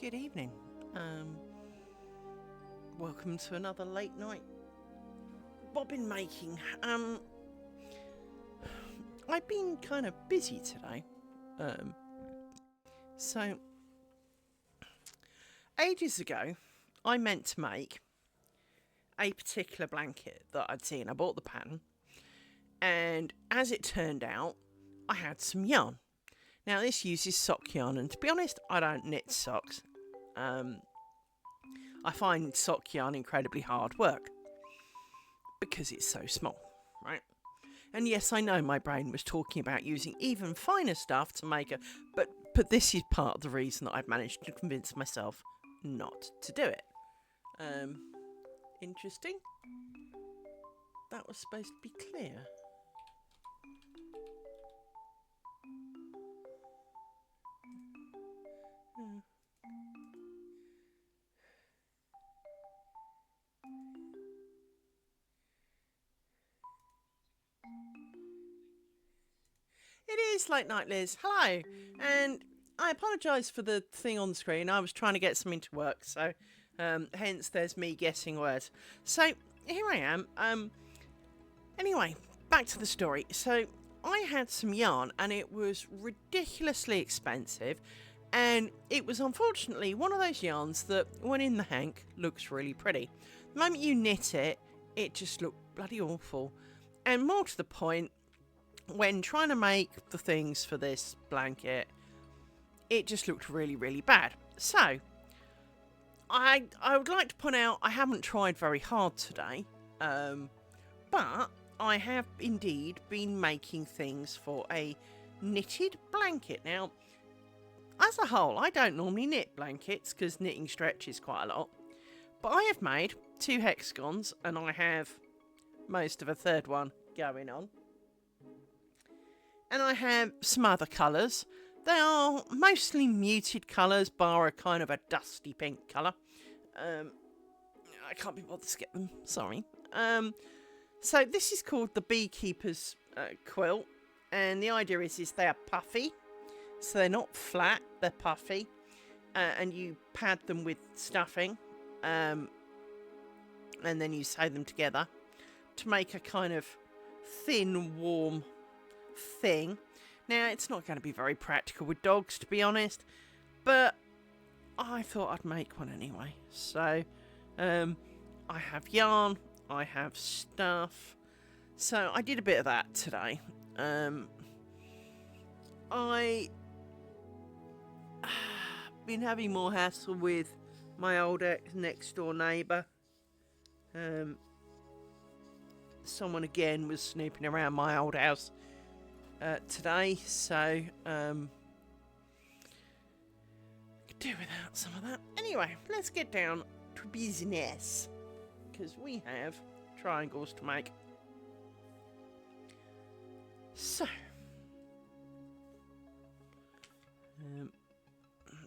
good evening. Welcome to another late night bobbin making. I've been kind of busy today. So ages ago, I meant to make a particular blanket that I'd seen. I bought the pattern, and as it turned out, I had some yarn. Now this uses sock yarn, and to be honest, I don't knit socks. I find sock yarn incredibly hard work because it's so small, right? And yes, I know my brain was talking about using even finer stuff to make it, but this is part of the reason that I've managed to convince myself not to do it. Interesting. That was supposed to be clear. It is late night, Liz. Hello. And I apologise for the thing on the screen. I was trying to get something to work, so hence there's me guessing words. So here I am. Anyway, back to the story. So I had some yarn, and it was ridiculously expensive, and it was unfortunately one of those yarns that, when in the hank, looks really pretty. The moment you knit it, it just looked bloody awful. And more to the point, when trying to make the things for this blanket, it just looked really, really bad. So I would like to point out I haven't tried very hard today, but I have indeed been making things for a knitted blanket. Now, as a whole, I don't normally knit blankets because knitting stretches quite a lot, but I have made 2 hexagons, and I have most of a third one going on. And I have some other colours. They are mostly muted colours, bar a kind of a dusty pink colour. I can't be bothered to get them, sorry. So this is called the Beekeeper's quilt. And the idea is they are puffy. So they're not flat, they're puffy. And you pad them with stuffing. And then you sew them together to make a kind of thin, warm thing. Now, it's not going to be very practical with dogs, to be honest, but I thought I'd make one anyway. So I have yarn, I have stuff, so I did a bit of that today. I been having more hassle with my old next door neighbour. Someone again was snooping around my old house today, so could do without some of that. Anyway, let's get down to business, because we have triangles to make. So,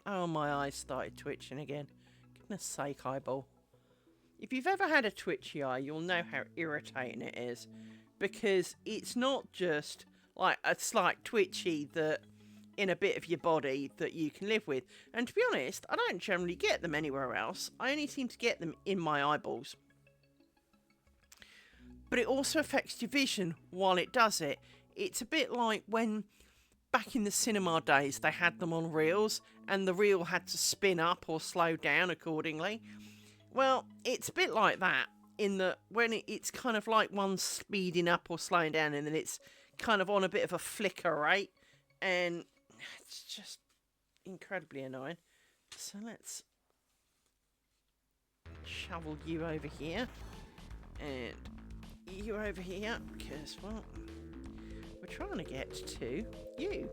oh, my eyes started twitching again. Goodness sake, eyeball. If you've ever had a twitchy eye, you'll know how irritating it is, because it's not just like a slight twitchy that in a bit of your body that you can live with. And to be honest, I don't generally get them anywhere else. I only seem to get them in my eyeballs. But it also affects your vision while it does it. It's a bit like when back in the cinema days they had them on reels and the reel had to spin up or slow down accordingly. Well, it's a bit like that in that when it's kind of like one speeding up or slowing down, and then it's kind of on a bit of a flicker rate, and it's just incredibly annoying. So let's shovel you over here and you over here, because, well, we're trying to get to you.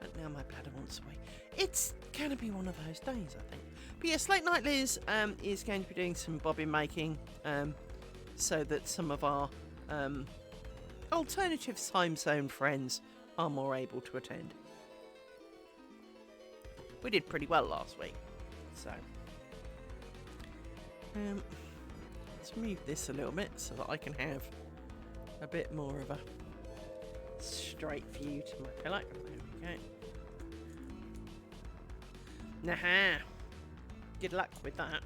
And now my bladder wants away. It's going to be one of those days, I think. But yes, Late Night Liz is going to be doing some bobbin making, so that some of our alternative time zone friends are more able to attend. We did pretty well last week, so let's move this a little bit so that I can have a bit more of a straight view to my pillow. There we go. Nah. Good luck with that.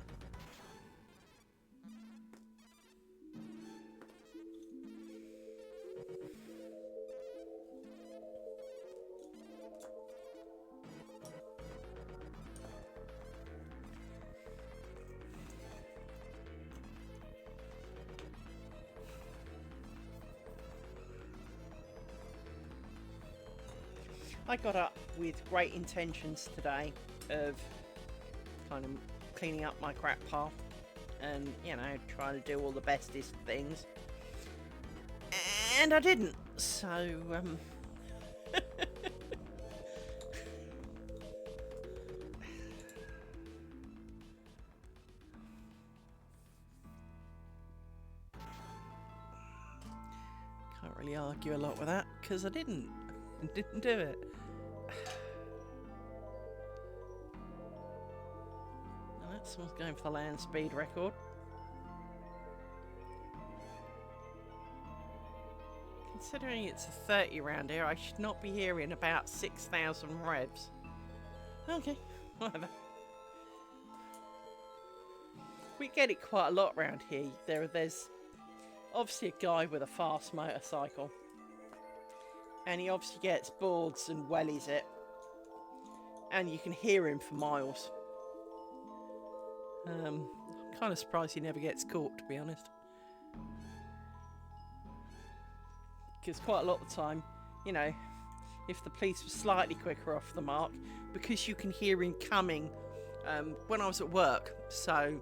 I got up with great intentions today of kind of cleaning up my crap pile and, you know, trying to do all the bestest things. And I didn't, so, can't really argue a lot with that, because I didn't do it. Alright, someone's going for the land speed record. Considering it's a 30 round here, I should not be hearing about 6,000 revs. Okay, whatever. We get it quite a lot around here. There's obviously a guy with a fast motorcycle. And he obviously gets boards and wellies it. And you can hear him for miles. I'm kind of surprised he never gets caught, to be honest. Because quite a lot of the time, you know, if the police were slightly quicker off the mark, because you can hear him coming when I was at work, so,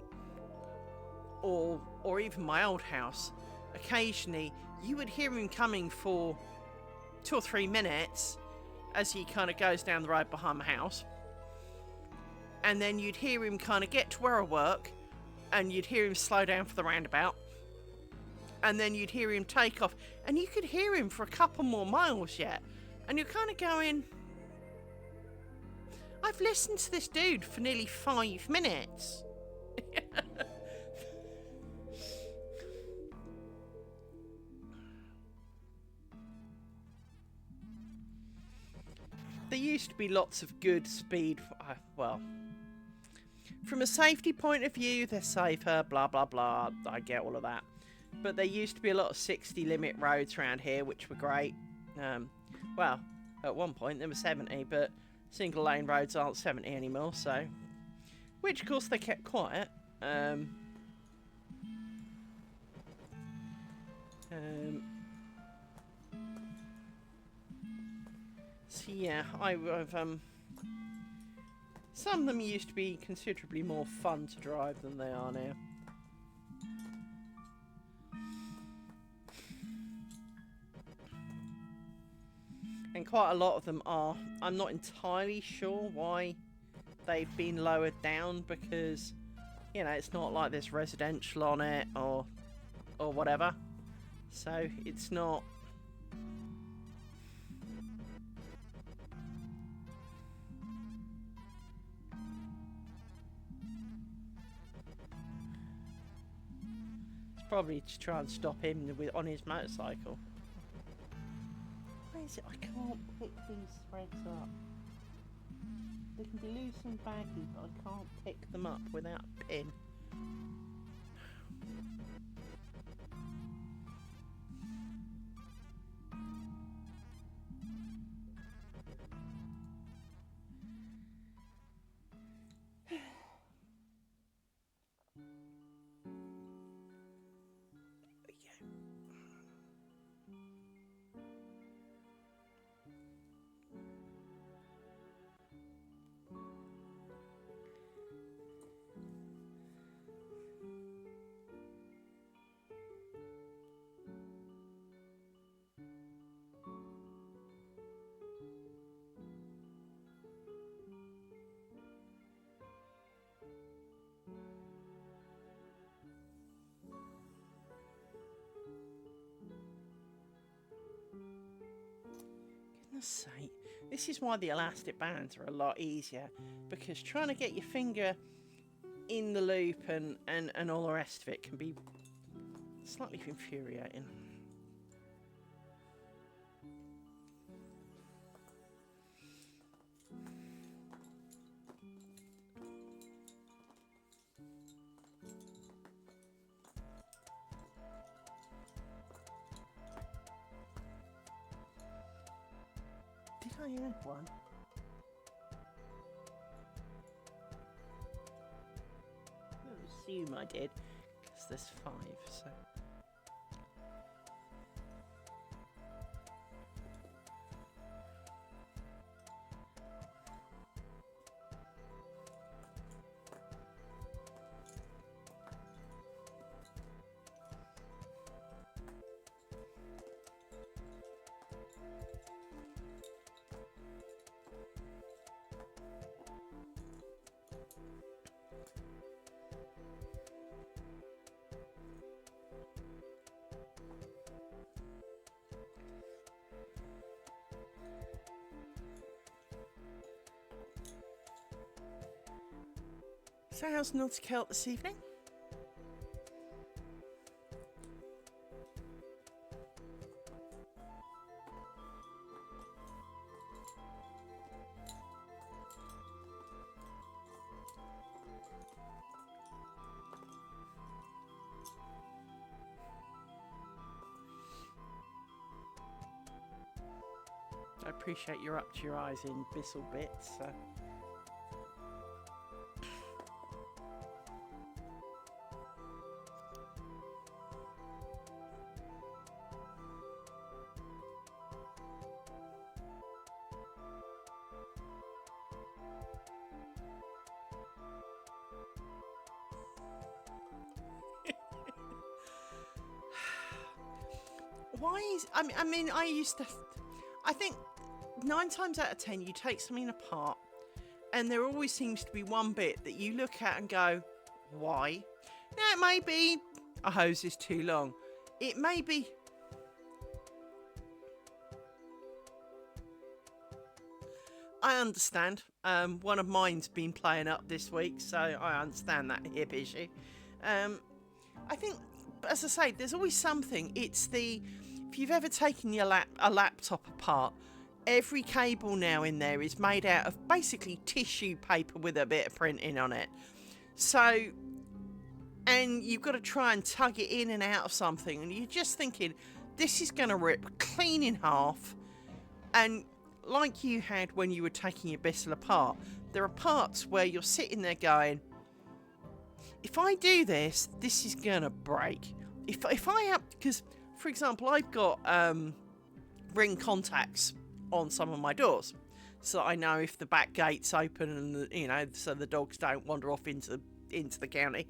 or even my old house, occasionally you would hear him coming for 2 or 3 minutes as he kind of goes down the road behind my house, and then you'd hear him kind of get to where I work, and you'd hear him slow down for the roundabout, and then you'd hear him take off, and you could hear him for a couple more miles yet, and you're kind of going, I've listened to this dude for nearly 5 minutes. There used to be lots of good speed, well, from a safety point of view, they're safer, blah, blah, blah, I get all of that. But there used to be a lot of 60 limit roads around here, which were great. Well, at one point there were 70, but single lane roads aren't 70 anymore, so... Which, of course, they kept quiet. So yeah, I've some of them used to be considerably more fun to drive than they are now. And quite a lot of them are. I'm not entirely sure why they've been lowered down, because, you know, it's not like there's residential on it or whatever. So it's not... It's probably to try and stop him on his motorcycle. Where is it? I can't pick these threads up. They can be loose and baggy, but I can't pick them up without a pin. Sake. This is why the elastic bands are a lot easier, because trying to get your finger in the loop and all the rest of it can be slightly infuriating. Did I add one? I assume I did, because there's 5, so... So how's Naughty Celt this evening? I appreciate you're up to your eyes in Bissell bits, so... Why is... I mean, I used to... I think 9 times out of 10 you take something apart and there always seems to be one bit that you look at and go, why? Now, it may be a hose is too long. It may be... I understand. One of mine's been playing up this week, so I understand that hip issue. I think, as I say, there's always something. It's the... If you've ever taken a laptop apart, every cable now in there is made out of basically tissue paper with a bit of printing on it. So, and you've got to try and tug it in and out of something, and you're just thinking, this is going to rip clean in half. And like you had when you were taking your Bissell apart, there are parts where you're sitting there going, if I do this, this is going to break. If I have... Because... For example, I've got ring contacts on some of my doors, so I know if the back gate's open and so the dogs don't wander off into the county,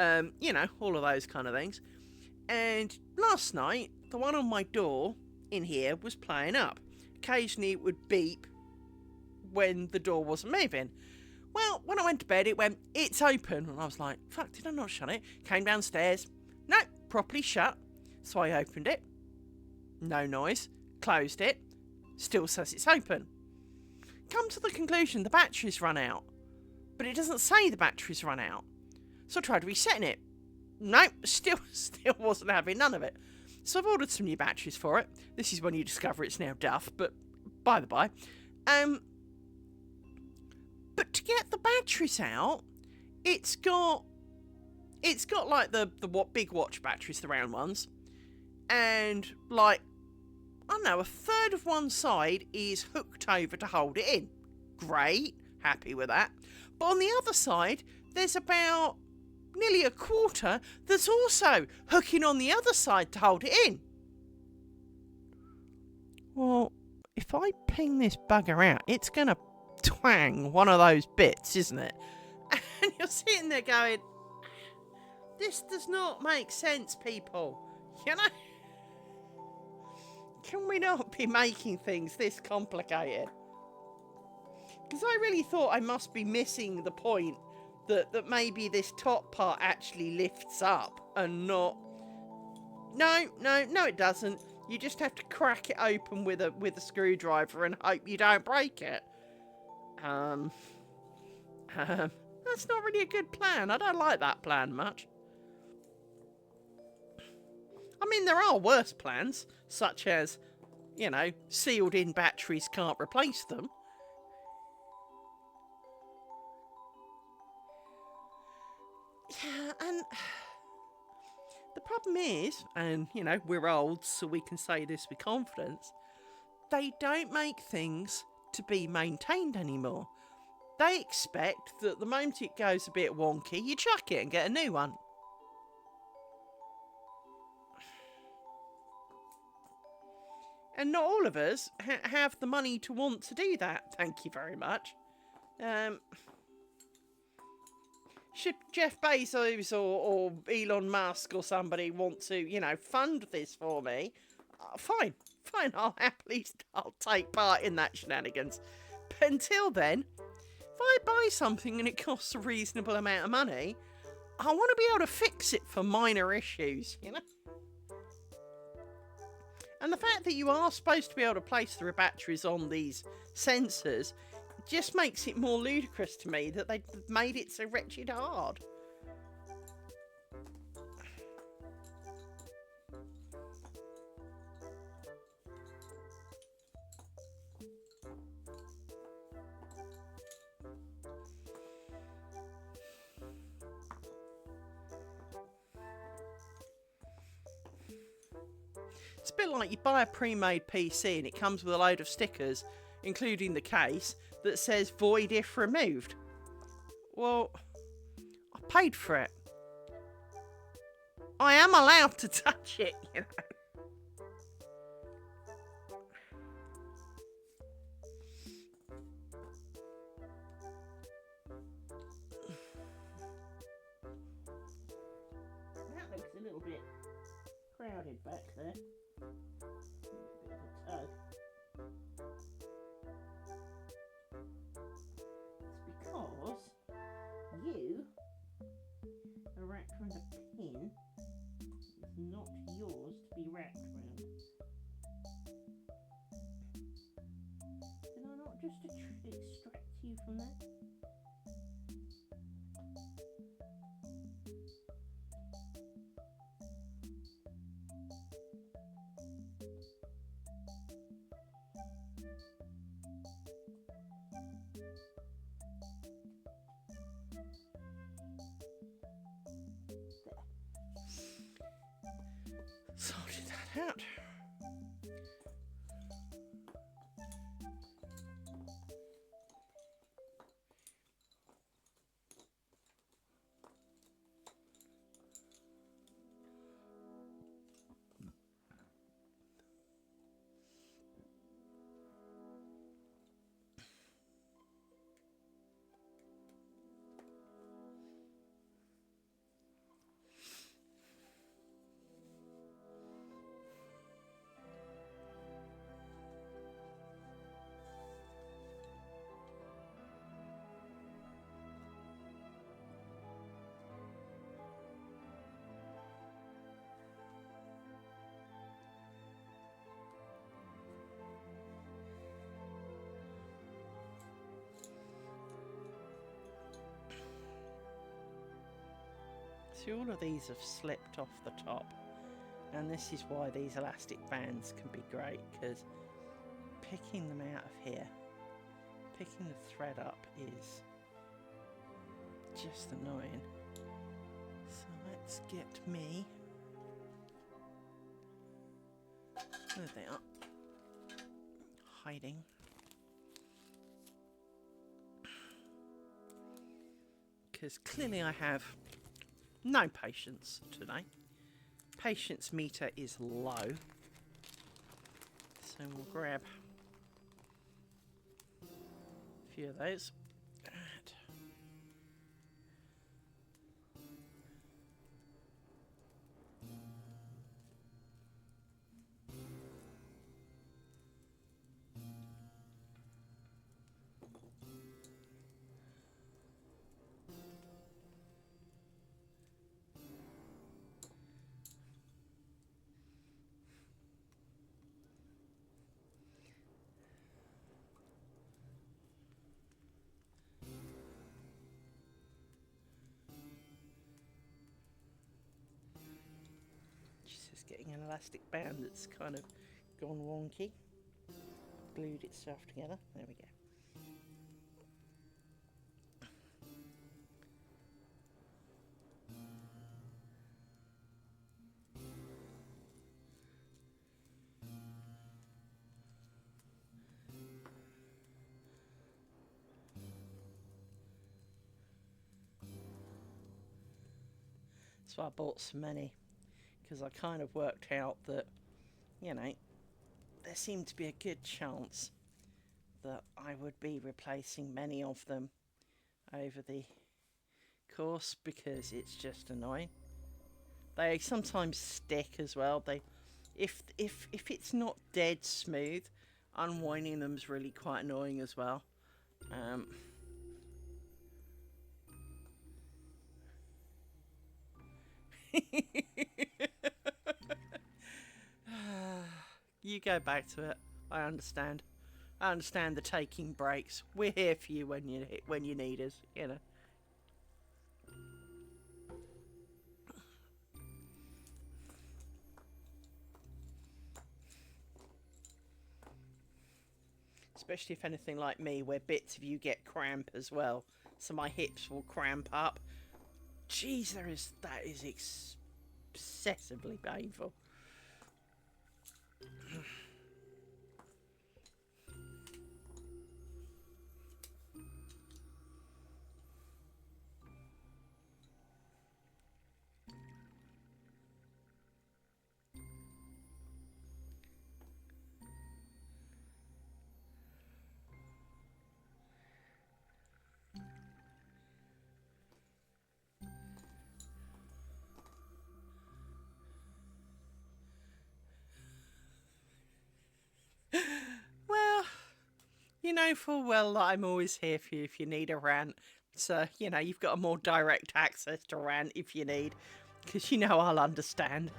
all of those kind of things. And last night, the one on my door in here was playing up. Occasionally, it would beep when the door wasn't moving. Well, when I went to bed, it went, it's open, and I was like, fuck, did I not shut it? Came downstairs, no, properly shut. So I opened it, no noise, closed it, still says it's open. Come to the conclusion the battery's run out, but it doesn't say the battery's run out. So I tried resetting it. Nope, still wasn't having none of it. So I've ordered some new batteries for it. This is when you discover it's now Duff, but by the by. But to get the batteries out, it's got like the big watch batteries, the round ones. And, like, I don't know, a third of one side is hooked over to hold it in. Great, happy with that. But on the other side, there's about nearly a quarter that's also hooking on the other side to hold it in. Well, if I ping this bugger out, it's going to twang one of those bits, isn't it? And you're sitting there going, this does not make sense, people. You know? Can we not be making things this complicated? Because I really thought I must be missing the point that maybe this top part actually lifts up and not... No, it doesn't. You just have to crack it open with a screwdriver and hope you don't break it. That's not really a good plan. I don't like that plan much. I mean, there are worse plans, such as, sealed in batteries can't replace them. Yeah, and the problem is, and, we're old, so we can say this with confidence, they don't make things to be maintained anymore. They expect that the moment it goes a bit wonky, you chuck it and get a new one. And not all of us have the money to want to do that. Thank you very much. Should Jeff Bezos or Elon Musk or somebody want to, fund this for me? Fine. I'll take part in that shenanigans. But until then, if I buy something and it costs a reasonable amount of money, I want to be able to fix it for minor issues. And the fact that you are supposed to be able to place the batteries on these sensors just makes it more ludicrous to me that they've made it so wretched hard. It's a bit like you buy a pre-made PC and it comes with a load of stickers, including the case, that says void if removed. Well, I paid for it. I am allowed to touch it. That looks a little bit crowded back there. A bit of a tug. It's because you are wrapped around a pin that's not yours to be wrapped around. Did I not just extract you from that? Sorted that out. See, all of these have slipped off the top, and this is why these elastic bands can be great, because picking them out of here, picking the thread up is just annoying. So let's get me, there they are, hiding. Because clearly I have no patience today. Patience meter is low. So we'll grab a few of those. Getting an elastic band that's kind of gone wonky, glued itself together. There we go. So I bought so many because I kind of worked out that, you know, there seemed to be a good chance that I would be replacing many of them over the course because it's just annoying. They sometimes stick as well. If it's not dead smooth, unwinding them is really quite annoying as well. Um, you go back to it. I understand. I understand the taking breaks. We're here for you when you need us. You know. Especially if anything like me, where bits of you get cramp as well, so my hips will cramp up. Jeez, that is excessively painful. Well, you know full well that I'm always here for you if you need a rant. So, you know, you've got a more direct access to rant if you need, because you know I'll understand.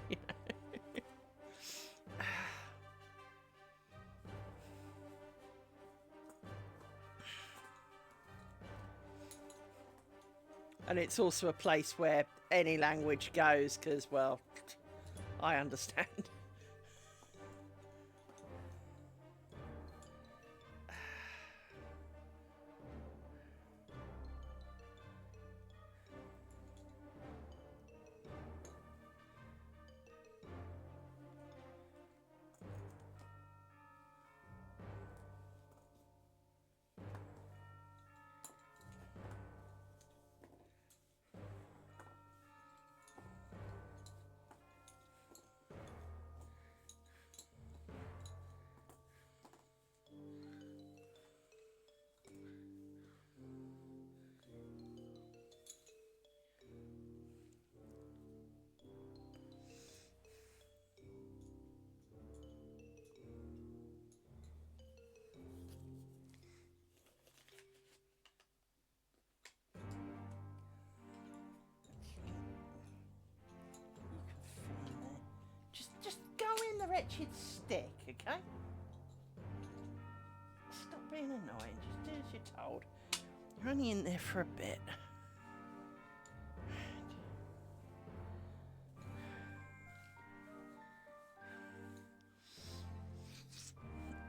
And it's also a place where any language goes, because, well, I understand. Just go in the wretched stick, okay? Stop being annoying. Just do as you're told. You're only in there for a bit.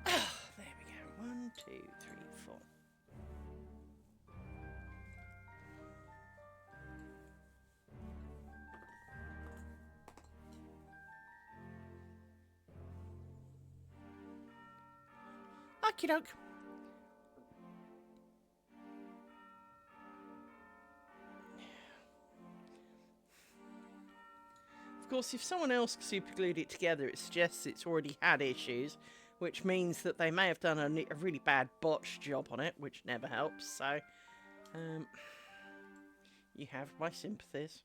There we go. 1, 2, 3, 4. Okie doke. Of course, if someone else superglued it together, it suggests it's already had issues, which means that they may have done a really bad botch job on it, which never helps. So, you have my sympathies.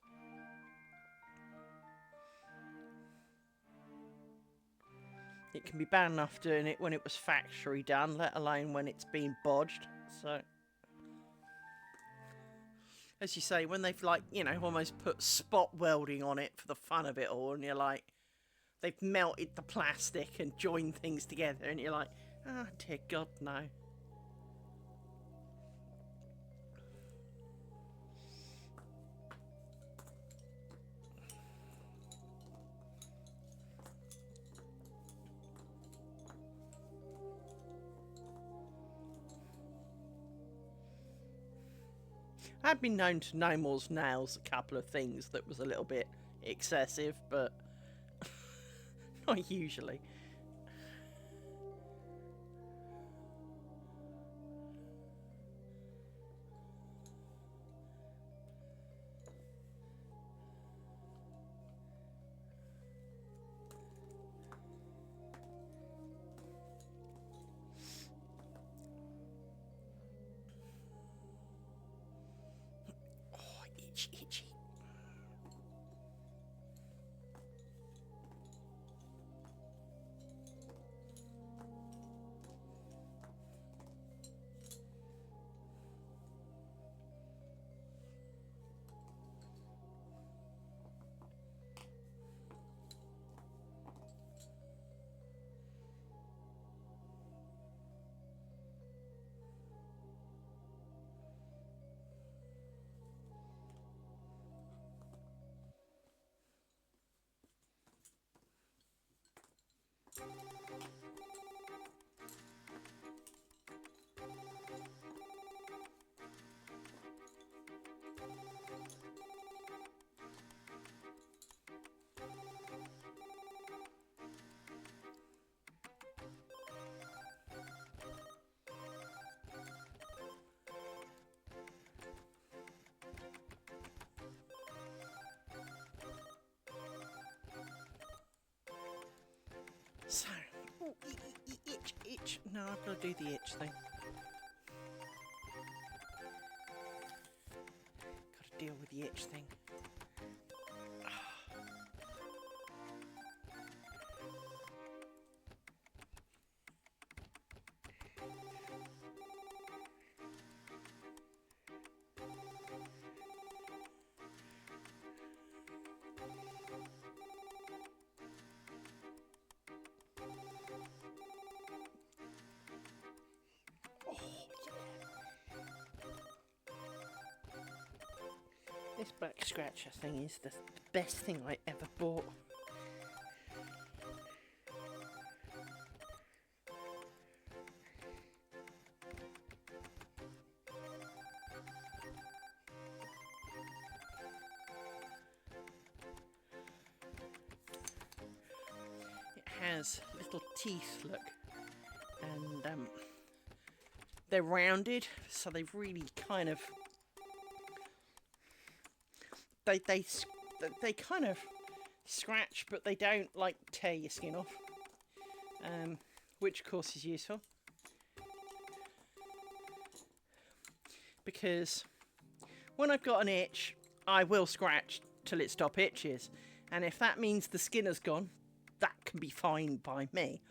It can be bad enough doing it when it was factory done, let alone when it's been bodged. So, as you say, when they've, like, you know, almost put spot welding on it for the fun of it all, and you're like, they've melted the plastic and joined things together, and you're like, oh dear God, no. I've been known to no more's nails a couple of things that was a little bit excessive, but not usually. itchy, itchy. So, oh, itch, itch. No, I've got to do the itch thing. Got to deal with the itch thing. This back scratcher thing is the best thing I ever bought. It has little teeth, look, and they're rounded, so they've really kind of they kind of scratch, but they don't like tear your skin off, which of course is useful because when I've got an itch, I will scratch till it stops itches, and if that means the skin has gone, that can be fine by me,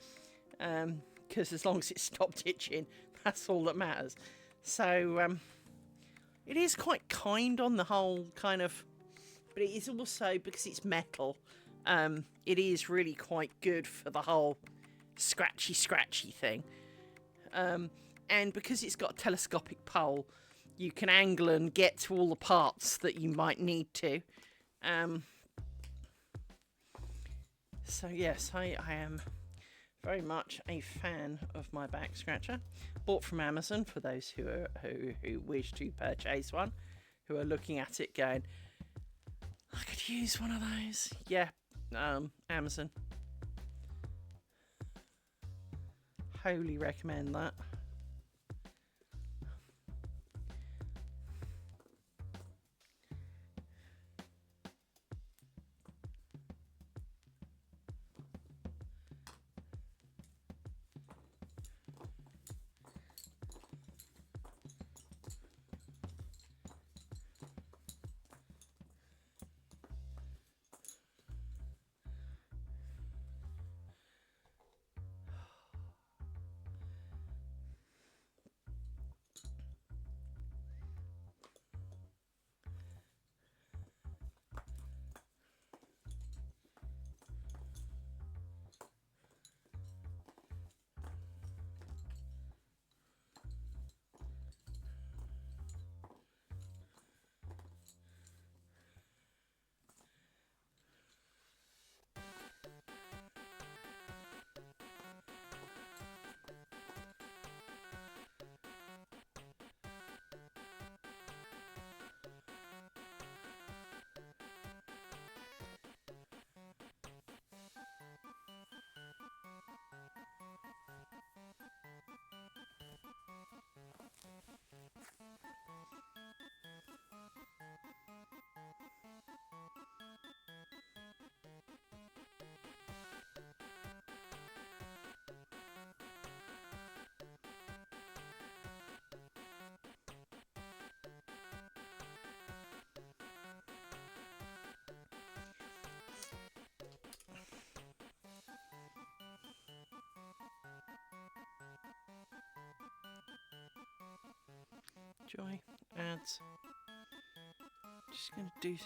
because as long as it stopped itching, that's all that matters. So it is quite kind on the whole kind of, but it is also, because it's metal, it is really quite good for the whole scratchy thing. And because it's got a telescopic pole, you can angle and get to all the parts that you might need to. So yes, I am very much a fan of my back scratcher. Bought from Amazon for those who wish to purchase one, who are looking at it going, I could use one of those. Yeah, Amazon. Wholly recommend that. Joy, ads. Just gonna do.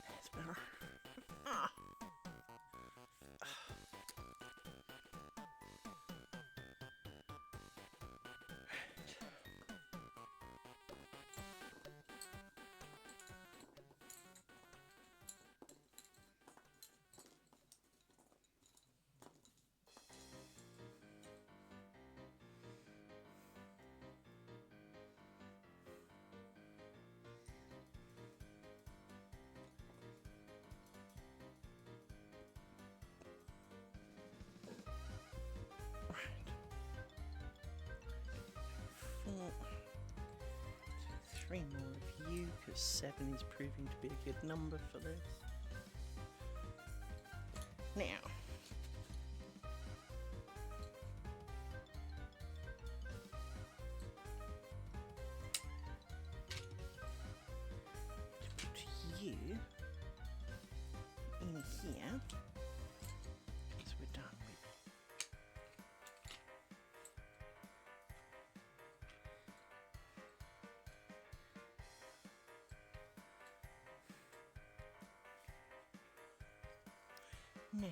That's better. Ah. Four. 3 more of you, because 7 is proving to be a good number for this. Now, to put you in here, because we're done with. Now,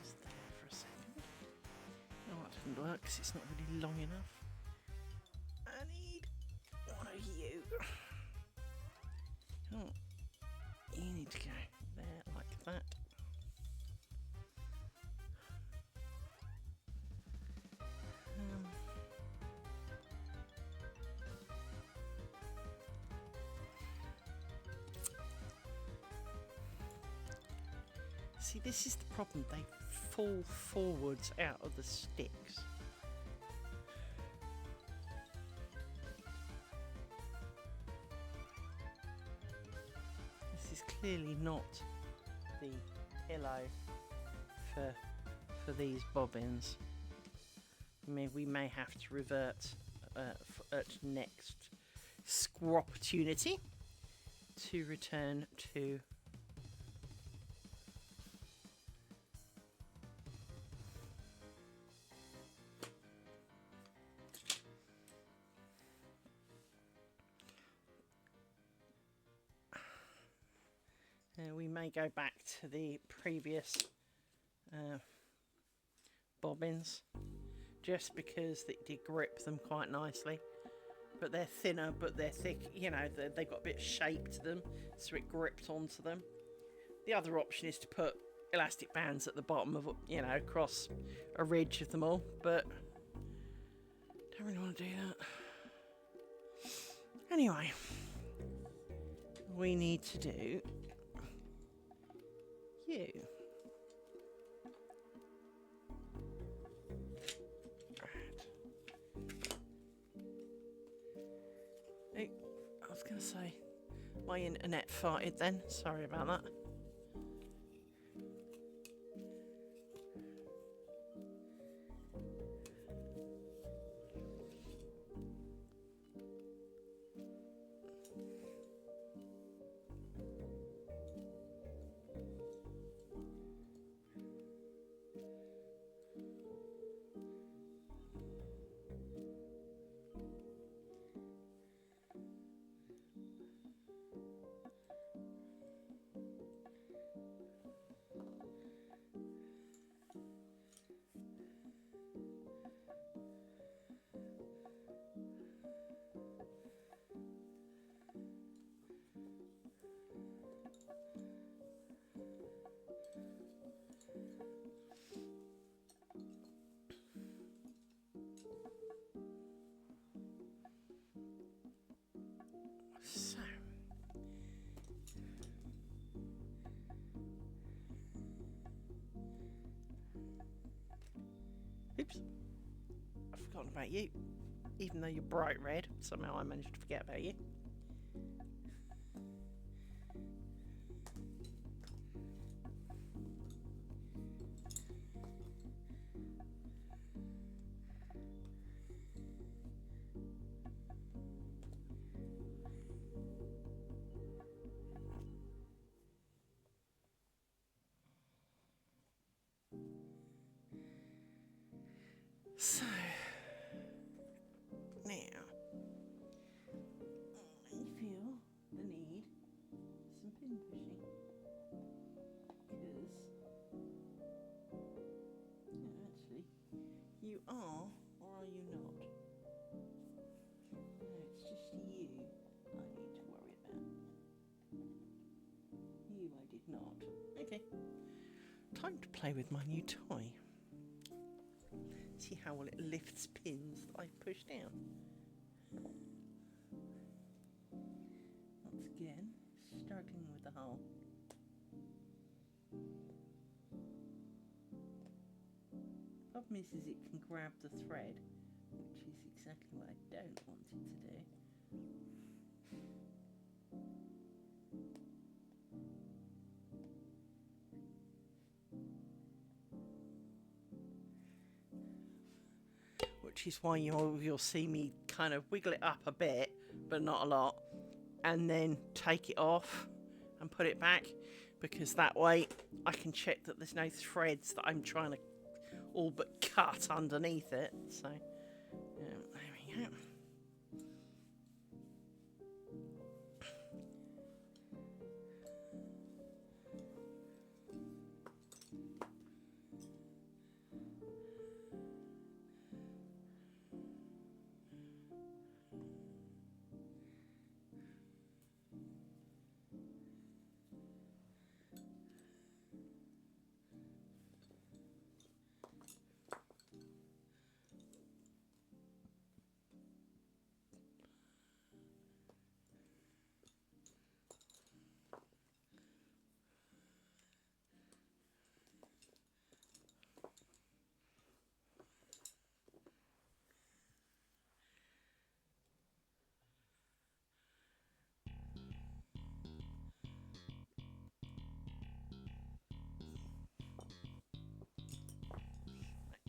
just there for a second. No, that didn't work because it's not really long enough. I need one of you. Oh, you need to go there like that. See, this is the problem. They fall forwards out of the sticks. This is clearly not the pillow for these bobbins. I mean, we may have to revert at next opportunity to return to we may go back to the previous bobbins, just because they did grip them quite nicely. But they're thinner, but they're thick, you know, they've got a bit of shape to them, so it gripped onto them. The other option is to put elastic bands at the bottom of, you know, across a ridge of them all, but don't really want to do that. Anyway, we need to do you. Right. I was going to say, my internet farted then. Sorry about that. forgotten about you. Even though you're bright red, somehow I managed to forget about you. So, now, I feel the need for some pin pushing, because, actually, you are, or are you not? No, it's just you I need to worry about. You I did not. Okay, time to play with my new toy. See how well it lifts pins that I've pushed down. Once again, struggling with the hole. Problem is it can grab the thread, which is exactly what I don't want it to do. Which is why you'll see me kind of wiggle it up a bit, but not a lot, and then take it off and put it back, because that way I can check that there's no threads that I'm trying to all but cut underneath it. So there we go.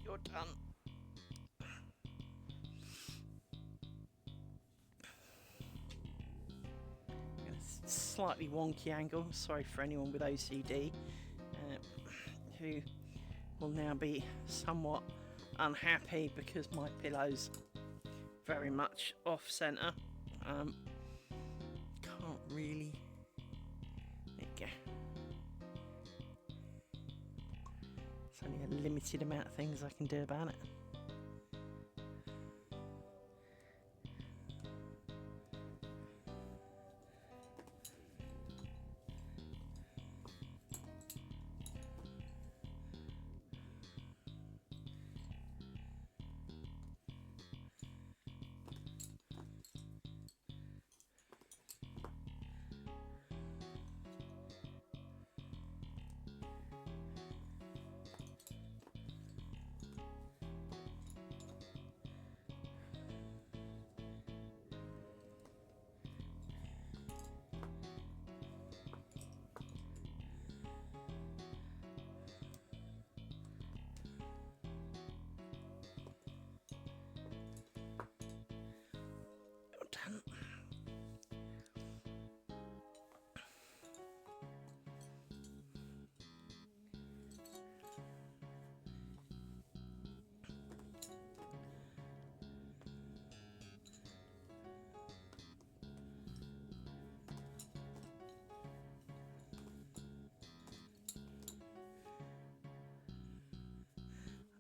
You're done. Slightly wonky angle. Sorry for anyone with OCD, who will now be somewhat unhappy because my pillow's very much off centre. Can't really. There you go. There's only a limited amount of things I can do about it. Done.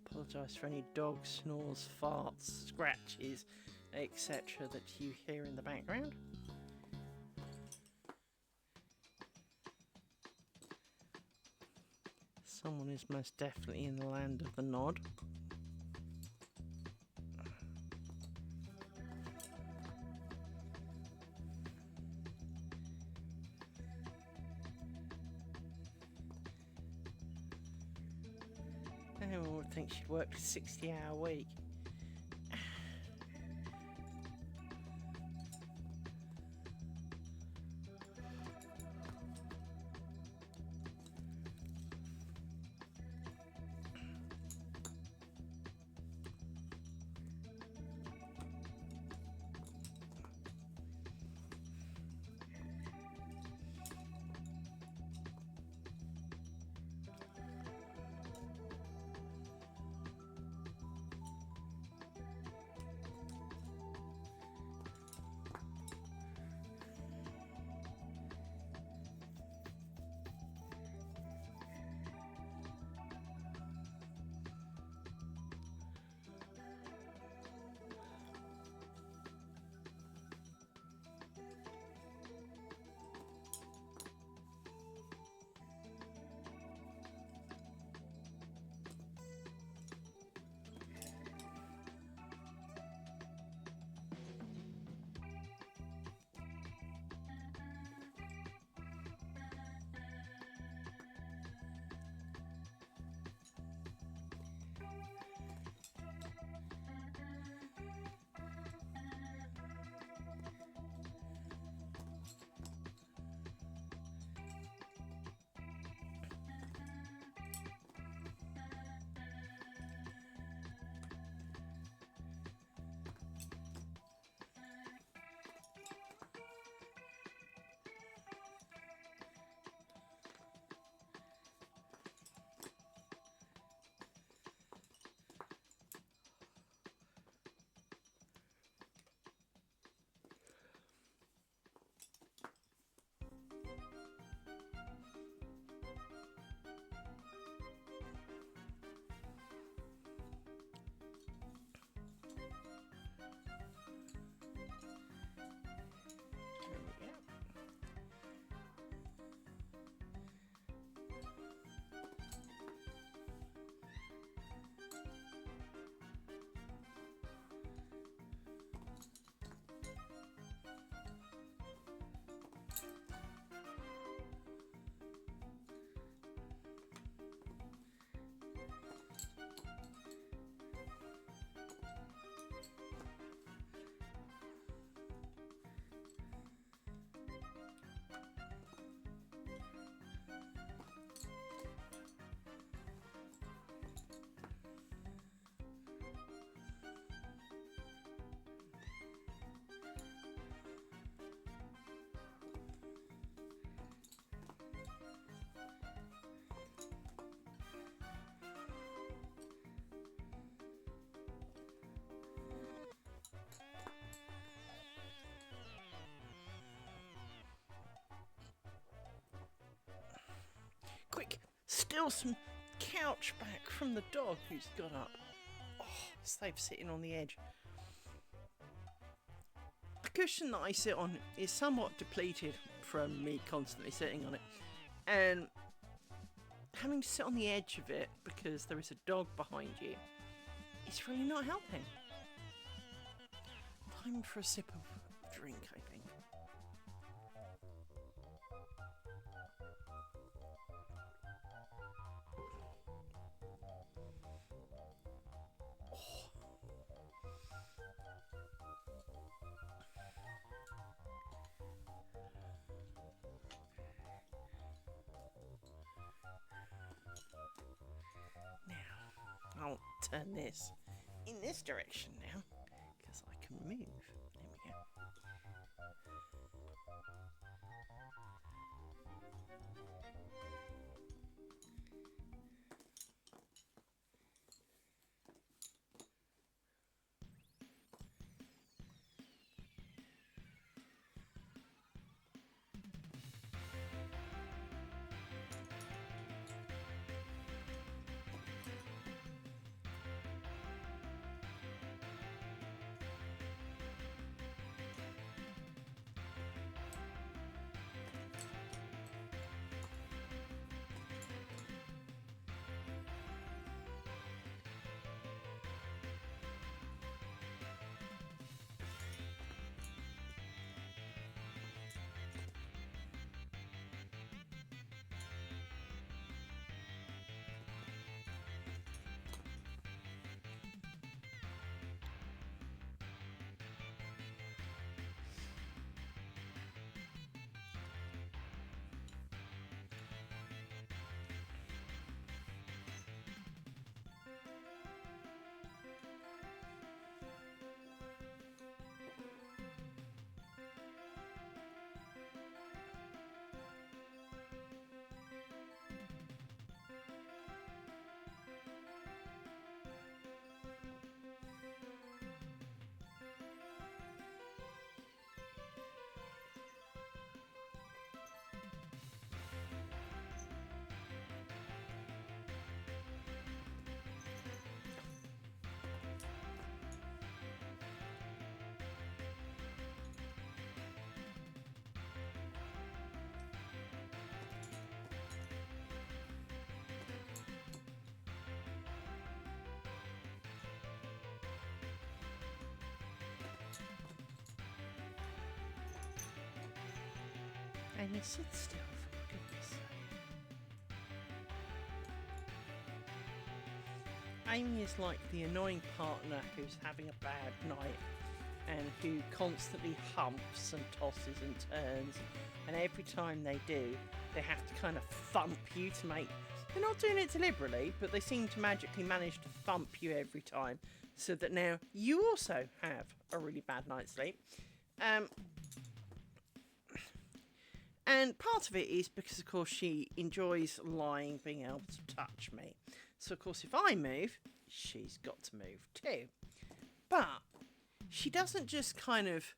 Apologise for any dog snores, farts, scratches, etc. that you hear in the background. Someone is most definitely in the land of the nod. Everyone would think she'd worked a 60-hour week. steal some couch back from the dog who's got up. Oh, safe sitting on the edge. The cushion that I sit on is somewhat depleted from me constantly sitting on it. And having to sit on the edge of it because there is a dog behind you, it's really not helping. Time for a sip of drink, I think. I'll turn this in this direction now, because I can move. There we go. Amy, sit still, for goodness sake. Amy is like the annoying partner who's having a bad night and who constantly humps and tosses and turns, and every time they do, they have to kind of thump you to make... They're not doing it deliberately, but they seem to magically manage to thump you every time, so that now you also have a really bad night's sleep. And part of it is because, of course, she enjoys lying, being able to touch me. So, of course, if I move, she's got to move too. But she doesn't just kind of...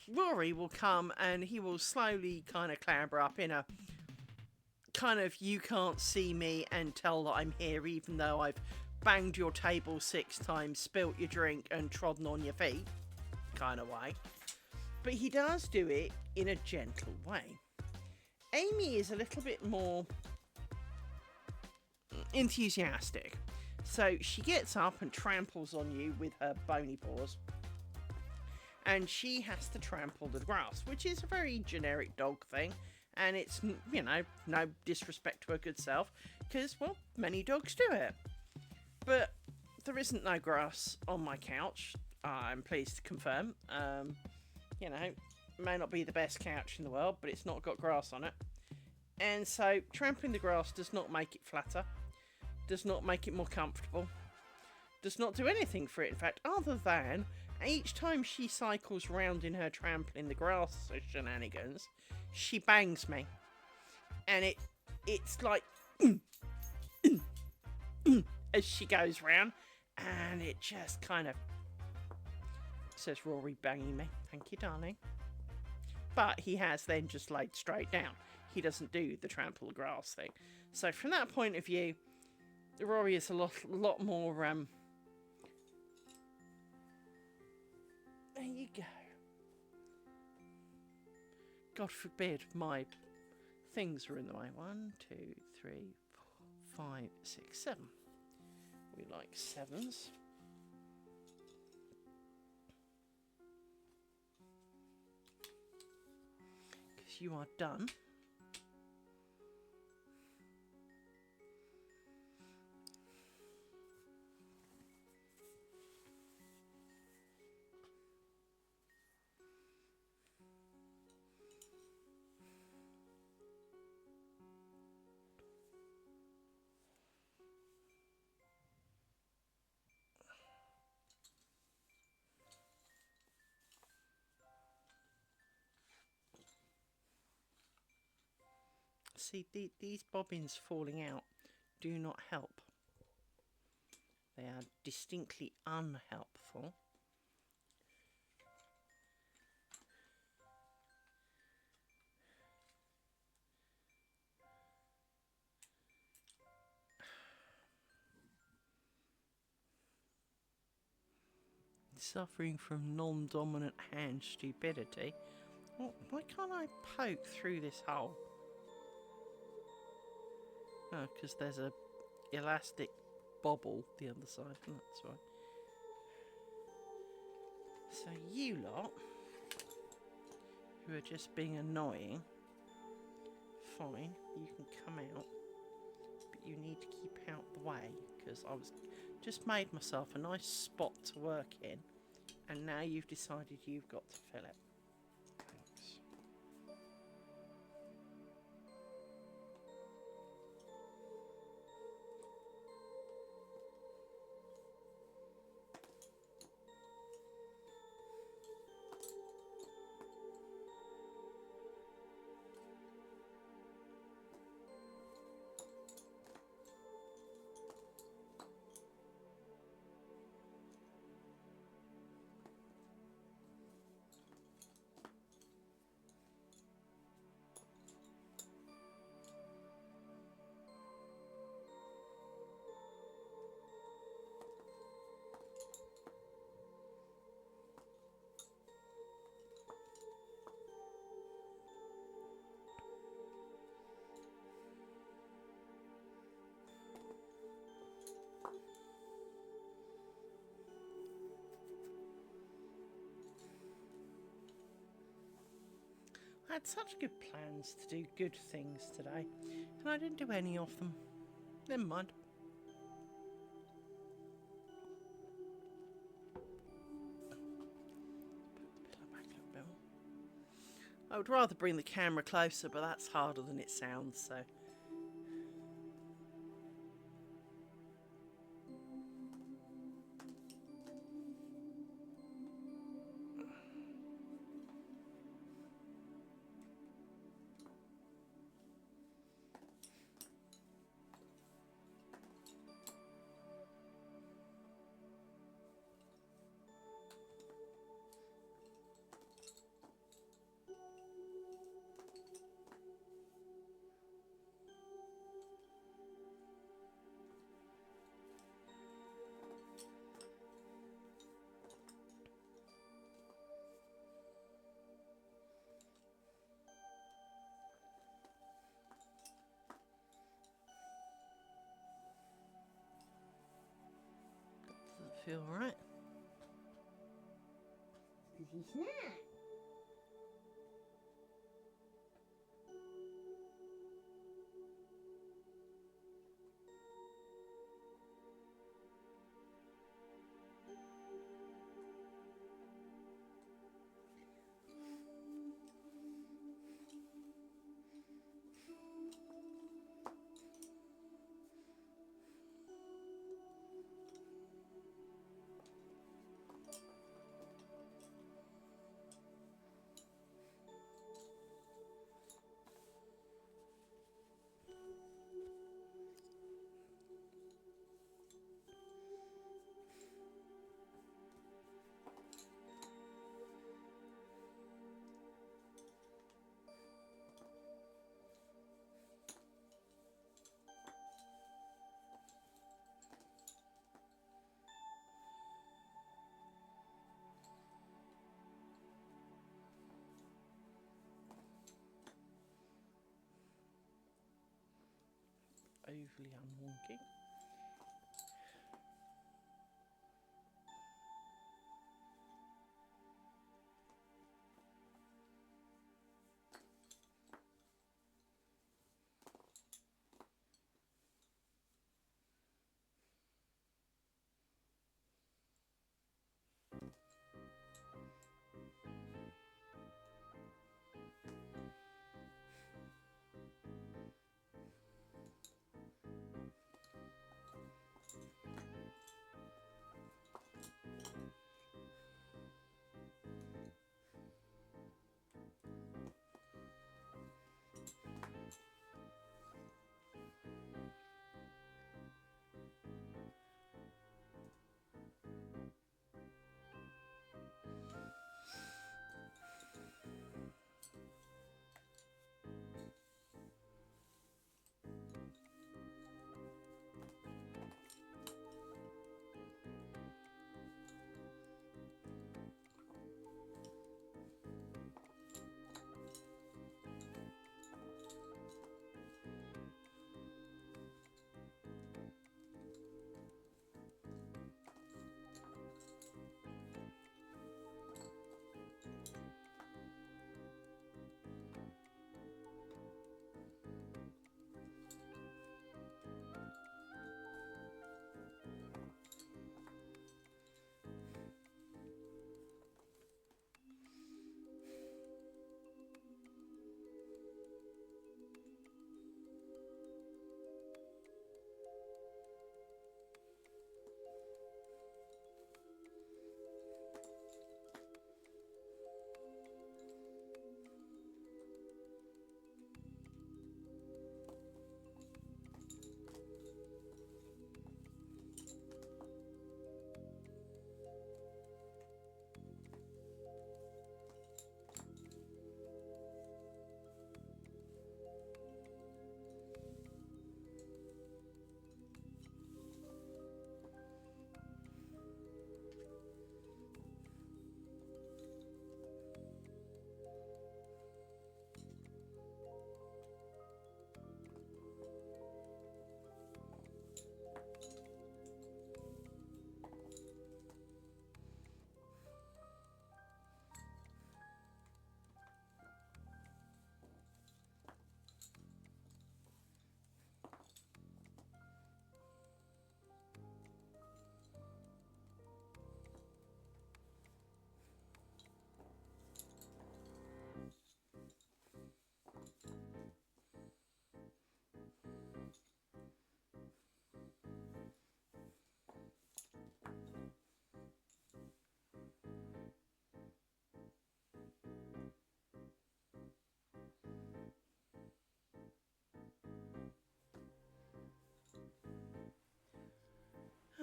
Rory will come and he will slowly kind of clamber up in a kind of you can't see me and tell that I'm here, even though I've banged your table 6 times, spilt your drink and trodden on your feet kind of way. But he does do it in a gentle way. Amy is a little bit more enthusiastic. So she gets up and tramples on you with her bony paws. And she has to trample the grass, which is a very generic dog thing. And it's, you know, no disrespect to her good self, because, well, many dogs do it. But there isn't no grass on my couch, I'm pleased to confirm. You know, may not be the best couch in the world, but it's not got grass on it. And so trampling the grass does not make it flatter, does not make it more comfortable, does not do anything for it, in fact, other than each time she cycles round in her trampling the grass shenanigans, she bangs me. And it's like as she goes round, and it just kind of says Rory banging me. Thank you, darling. But he has then just laid straight down. he doesn't do the trample the grass thing. So from that point of view, Rory is a lot more. There you go. God forbid my things are in the way. 1, 2, 3, 4, 5, 6, 7. We like sevens. Because you are done. See, these bobbins falling out do not help. They are distinctly unhelpful. Suffering from non-dominant hand stupidity. Why can't I poke through this hole? Oh, because there's a elastic bobble the other side. That's right. So you lot, who are just being annoying, fine, you can come out, but you need to keep out the way, because I was just made myself a nice spot to work in, and now you've decided you've got to fill it. Thanks. I had such good plans to do good things today, and I didn't do any of them. Never mind. I would rather bring the camera closer, but that's harder than it sounds, so... Does it feel right? Because he's not. overly unwonky.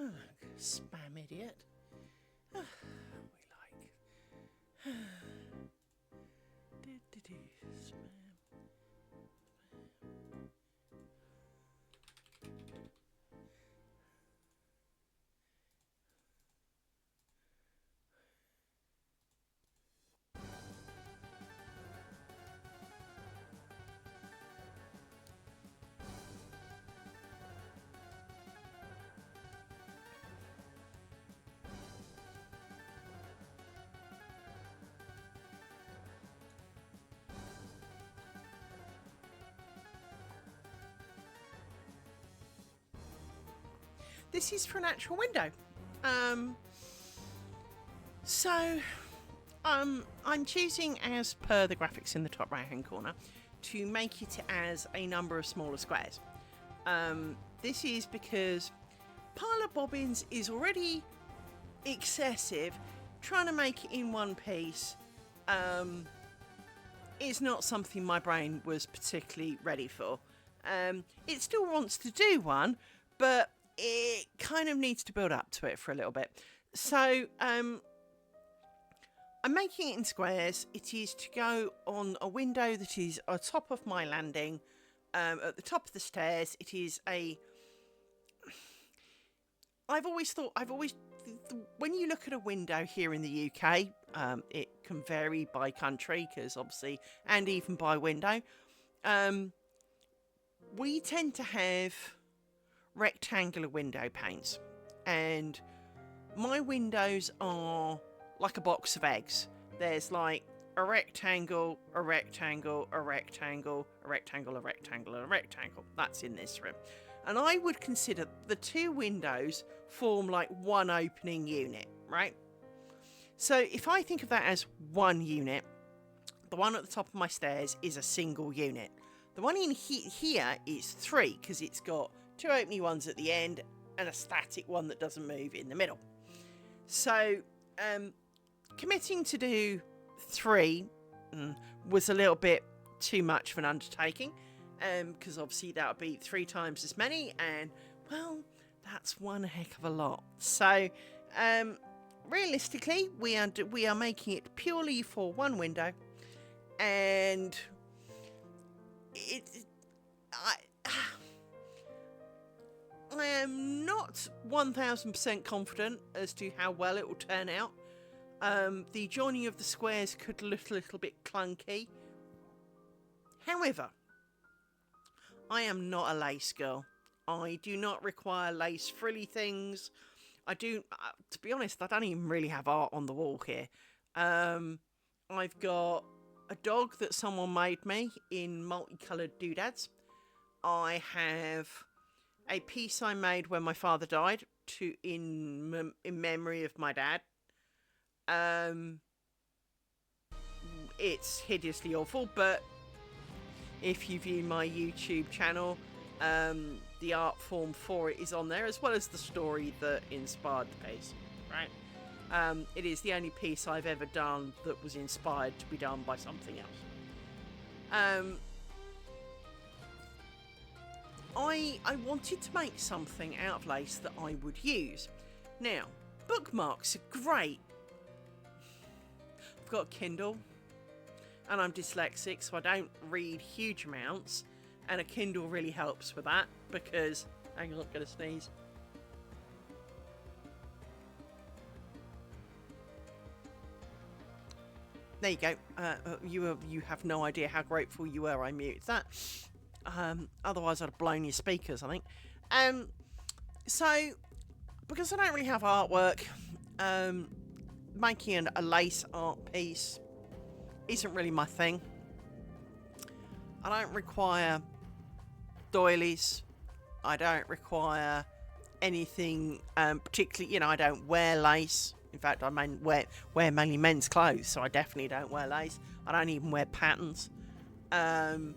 Oh, spam idiot. We like. Spam. This is for an actual window. So I'm choosing, as per the graphics in the top right hand corner, to make it as a number of smaller squares. This is because pile of bobbins is already excessive. Trying to make it in one piece is not something my brain was particularly ready for. It still wants to do one, but it kind of needs to build up to it for a little bit. So I'm making it in squares. It is to go on a window that is on top of my landing, at the top of the stairs. It is a... when you look at a window here in the UK, it can vary by country, because obviously, and even by window. We tend to have rectangular window panes. And my windows are like a box of eggs. There's like a rectangle, a rectangle, a rectangle, a rectangle, a rectangle, and a rectangle. That's in this room. And I would consider the two windows form like one opening unit, right? So if I think of that as one unit, the one at the top of my stairs is a single unit. The one in here is three, because it's got two opening ones at the end and a static one that doesn't move in the middle. So committing to do three was a little bit too much of an undertaking, because obviously that would be 3 times as many, and well, that's one heck of a lot. So realistically, we are making it purely for one window, and I am not 1000% confident as to how well it will turn out. The joining of the squares could look a little bit clunky. However, I am not a lace girl. I do not require lace frilly things. I do, to be honest, I don't even really have art on the wall here. I've got a dog that someone made me in multicoloured doodads. I have a piece I made when my father died in memory of my dad. It's hideously awful, but if you view my YouTube channel, the art form for it is on there, as well as the story that inspired the piece, right? It is the only piece I've ever done that was inspired to be done by something else. I wanted to make something out of lace that I would use. Now, bookmarks are great. I've got a Kindle, and I'm dyslexic, so I don't read huge amounts, and a Kindle really helps with that, because, hang on, I'm gonna sneeze. There you go. You have no idea how grateful you were I muted that. Otherwise I'd have blown your speakers, I think. So, because I don't really have artwork, making a lace art piece isn't really my thing. I don't require doilies. I don't require anything particularly, I don't wear lace. In fact, I wear mainly men's clothes, so I definitely don't wear lace. I don't even wear patterns. And,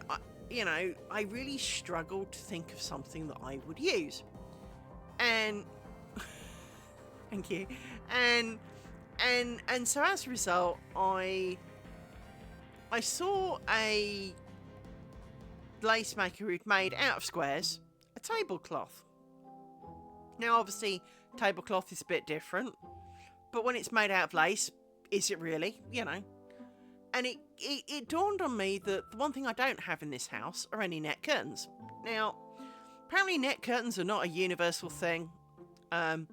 I really struggled to think of something that I would use. And, thank you. And so as a result, I saw a lace maker who'd made out of squares a tablecloth. Now, obviously, tablecloth is a bit different, but when it's made out of lace, is it really? And it dawned on me that the one thing I don't have in this house are any net curtains. Now, apparently net curtains are not a universal thing. The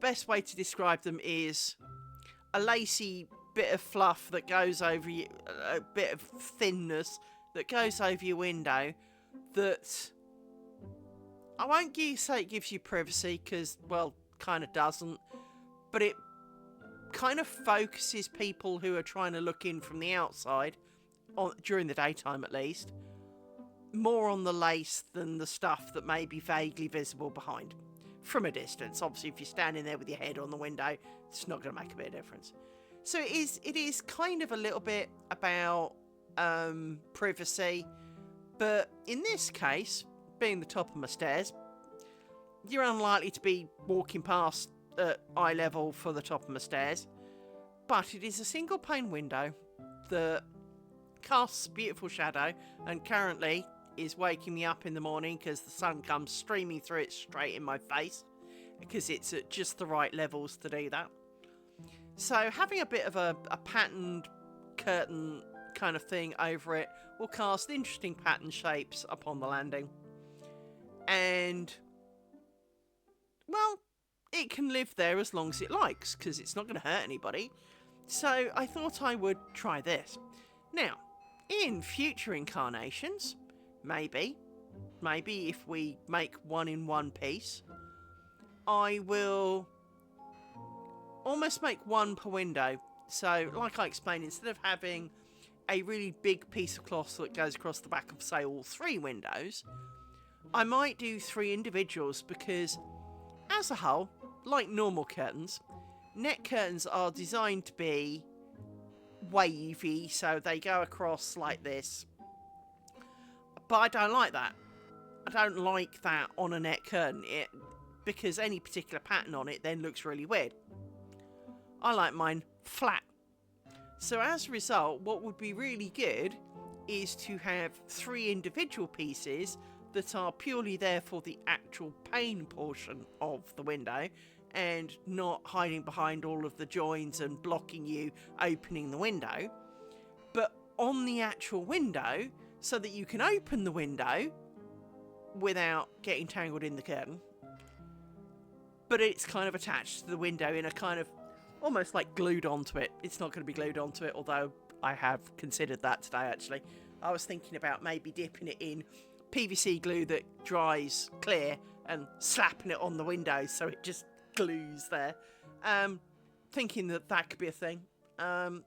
best way to describe them is a lacy bit of fluff that goes over you, a bit of thinness that goes over your window that I won't say it gives you privacy, because, well, kind of doesn't, but it kind of focuses people who are trying to look in from the outside, during the daytime at least, more on the lace than the stuff that may be vaguely visible behind from a distance. Obviously, if you're standing there with your head on the window, it's not going to make a bit of difference. So it is kind of a little bit about privacy, but in this case, being the top of my stairs, you're unlikely to be walking past at eye level for the top of my stairs, but it is a single pane window that casts beautiful shadow, and currently is waking me up in the morning because the sun comes streaming through it straight in my face, because it's at just the right levels to do that. So having a bit of a patterned curtain kind of thing over it will cast interesting pattern shapes upon the landing. And, well, it can live there as long as it likes, because it's not going to hurt anybody. So I thought I would try this. Now, in future incarnations, maybe if we make one in one piece, I will almost make one per window. So, like I explained, instead of having a really big piece of cloth that goes across the back of, say, all 3 windows, I might do 3 individuals because, as a whole, like normal curtains, net curtains are designed to be wavy, so they go across like this. But I don't like that. I don't like that on a net curtain, because any particular pattern on it then looks really weird. I like mine flat. So as a result, what would be really good is to have 3 individual pieces that are purely there for the actual pane portion of the window and not hiding behind all of the joins and blocking you opening the window, but on the actual window so that you can open the window without getting tangled in the curtain, but it's kind of attached to the window in a kind of almost like glued onto it. It's not going to be glued onto it, although I have considered that today actually. I was thinking about maybe dipping it in PVC glue that dries clear and slapping it on the window so it just glues there. Thinking that could be a thing. Now,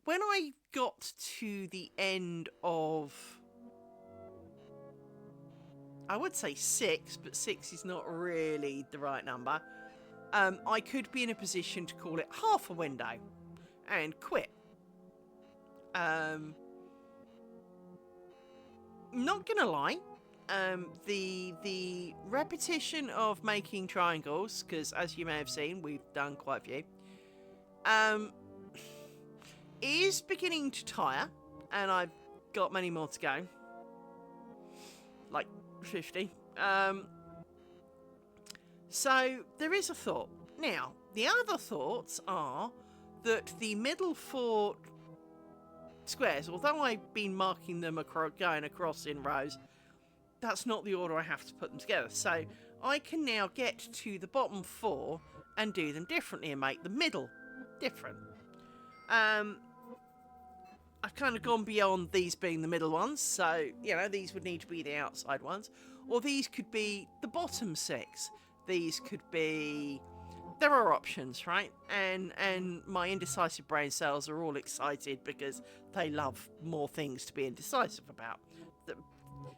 when I got to the end of, I would say 6, but 6 is not really the right number. I could be in a position to call it half a window and quit. Not gonna lie, the repetition of making triangles, because as you may have seen, we've done quite a few, is beginning to tire, and I've got many more to go, like 50. So there is a thought. Now, the other thoughts are that the middle 4 squares, although I've been marking them going across in rows, that's not the order I have to put them together. So I can now get to the bottom 4 and do them differently and make the middle different. I've kind of gone beyond these being the middle ones, so, you know, these would need to be the outside ones. Or these could be the bottom 6. These could be... There are options, right? And my indecisive brain cells are all excited because they love more things to be indecisive about.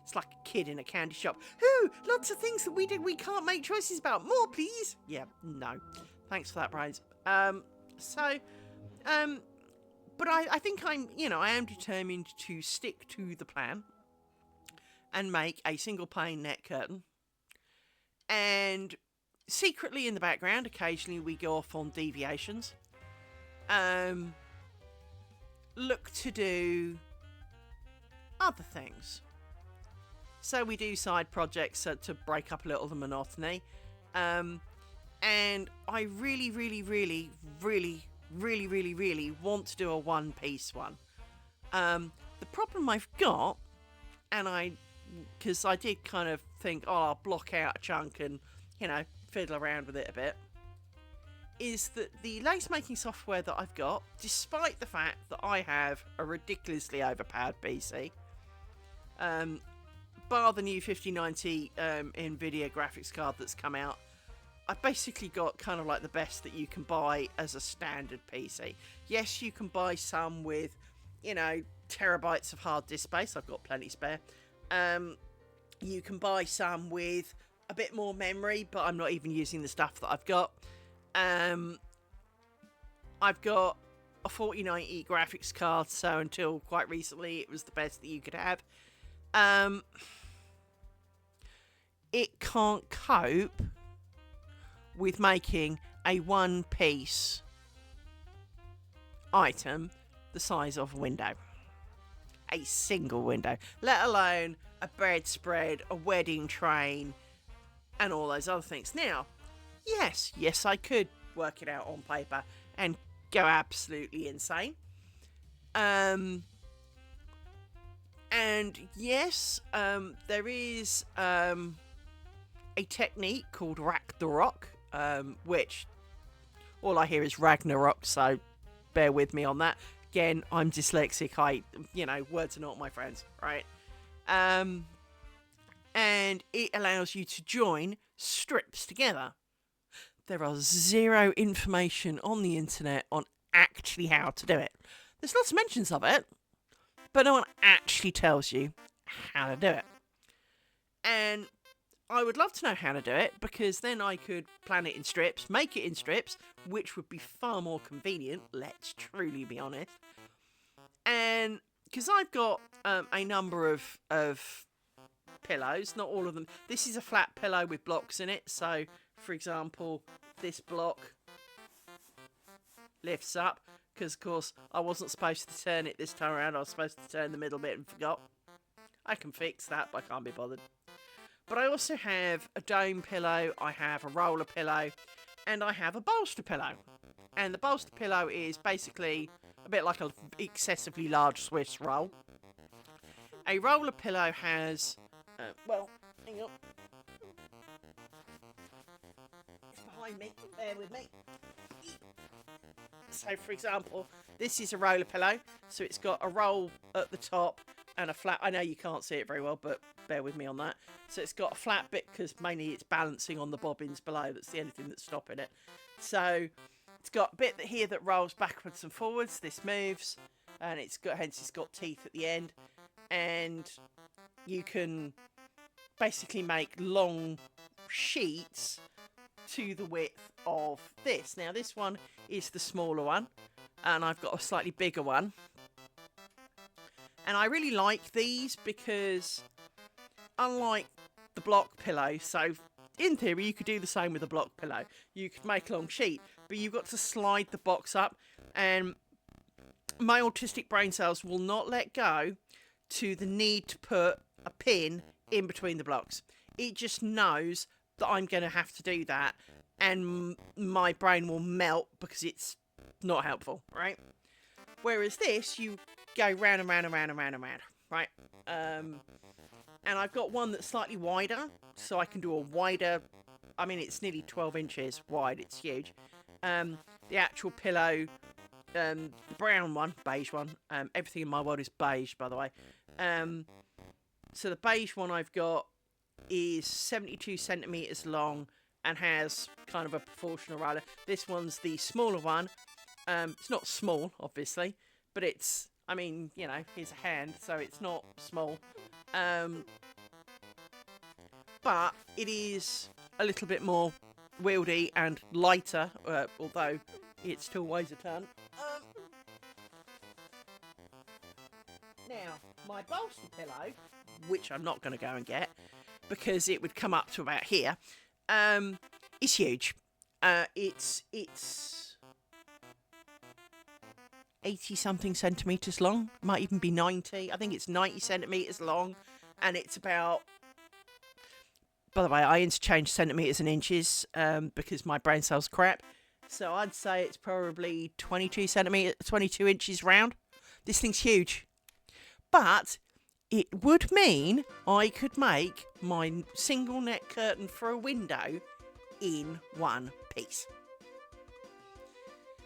It's like a kid in a candy shop. Ooh, lots of things that we can't make choices about. More, please. Yeah, no. Thanks for that, brains. But I think I am determined to stick to the plan and make a single pane net curtain. And secretly in the background, occasionally we go off on deviations. Look to do other things. So we do side projects to break up a little the monotony. And I really want to do a one-piece one. The problem I've got, because I did kind of think, I'll block out a chunk and, fiddle around with it a bit, is that the lace making software that I've got, despite the fact that I have a ridiculously overpowered PC, bar the new 5090 NVIDIA graphics card that's come out, I've basically got kind of like the best that you can buy as a standard PC. Yes, you can buy some with, terabytes of hard disk space. I've got plenty spare. You can buy some with a bit more memory, but I'm not even using the stuff that I've got. I've got a 4090 graphics card, so until quite recently it was the best that you could have. It can't cope with making a one-piece item the size of a window. A single window, let alone a bedspread, a wedding train, and all those other things. Now, yes, I could work it out on paper and go absolutely insane. And yes, there is a technique called Ragnarok, which all I hear is Ragnarok, so bear with me on that. again, I'm dyslexic. Words are not my friends, right? And it allows you to join strips together. There are zero information on the internet on actually how to do it. There's lots of mentions of it, but no one actually tells you how to do it. And I would love to know how to do it, because then I could plan it in strips, make it in strips, which would be far more convenient, let's truly be honest. And because I've got a number of pillows, not all of them. This is a flat pillow with blocks in it. So, for example, this block lifts up, because, of course, I wasn't supposed to turn it this time around. I was supposed to turn the middle bit and forgot. I can fix that, but I can't be bothered. But I also have a dome pillow, I have a roller pillow, and I have a bolster pillow. And the bolster pillow is basically a bit like an excessively large Swiss roll. A roller pillow has, hang on. It's behind me, bear with me. So, for example, this is a roller pillow, so it's got a roll at the top and a flat. I know you can't see it very well, but bear with me on that. So it's got a flat bit, because mainly it's balancing on the bobbins below. That's the only thing that's stopping it. So it's got a bit here that rolls backwards and forwards. This moves, and it's got teeth at the end, and you can basically make long sheets to the width of this. Now this one is the smaller one, and I've got a slightly bigger one. And I really like these because, unlike the block pillow, so in theory you could do the same with a block pillow. You could make a long sheet, but you've got to slide the box up, and my autistic brain cells will not let go to the need to put a pin in between the blocks. It just knows that I'm going to have to do that, and my brain will melt because it's not helpful, right? Whereas this, you go round and round and round and round and round, right? And I've got one that's slightly wider, so I can do a wider, I mean, it's nearly 12 inches wide, it's huge. The actual pillow, the brown one, beige one, everything in my world is beige, by the way. So the beige one I've got is 72 centimetres long and has kind of a proportional roller. This one's the smaller one. It's not small, obviously, but it's, I mean, here's a hand, so it's not small. But it is a little bit more wieldy and lighter, although it still weighs a ton. Now, my bolster pillow, which I'm not going to go and get, because it would come up to about here, is huge. It's 80-something centimetres long. Might even be 90. I think it's 90 centimetres long. And it's about... By the way, I interchange centimetres and inches because my brain cell's crap. So I'd say it's probably 22 inches round. This thing's huge. But it would mean I could make my single net curtain for a window in one piece.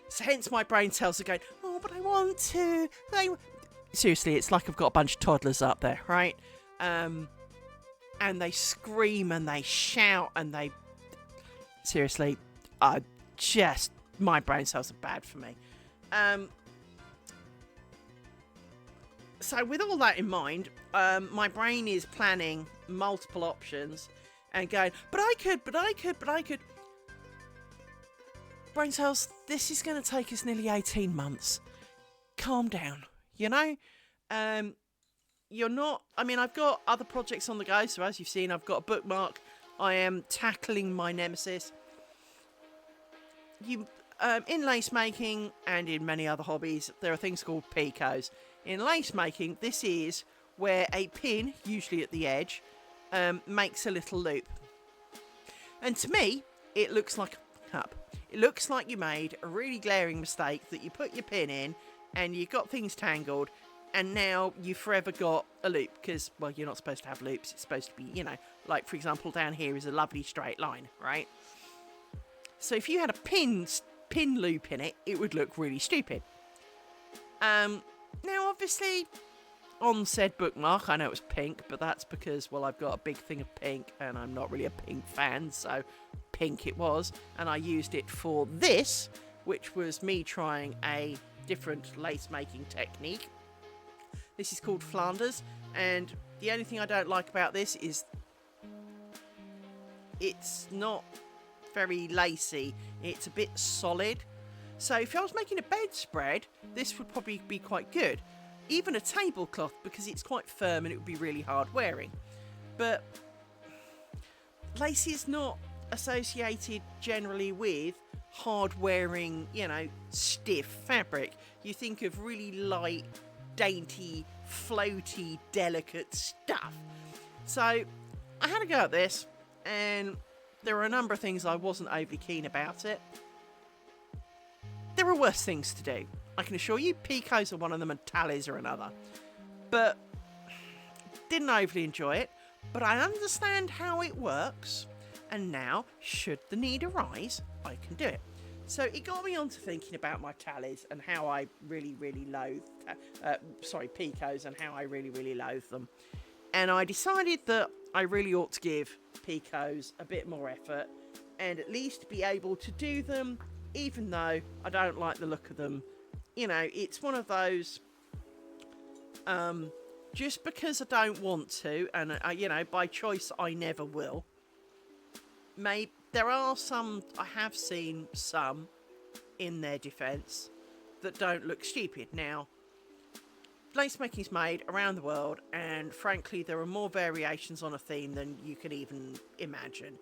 So hence my brain cells are going, oh, but I want to. Seriously, it's like I've got a bunch of toddlers up there, right? And they scream and they shout and they... Seriously, my brain cells are bad for me. So with all that in mind, my brain is planning multiple options and going, but I could. Brain cells, this is going to take us nearly 18 months. Calm down, You're not... I mean, I've got other projects on the go, so as you've seen, I've got a bookmark. I am tackling my nemesis. In lace making and in many other hobbies, there are things called picots. In lace making, this is where a pin, usually at the edge, makes a little loop. And to me, it looks like a cup. It looks like you made a really glaring mistake that you put your pin in and you got things tangled, and now you've forever got a loop because, well, you're not supposed to have loops. It's supposed to be, like, for example, down here is a lovely straight line, right? So if you had a pin loop in it, it would look really stupid. Now, obviously, on said bookmark, I know it's pink, but that's because, well, I've got a big thing of pink, and I'm not really a pink fan, so pink it was. And I used it for this, which was me trying a different lace making technique. This is called Flanders, and the only thing I don't like about this is it's not very lacy. It's a bit solid. So if I was making a bedspread, this would probably be quite good. Even a tablecloth, because it's quite firm and it would be really hard wearing. But lace is not associated generally with hard wearing, stiff fabric. You think of really light, dainty, floaty, delicate stuff. So I had a go at this, and there were a number of things I wasn't overly keen about it. There are worse things to do. I can assure you, picots are one of them and tallies are another. But didn't overly enjoy it, but I understand how it works, and now, should the need arise, I can do it. So it got me on to thinking about my tallies and how I really, really loathe, picots, and how I really, really loathe them. And I decided that I really ought to give picots a bit more effort and at least be able to do them, even though I don't like the look of them. It's one of those, just because I don't want to, and, by choice I never will. There are some, I have seen some, in their defence, that don't look stupid. Now, lace making's made around the world, and frankly, there are more variations on a theme than you can even imagine.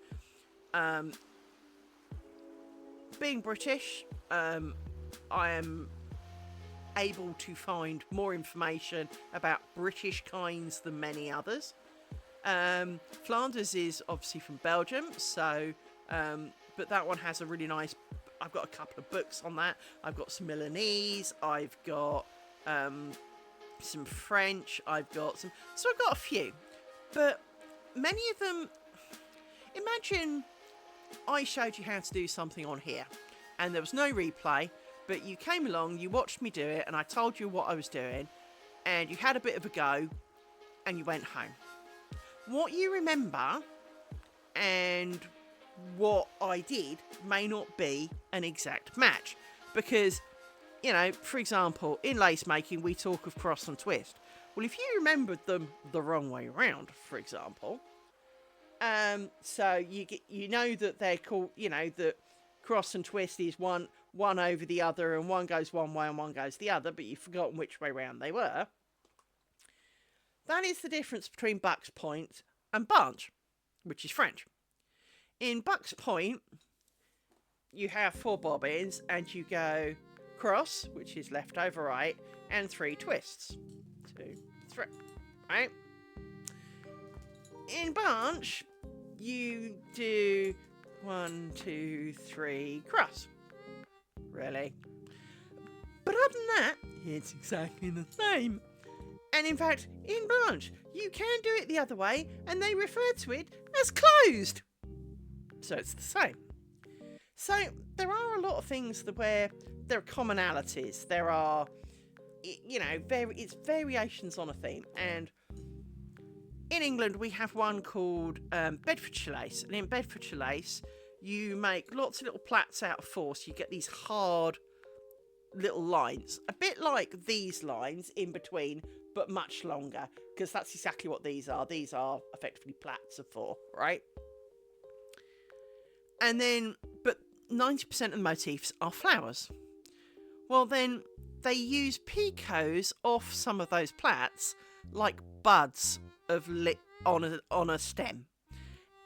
Being British, I am able to find more information about British kinds than many others. Flanders is obviously from Belgium, so but that one has a really nice, I've got a couple of books on that. I've got some Milanese, I've got some French, I've got a few, but many of them, imagine I showed you how to do something on here and there was no replay, but you came along, you watched me do it, and I told you what I was doing, and you had a bit of a go, and you went home. What you remember and what I did may not be an exact match, because, for example, in lace making, we talk of cross and twist. Well, if you remembered them the wrong way around, for example, so you know that they're called, that cross and twist is one over the other, and one goes one way and one goes the other, but you've forgotten which way round they were. That is the difference between Buck's Point and Branch, which is French. In Buck's Point, you have 4 bobbins, and you go cross, which is left over right, and 3 twists. 2, 3, right? In Branch, you do 1, 2, 3 cross. Really? But other than that, it's exactly the same. And in fact, in Branch, you can do it the other way, and they refer to it as closed. So it's the same. So there are a lot of things where there are commonalities. There are, it's variations on a theme. And in England, we have one called Bedfordshire lace. And in Bedfordshire lace, you make lots of little plaits out of 4, so you get these hard little lines. A bit like these lines in between, but much longer, because that's exactly what these are. These are effectively plaits of 4, right? And then, but 90% of the motifs are flowers. Well, then they use picots off some of those plaits, like buds of on a stem.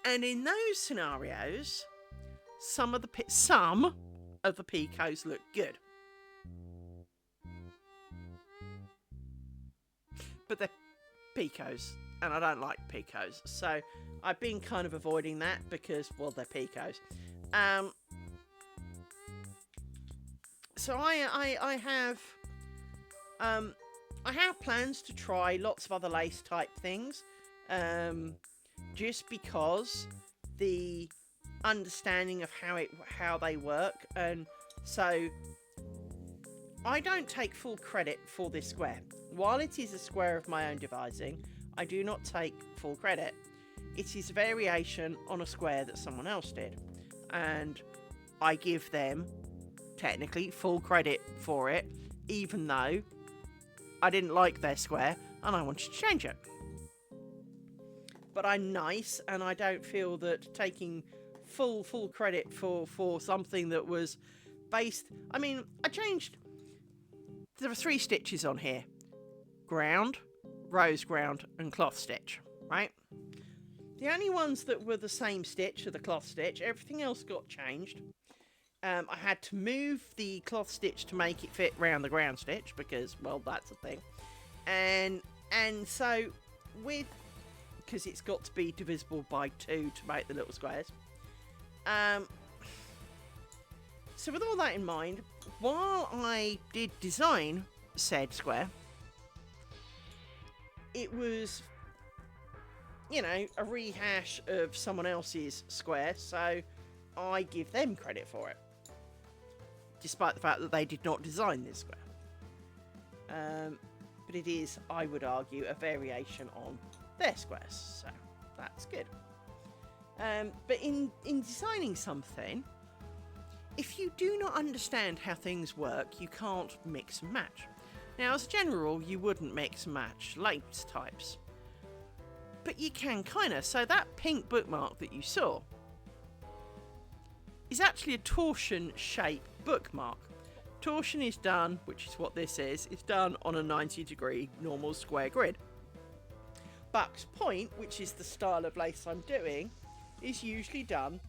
And in those scenarios, some of the picots look good. But they're picots, and I don't like picots, so I've been kind of avoiding that because, well, they're picots. So I have plans to try lots of other lace type things, just because the understanding of how they work, and so I don't take full credit for this square. While it is a square of my own devising, I do not take full credit. It is a variation on a square that someone else did. And I give them, technically, full credit for it, even though I didn't like their square and I wanted to change it. But I'm nice, and I don't feel that taking full credit for something that was based... I mean, I changed... There are 3 stitches on here. Ground, rose ground, and cloth stitch, right? The only ones that were the same stitch are the cloth stitch. Everything else got changed. I had to move the cloth stitch to make it fit round the ground stitch because, well, that's a thing. And so with... because it's got to be divisible by 2 to make the little squares. So with all that in mind, while I did design said square, it was, you know, a rehash of someone else's square, so I give them credit for it, despite the fact that they did not design this square. But it is, I would argue, a variation on their squares, so that's good. But in designing something, if you do not understand how things work, you can't mix and match. Now, as a general rule, you wouldn't mix and match lace types, but you can kinda. So that pink bookmark that you saw is actually a torsion shape bookmark. Torsion is done, which is what this is done on a 90-degree normal square grid. Buck's point, which is the style of lace I'm doing, is usually done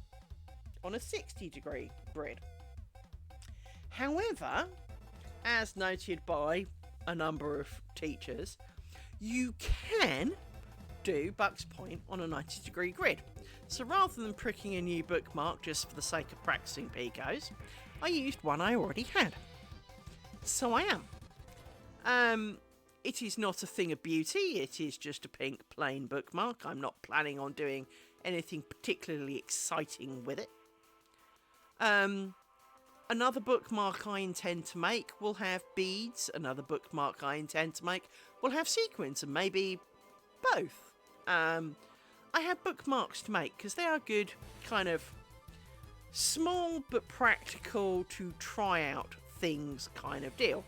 on a 60-degree grid. However, as noted by a number of teachers, you can do Buck's point on a 90-degree grid. So rather than pricking a new bookmark just for the sake of practicing picos, I used one I already had. So I am. It is not a thing of beauty, it is just a pink plain bookmark. I'm not planning on doing anything particularly exciting with it. Another bookmark I intend to make will have beads. Another bookmark I intend to make will have sequins, and maybe both. I have bookmarks to make because they are good, kind of small but practical to try out things kind of deal.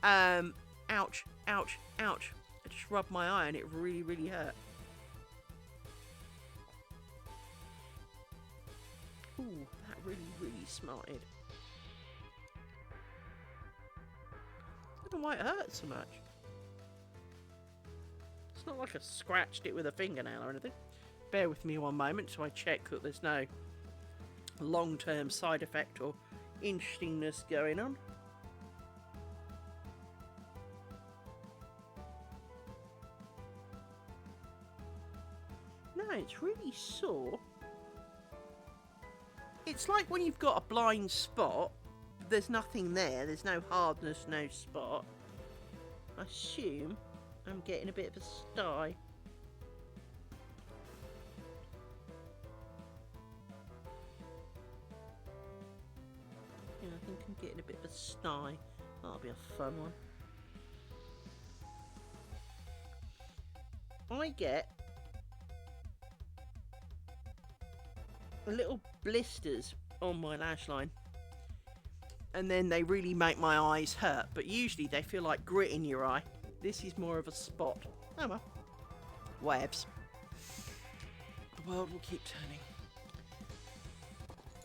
Ouch, ouch, ouch. I just rubbed my eye and it really, really hurt. Ooh, that really, really smarted. I don't know why it hurts so much. It's not like I scratched it with a fingernail or anything. Bear with me one moment so I check that there's no long-term side effect or interestingness going on. No, it's really sore. It's like when you've got a blind spot, there's nothing there, there's no hardness, no spot. I assume I'm getting a bit of a sty. Yeah, I think I'm getting a bit of a sty. That'll be a fun one. I get little blisters on my lash line, and then they really make my eyes hurt, but usually they feel like grit in your eye. This is more of a spot. Oh well. Webs. The world will keep turning.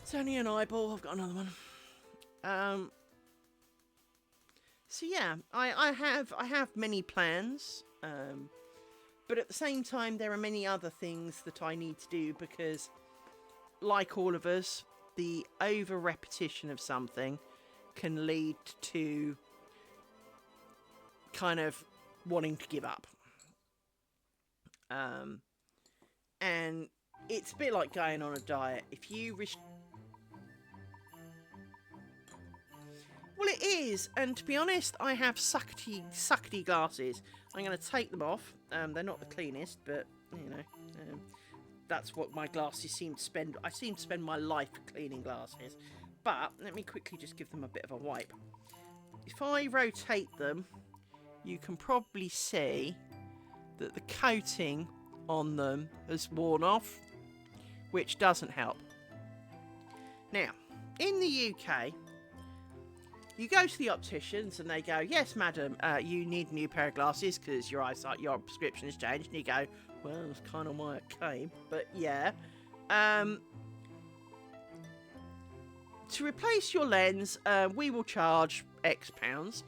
It's only an eyeball. I've got another one. So yeah, I have many plans, but at the same time there are many other things that I need to do because, like all of us, the over repetition of something can lead to kind of wanting to give up. And it's a bit like going on a diet. If you well, it is, and to be honest, I have suckety glasses. I'm going to take them off. They're not the cleanest, but you know, that's what my glasses seem to spend. I seem to spend my life cleaning glasses. But let me quickly just give them a bit of a wipe. if I rotate them, you can probably see that the coating on them has worn off, which doesn't help. Now, in the UK, you go to the opticians and they go, yes, madam, you need a new pair of glasses because your eyesight, your prescription has changed. And you go, well, that's kind of why it came. But yeah. To replace your lens, we will charge X pounds.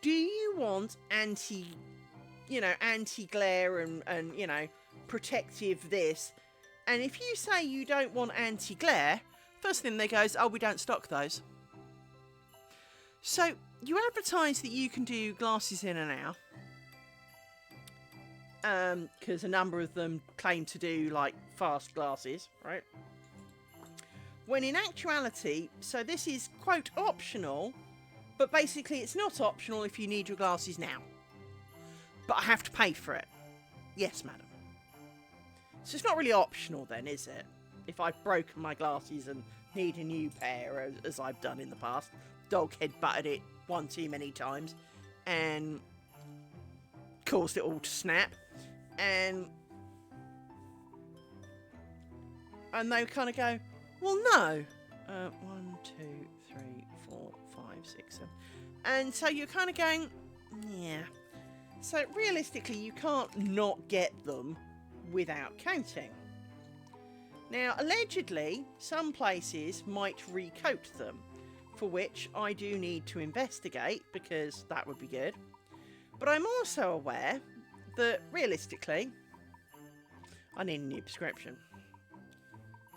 Do you want anti-glare and protective this? And if you say you don't want anti-glare, first thing they go is, oh, we don't stock those. So you advertise that you can do glasses in an hour, because a number of them claim to do like fast glasses, right? When in actuality, so this is quote optional, but basically it's not optional if you need your glasses now. But I have to pay for it. Yes, madam. So it's not really optional then, is it? If I've broken my glasses and need a new pair, as I've done in the past. Dog head butted it one too many times and caused it all to snap. And they kind of go, well, no. 1, 2, 3, 4, 5, 6, 7. And so you're kind of going, yeah. So realistically, you can't not get them without coating. Now, allegedly, some places might recoat them, for which I do need to investigate because that would be good. But I'm also aware that realistically, I need a new prescription.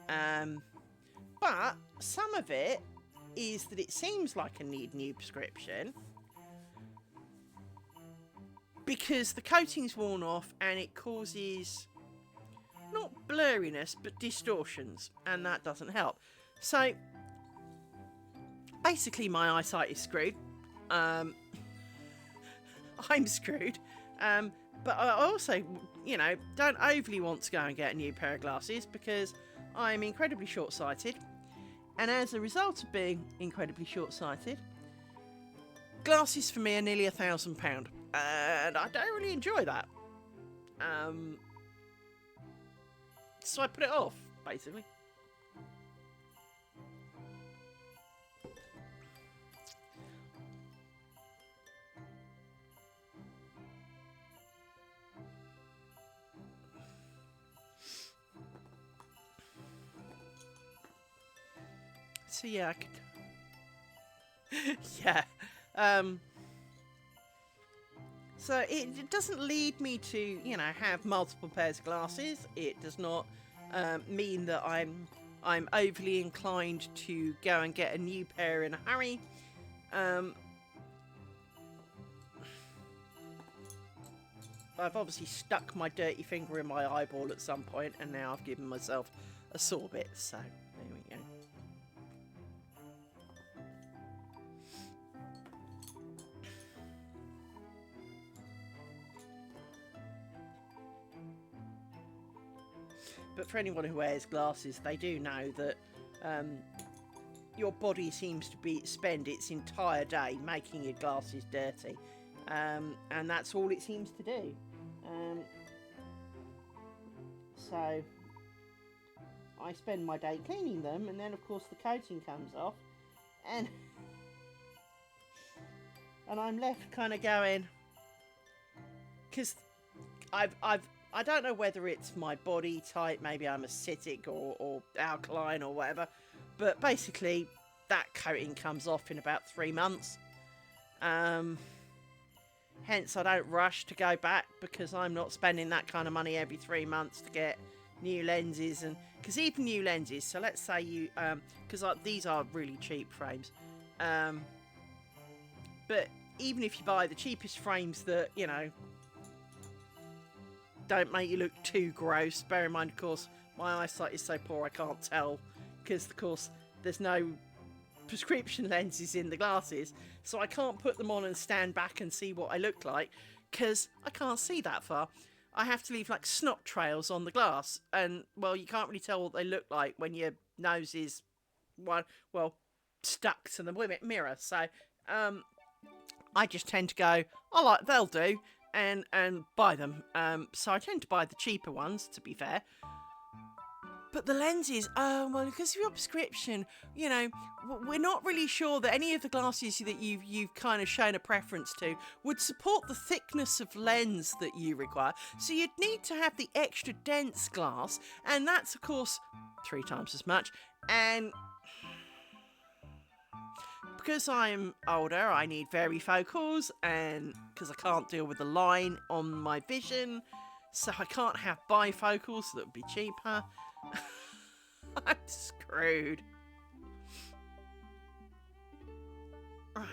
But some of it is that it seems like I need a new prescription because the coating's worn off and it causes not blurriness but distortions, and that doesn't help. So basically my eyesight is screwed. I'm screwed. But I also, don't overly want to go and get a new pair of glasses because I'm incredibly short-sighted. And as a result of being incredibly short-sighted, glasses for me are nearly £1,000. And I don't really enjoy that. So I put it off, basically. So yeah, I could... yeah. So it doesn't lead me to, have multiple pairs of glasses. It does not mean that I'm overly inclined to go and get a new pair in a hurry. I've obviously stuck my dirty finger in my eyeball at some point, and now I've given myself a sore bit, so there we go. But for anyone who wears glasses, they do know that your body seems to spend its entire day making your glasses dirty. And that's all it seems to do. So I spend my day cleaning them, and then of course the coating comes off, and I'm left kind of going, because I don't know whether it's my body type, maybe I'm acidic or alkaline or whatever, but basically that coating comes off in about 3 months. Hence I don't rush to go back, because I'm not spending that kind of money every 3 months to get new lenses. And because even new lenses, so let's say you, because these are really cheap frames, but even if you buy the cheapest frames that, don't make you look too gross. Bear in mind, of course, my eyesight is so poor I can't tell, because, of course, there's no prescription lenses in the glasses, so I can't put them on and stand back and see what I look like, because I can't see that far. I have to leave like snot trails on the glass, and, well, you can't really tell what they look like when your nose is stuck to the mirror. So I just tend to go, I like, they'll do, and buy them. So I tend to buy the cheaper ones, to be fair. But the lenses, oh, well, because of your prescription, you know, we're not really sure that any of the glasses that you've kind of shown a preference to would support the thickness of lens that you require. So you'd need to have the extra dense glass, and that's, of course, 3 times as much. And because I'm older, I need varifocals, and because I can't deal with the line on my vision, so I can't have bifocals, so that would be cheaper. I'm screwed. Right.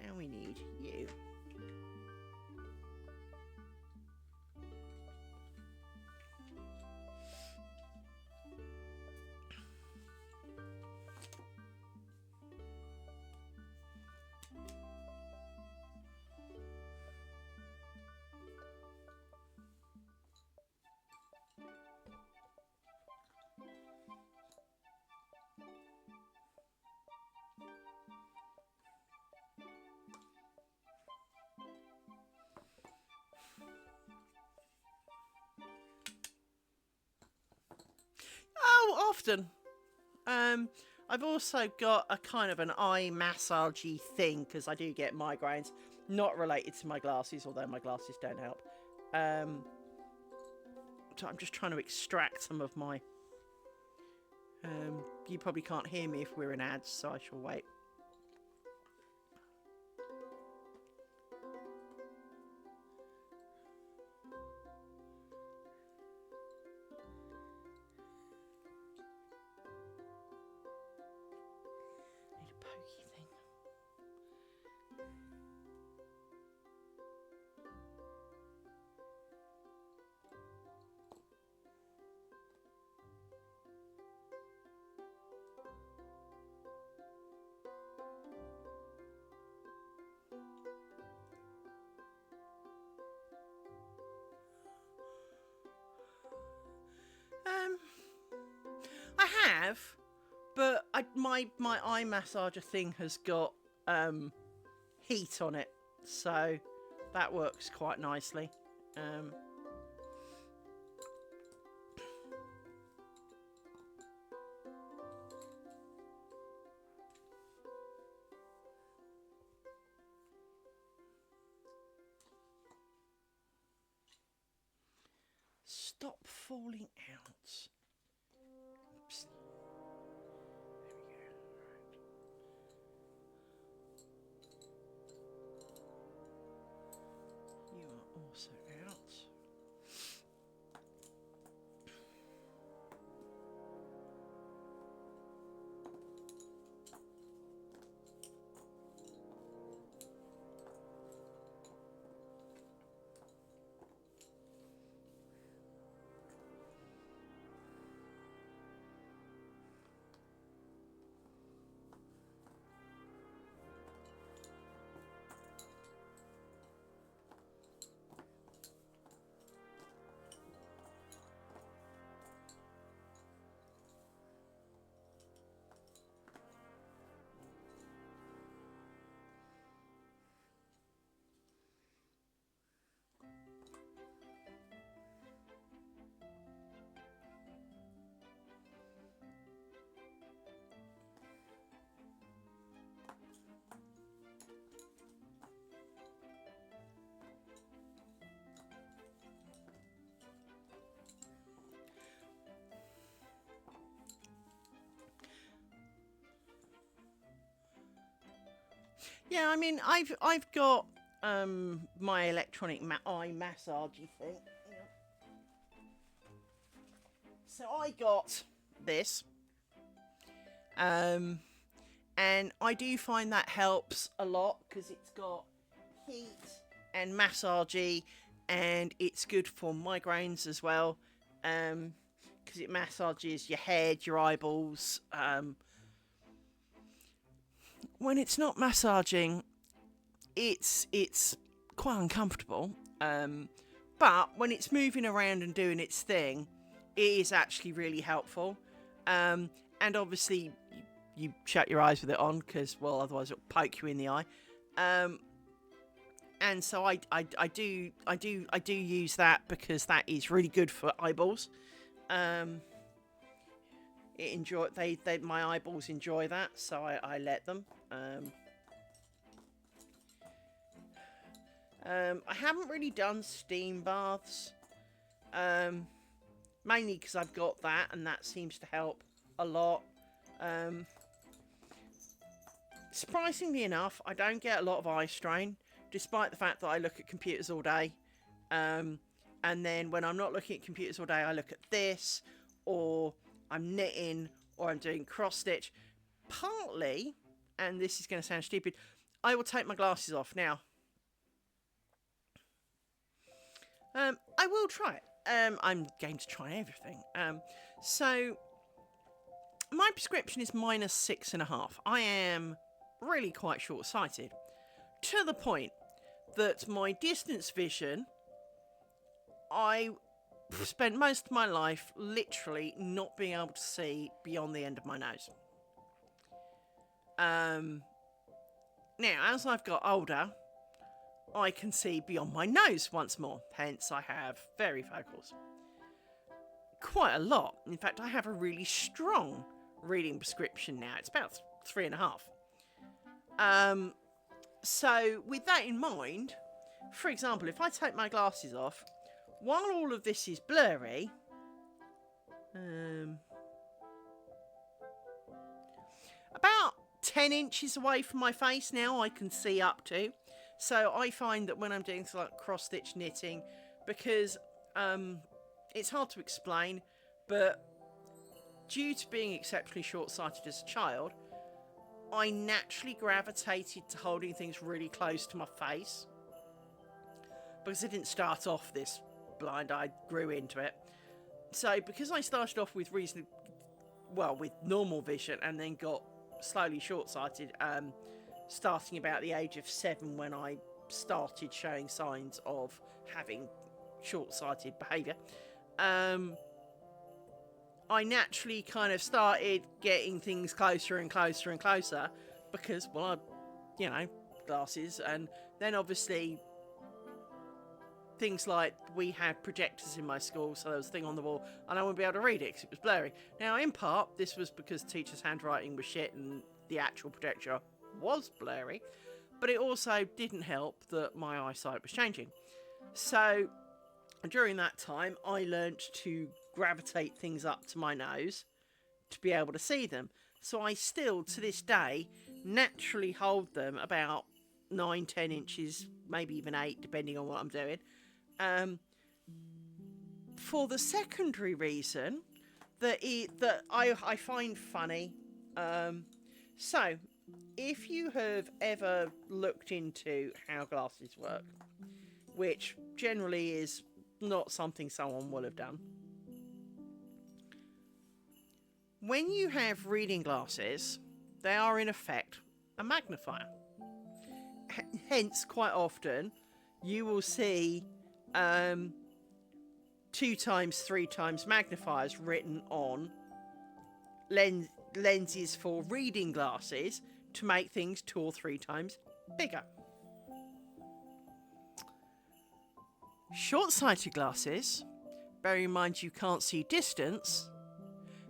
Now we need you. Oh, often. I've also got a kind of an eye massagey thing because I do get migraines, not related to my glasses, although my glasses don't help. So I'm just trying to extract some of my. You probably can't hear me if we're in ads, so I shall wait. I have, but my eye massager thing has got heat on it, so that works quite nicely. Stop falling out. Oops. There we go. You are also out. Yeah, I mean, I've got my electronic eye massagey thing. So I got this, and I do find that helps a lot because it's got heat and massagey, and it's good for migraines as well, because it massages your head, your eyeballs. When it's not massaging, it's quite uncomfortable. But when it's moving around and doing its thing, it is actually really helpful. And obviously you shut your eyes with it on because, well, otherwise it'll poke you in the eye. And so I do use that because that is really good for eyeballs. My eyeballs enjoy that, so I let them. I haven't really done steam baths, mainly because I've got that, and that seems to help a lot. Surprisingly enough, I don't get a lot of eye strain, despite the fact that I look at computers all day. And then when I'm not looking at computers all day, I look at this, or I'm knitting, or I'm doing cross stitch. Partly, and this is going to sound stupid, I will take my glasses off now. I will try it. I'm going to try everything. So my prescription is -6.5. I am really quite short-sighted, to the point that my distance vision, I spent most of my life literally not being able to see beyond the end of my nose. Now, as I've got older, I can see beyond my nose once more. Hence, I have varifocals. Quite a lot. In fact, I have a really strong reading prescription now. It's about 3.5. So, with that in mind, for example, if I take my glasses off, while all of this is blurry, about 10 inches away from my face now I can see up to. So I find that when I'm doing like cross-stitch knitting, because it's hard to explain, but due to being exceptionally short-sighted as a child, I naturally gravitated to holding things really close to my face. Because I didn't start off this blind, I grew into it. So because I started off with with normal vision and then got slowly short-sighted, starting about the age of 7 when I started showing signs of having short-sighted behaviour, I naturally kind of started getting things closer and closer and closer because, well, glasses, and then obviously things like we had projectors in my school, so there was a thing on the wall and I wouldn't be able to read it because it was blurry. Now, in part, this was because the teacher's handwriting was shit and the actual projector was blurry, but it also didn't help that my eyesight was changing. So during that time, I learnt to gravitate things up to my nose to be able to see them. So I still, to this day, naturally hold them about 9-10 inches, maybe even 8, depending on what I'm doing. For the secondary reason that I find funny. So, if you have ever looked into how glasses work, which generally is not something someone will have done, when you have reading glasses, they are in effect a magnifier. Hence, quite often, you will see 2 times, 3 times magnifiers written on lenses for reading glasses to make things 2 or 3 times bigger. Short-sighted glasses, bearing in mind you can't see distance,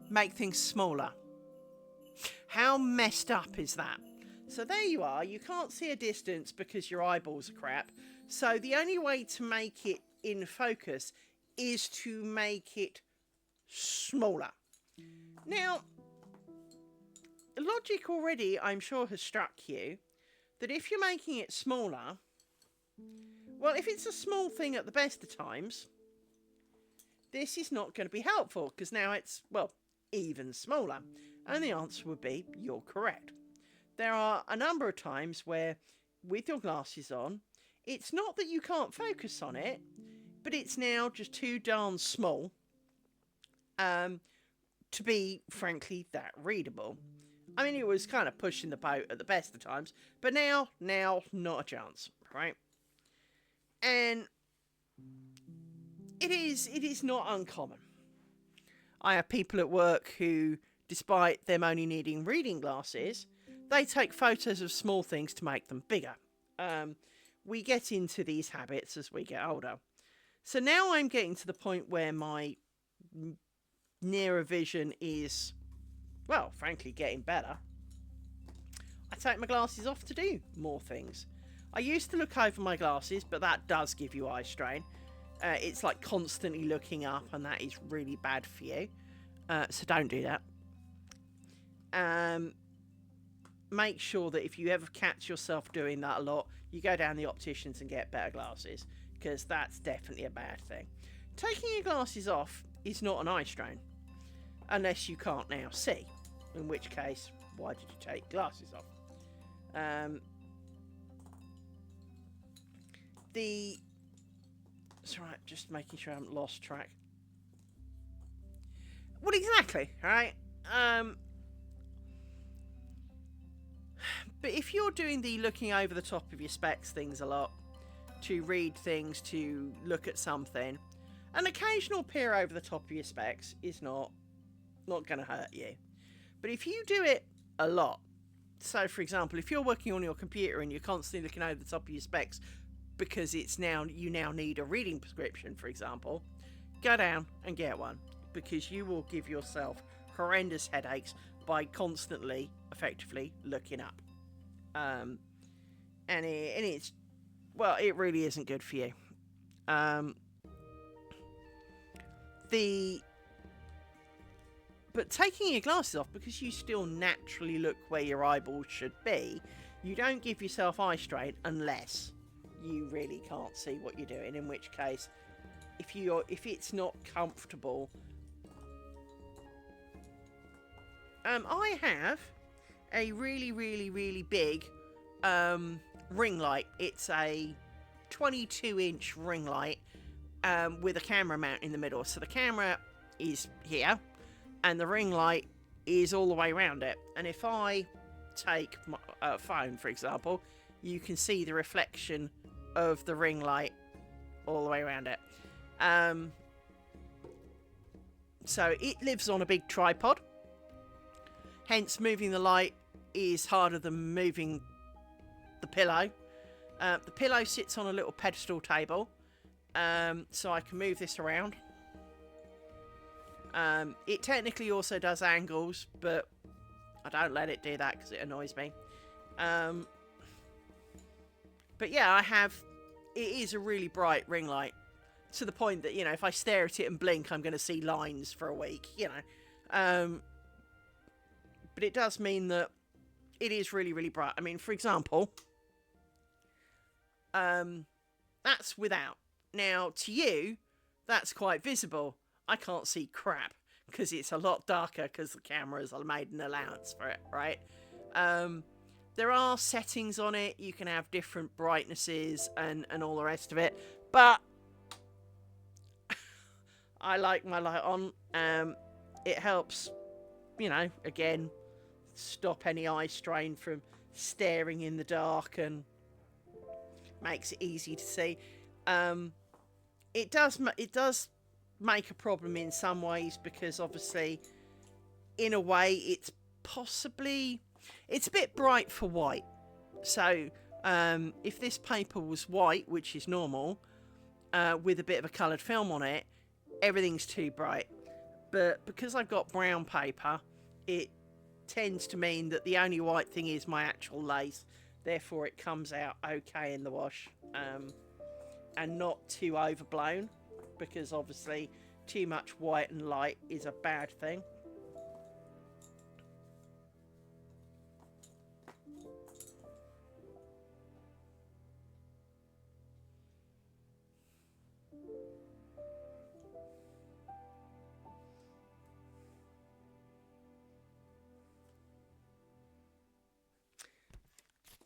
make things smaller. How messed up is that? So there you are, you can't see a distance because your eyeballs are crap. So the only way to make it in focus is to make it smaller. Now, logic already, I'm sure, has struck you that if you're making it smaller, well, if it's a small thing at the best of times, this is not going to be helpful because now it's, well, even smaller. And the answer would be, you're correct. There are a number of times where, with your glasses on, it's not that you can't focus on it, but it's now just too darn small to be, frankly, that readable. I mean, it was kind of pushing the boat at the best of times, but now, not a chance, right? And it is not uncommon. I have people at work who, despite them only needing reading glasses, they take photos of small things to make them bigger. We get into these habits as we get older. So now I'm getting to the point where my nearer vision is, well, frankly, getting better. I take my glasses off to do more things. I used to look over my glasses, but that does give you eye strain. It's like constantly looking up, and that is really bad for you. So don't do that. Make sure that if you ever catch yourself doing that a lot, you go down the opticians and get better glasses, because that's definitely a bad thing. Taking your glasses off is not an eye strain, unless you can't now see, in which case, why did you take glasses off? It's right, just making sure I haven't lost track. Well, exactly, right? But if you're doing the looking over the top of your specs things a lot, to read things, to look at something, an occasional peer over the top of your specs is not going to hurt you. But if you do it a lot, so for example, if you're working on your computer and you're constantly looking over the top of your specs because you now need a reading prescription, for example, go down and get one, because you will give yourself horrendous headaches by constantly, effectively looking up. And it's, well, it really isn't good for you. But taking your glasses off, because you still naturally look where your eyeballs should be, you don't give yourself eye strain unless you really can't see what you're doing, in which case, if it's not comfortable. I have a really, really, really big ring light. It's a 22-inch ring light with a camera mount in the middle. So the camera is here, and the ring light is all the way around it. And if I take my phone, for example, you can see the reflection of the ring light all the way around it. So it lives on a big tripod. Hence, moving the light is harder than moving the pillow. The pillow sits on a little pedestal table, so I can move this around. It technically also does angles, but I don't let it do that because it annoys me. But yeah, it is a really bright ring light, to the point that, if I stare at it and blink, I'm going to see lines for a week, But it does mean that it is really, really bright. I mean, for example, that's without. Now, to you, that's quite visible. I can't see crap because it's a lot darker because the cameras are made an allowance for it, right? There are settings on it. You can have different brightnesses and all the rest of it. But I like my light on. It helps, again, stop any eye strain from staring in the dark and makes it easy to see. It does make a problem in some ways, because obviously, in a way, it's a bit bright for white. So if this paper was white, which is normal, with a bit of a coloured film on it, everything's too bright. But because I've got brown paper, it tends to mean that the only white thing is my actual lace. Therefore, it comes out okay in the wash, and not too overblown, because obviously too much white and light is a bad thing.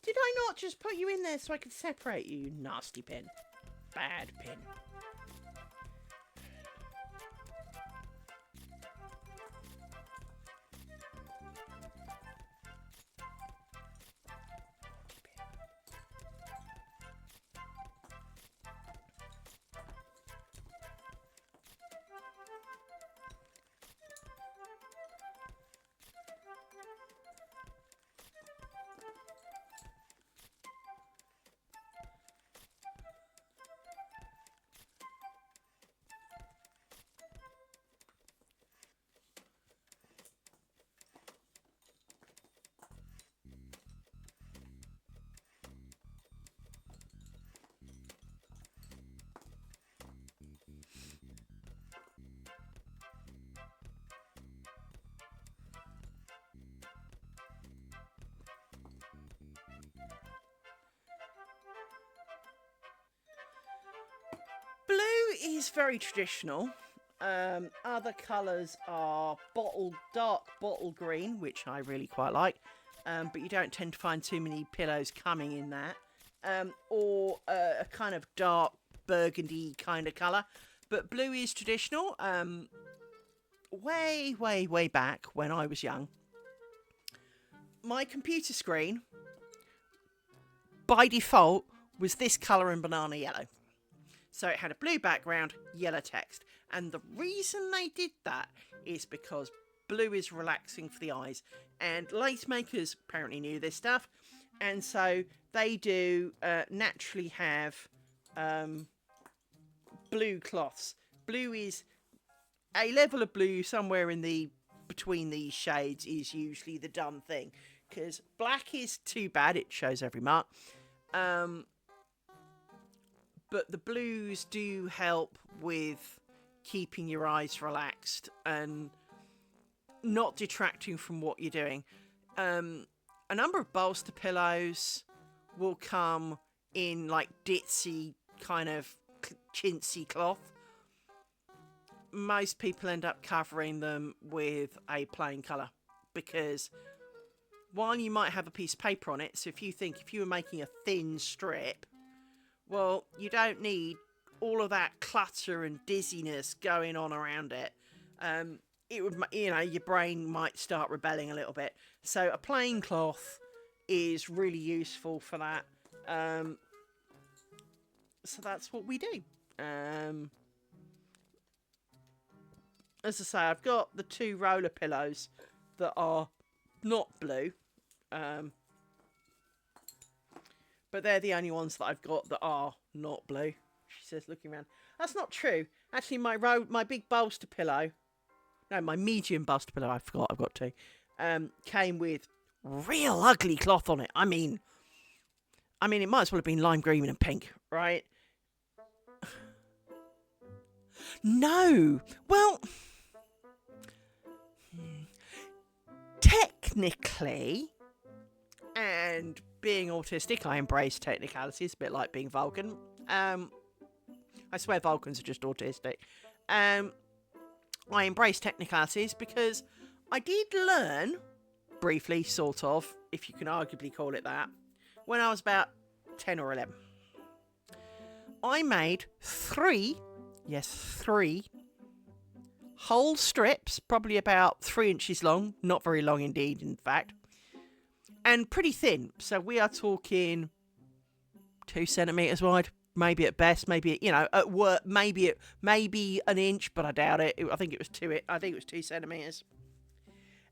Did I not just put you in there so I could separate you, you nasty pin? Bad pin. is very traditional. Other colours are dark bottle green, which I really quite like, but you don't tend to find too many pillows coming in that. Or a kind of dark burgundy kind of colour. But blue is traditional. Way back when I was young, my computer screen, by default, was this colour in banana yellow. So it had a blue background, yellow text. And the reason they did that is because blue is relaxing for the eyes. And lace makers apparently knew this stuff. And so they do naturally have blue cloths. Blue is a level of blue somewhere between these shades is usually the done thing. Because black is too bad, it shows every mark. But the blues do help with keeping your eyes relaxed and not detracting from what you're doing. A number of bolster pillows will come in like ditzy kind of chintzy cloth. Most people end up covering them with a plain colour because while you might have a piece of paper on it, so if you were making a thin strip, well, you don't need all of that clutter and dizziness going on around it. It would, your brain might start rebelling a little bit. So a plain cloth is really useful for that. So that's what we do. As I say, I've got the 2 roller pillows that are not blue. But they're the only ones that I've got that are not blue. She says, looking around. That's not true. Actually, my big bolster pillow, no, my medium bolster pillow, I forgot I've got 2, came with real ugly cloth on it. I mean, it might as well have been lime green and pink, right? No. Well, technically, and being autistic, I embrace technicalities, a bit like being Vulcan. I swear Vulcans are just autistic. I embrace technicalities because I did learn, briefly, sort of, if you can arguably call it that, when I was about 10 or 11. I made 3 whole strips, probably about 3 inches long, not very long indeed, in fact, and pretty thin. So we are talking 2 centimetres wide, maybe at best, maybe, at work, maybe an inch, but I doubt it. I think it was 2 centimetres.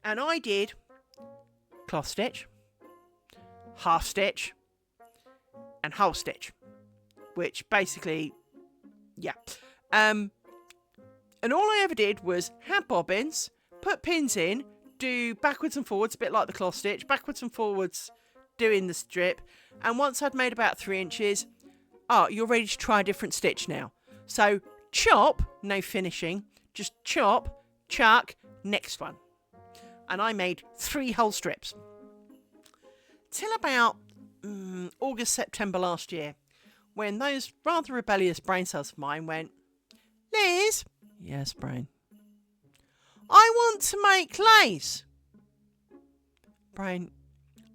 And I did cloth stitch, half stitch, and whole stitch, which basically, yeah. And all I ever did was have bobbins, put pins in, do backwards and forwards, a bit like the cloth stitch, backwards and forwards doing the strip. And once I'd made about 3 inches, you're ready to try a different stitch now. So chop, no finishing, just chop, chuck, next one. And I made 3 whole strips. Till about August, September last year, when those rather rebellious brain cells of mine went, Liz? Yes, brain. I want to make lace. Brain,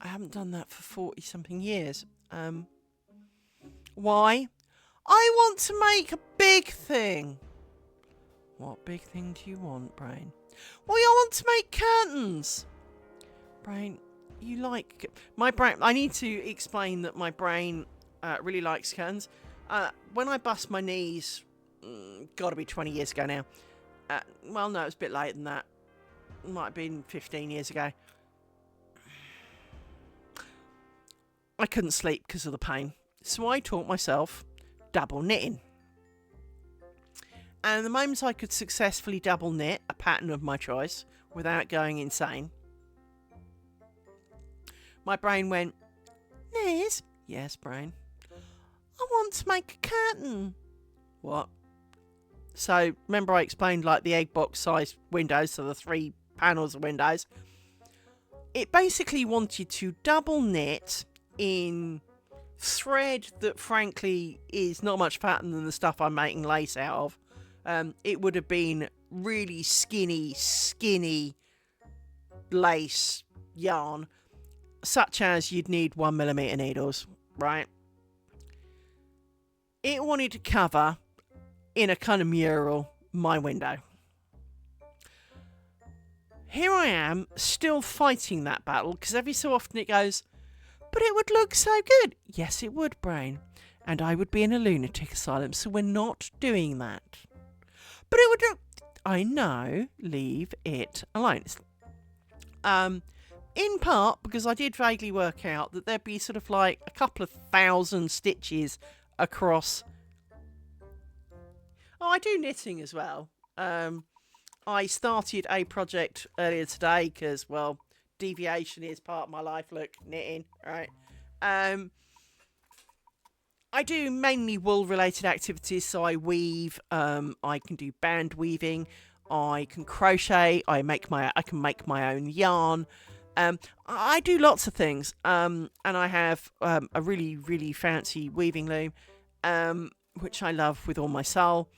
I haven't done that for 40-something years. Why? I want to make a big thing. What big thing do you want, brain? Well, I want to make curtains. Brain, you like... My brain... I need to explain that my brain really likes curtains. When I bust my knees... gotta be 20 years ago now. Well, no, it was a bit later than that. It might have been 15 years ago. I couldn't sleep because of the pain. So I taught myself double knitting. And the moment I could successfully double knit a pattern of my choice without going insane, my brain went, Liz? Yes, brain. I want to make a curtain. What? So, remember I explained like the egg box size windows, so the 3 panels of windows. It basically wanted to double knit in thread that frankly is not much fatter than the stuff I'm making lace out of. It would have been really skinny lace yarn, such as you'd need 1mm needles, right? It wanted to cover, in a kind of mural, my window. Here I am, still fighting that battle, because every so often it goes, but it would look so good. Yes, it would, brain. And I would be in a lunatic asylum, so we're not doing that. But it would look... I know, leave it alone. In part because I did vaguely work out that there'd be sort of like a couple of 1,000 stitches across... Oh, I do knitting as well. I started a project earlier today because, well, deviation is part of my life. Look, knitting, right? I do mainly wool-related activities, so I weave. I can do band weaving. I can crochet. I can make my own yarn. I do lots of things. And I have a really fancy weaving loom, which I love with all my soul.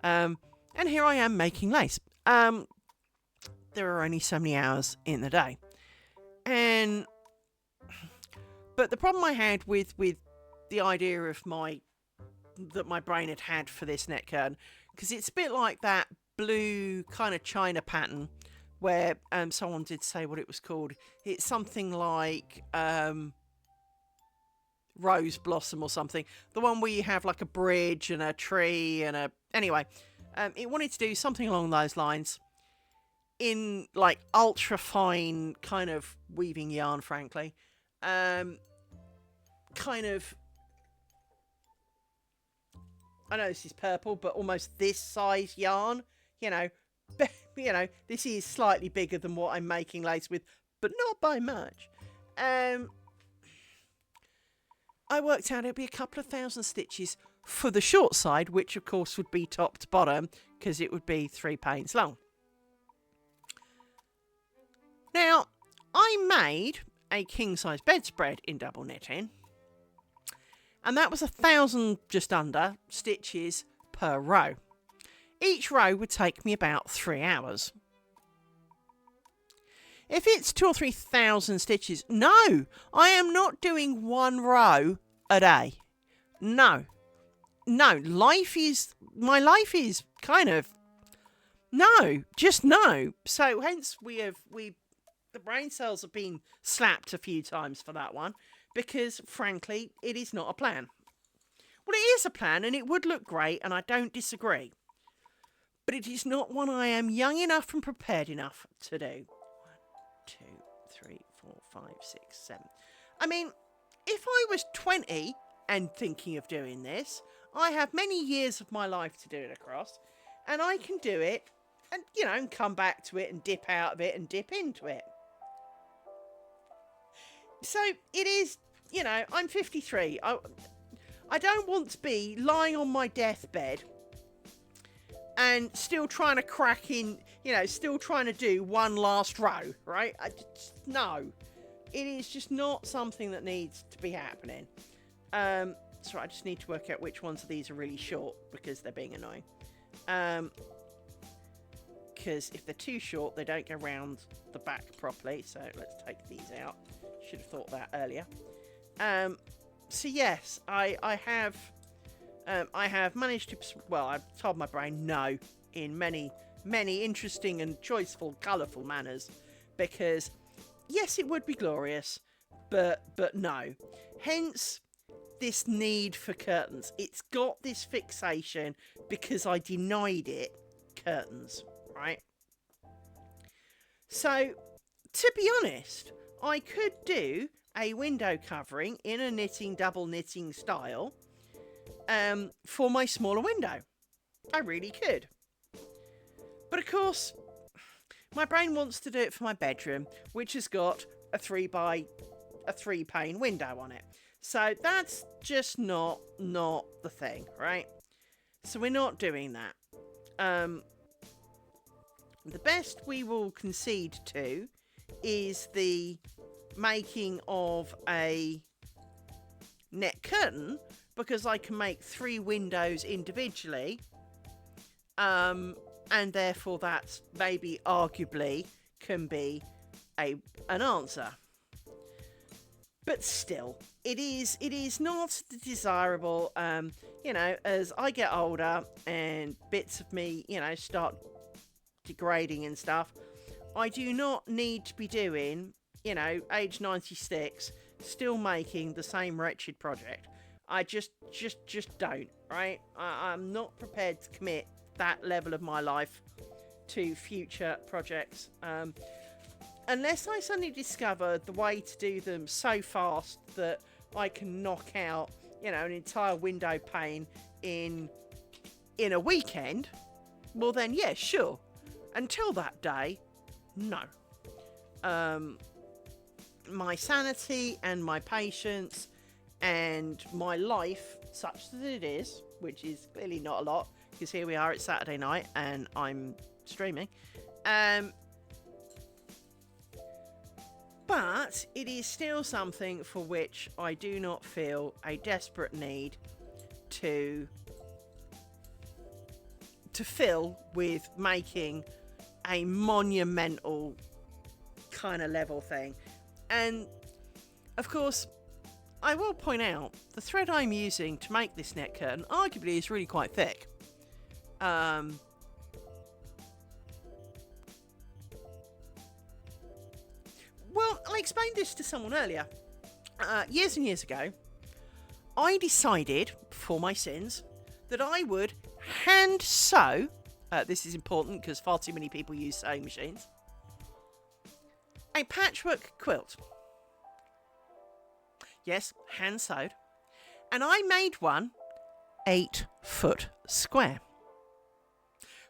And here I am making lace. There are only so many hours in the day. But the problem I had with the idea of that my brain had for this net curtain, because it's a bit like that blue kind of China pattern where someone did say what it was called. It's something like rose blossom or something. The one where you have like a bridge and a tree and a... Anyway, it wanted to do something along those lines in like ultra fine kind of weaving yarn, frankly. Kind of... I know this is purple, but almost this size yarn, this is slightly bigger than what I'm making lace with, but not by much. I worked out it'd be a couple of 1,000 stitches for the short side, which of course would be top to bottom, because it would be 3 panes long. Now, I made a king-size bedspread in double knitting, and that was 1,000, just under, stitches per row. Each row would take me about 3 hours. If it's 2,000 or 3,000 stitches, no, I am not doing 1 row a day. No, my life is kind of, no, just no. So hence the brain cells have been slapped a few times for that one. Because, frankly, it is not a plan. Well, it is a plan, and it would look great, and I don't disagree. But it is not one I am young enough and prepared enough to do. 1, 2, 3, 4, 5, 6, 7. I mean, if I was 20 and thinking of doing this, I have many years of my life to do it across, and I can do it, and, and come back to it, and dip out of it, and dip into it. So, it is... I'm 53. I don't want to be lying on my deathbed and still trying to crack in, still trying to do one last row, right? No. It is just not something that needs to be happening. So I just need to work out which ones of these are really short because they're being annoying. Because if they're too short, they don't go round the back properly. So let's take these out. Should have thought that earlier. So yes, I have managed to... Well, I've told my brain no in many interesting and choiceful, colourful manners. Because, yes, it would be glorious, but no. Hence, this need for curtains. It's got this fixation because I denied it curtains, right? So, to be honest, I could do a window covering in a double knitting style for my smaller window. I really could. But of course, my brain wants to do it for my bedroom, which has got a 3 pane window on it. So that's just not the thing, right? So we're not doing that. The best we will concede to is the making of a net curtain because I can make 3 windows individually, and therefore that maybe arguably can be an answer. But still, it is not desirable. As I get older and bits of me, start degrading and stuff, I do not need to be doing, age 96, still making the same wretched project. I just don't, right? I'm not prepared to commit that level of my life to future projects. Unless I suddenly discover the way to do them so fast that I can knock out, an entire window pane in a weekend, well then, yeah, sure. Until that day, no. My sanity and my patience and my life, such that it is, which is clearly not a lot, because here we are, it's Saturday night and I'm streaming. But it is still something for which I do not feel a desperate need to fill with making a monumental kind of level thing. And of course, I will point out the thread I'm using to make this net curtain arguably is really quite thick. Well, I explained this to someone earlier. Years and years ago, I decided, for my sins, that I would hand sew. This is important because far too many people use sewing machines. A patchwork quilt. Yes, hand sewed. And I made one 8 foot square.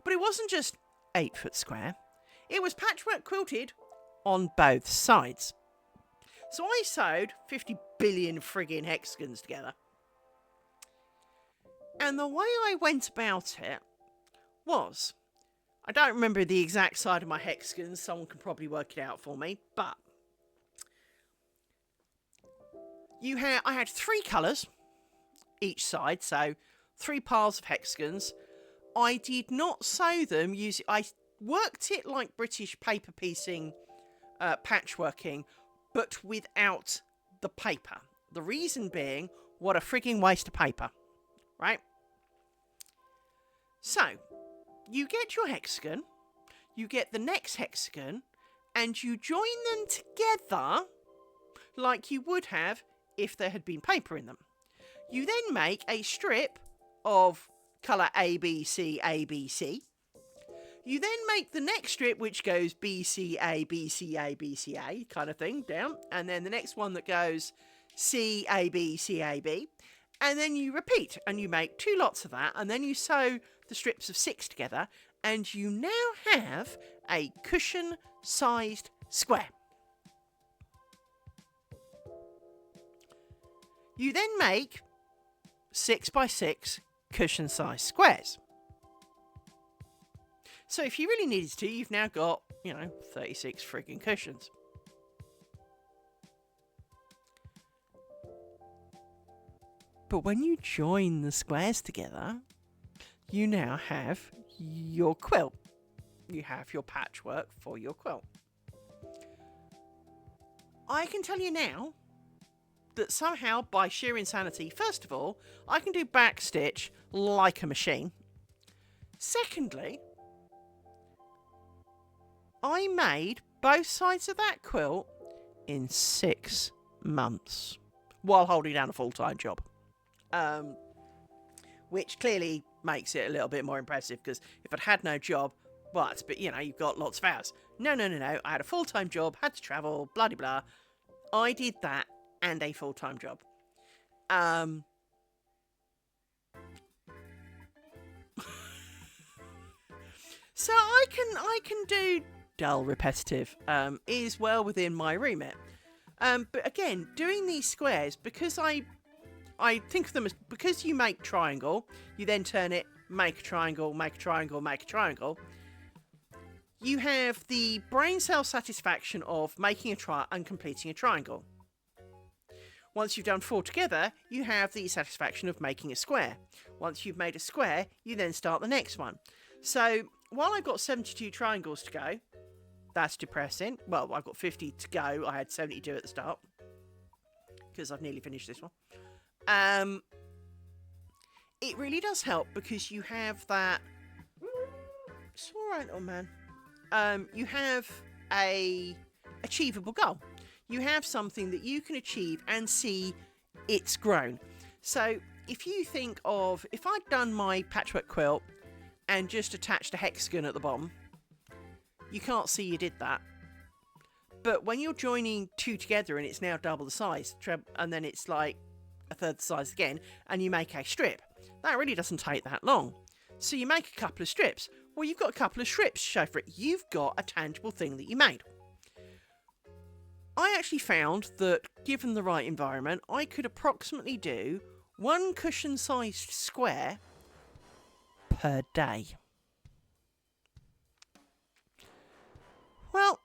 But it wasn't just 8 foot square. It was patchwork quilted on both sides. So I sewed 50 billion friggin' hexagons together. And the way I went about it was, I don't remember the exact side of my hexagons, someone can probably work it out for me, but I had 3 colours each side, so 3 piles of hexagons. I did not sew them I worked it like British paper piecing, patchworking, but without the paper. The reason being, what a frigging waste of paper, right? So, you get your hexagon, you get the next hexagon, and you join them together like you would have if there had been paper in them. You then make a strip of colour ABC, ABC. You then make the next strip which goes BCA, BCA, BCA kind of thing down, and then the next one that goes CAB, CAB, and then you repeat and you make 2 lots of that, and then you sew the strips of 6 together, and you now have a cushion-sized square. You then make 6 by 6 cushion-sized squares. So if you really needed to, you've now got, 36 friggin' cushions. But when you join the squares together, you now have your quilt. You have your patchwork for your quilt. I can tell you now that somehow, by sheer insanity, first of all, I can do backstitch like a machine. Secondly, I made both sides of that quilt in 6 months while holding down a full-time job. Which clearly makes it a little bit more impressive, because if I'd had no job, but you've got lots of hours. No. I had a full-time job, had to travel, blah de blah. I did that and a full-time job. So I can do dull, repetitive. Is well within my remit. But again, doing these squares, because I think of them as, because you make triangle, you then turn it, make a triangle, make a triangle, make a triangle. You have the brain cell satisfaction of making a and completing a triangle. Once you've done 4 together, you have the satisfaction of making a square. Once you've made a square, you then start the next one. So while I've got 72 triangles to go, that's depressing. Well, I've got 50 to go. I had 72 at the start because I've nearly finished this one. It really does help because you have that. It's all right, little man. You have a achievable goal. You have something that you can achieve and see it's grown. So if you think of, if I'd done my patchwork quilt and just attached a hexagon at the bottom, you can't see you did that. But when you're joining 2 together and it's now double the size, and then it's like a third the size again, and you make a strip, that really doesn't take that long. So you make a couple of strips. Well, you've got a couple of strips to show for it. You've got a tangible thing that you made. I actually found that, given the right environment, I could approximately do 1 cushion-sized square per day. Well,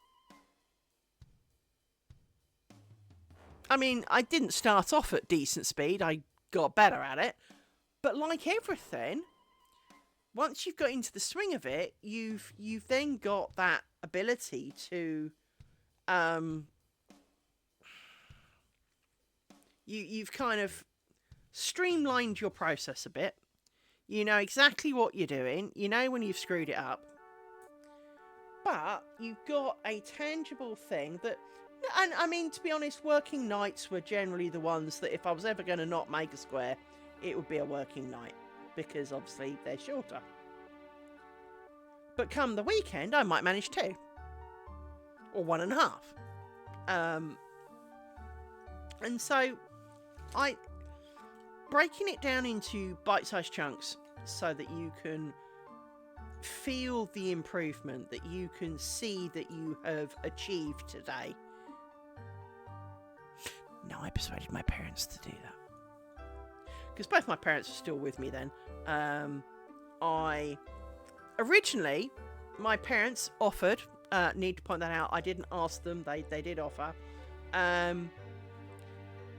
I mean, I didn't start off at decent speed. I got better at it. But like everything, once you've got into the swing of it, you've then got that ability to... You've kind of streamlined your process a bit. You know exactly what you're doing. You know when you've screwed it up. But you've got a tangible thing that... And, I mean, to be honest, working nights were generally the ones that if I was ever going to not make a square, it would be a working night. Because, obviously, they're shorter. But come the weekend, I might manage 2. Or 1.5. And so... breaking it down into bite-sized chunks so that you can feel the improvement, that you can see that you have achieved today. No, I persuaded my parents to do that. Because both my parents were still with me then. Originally, my parents offered, need to point that out, I didn't ask them, they did offer.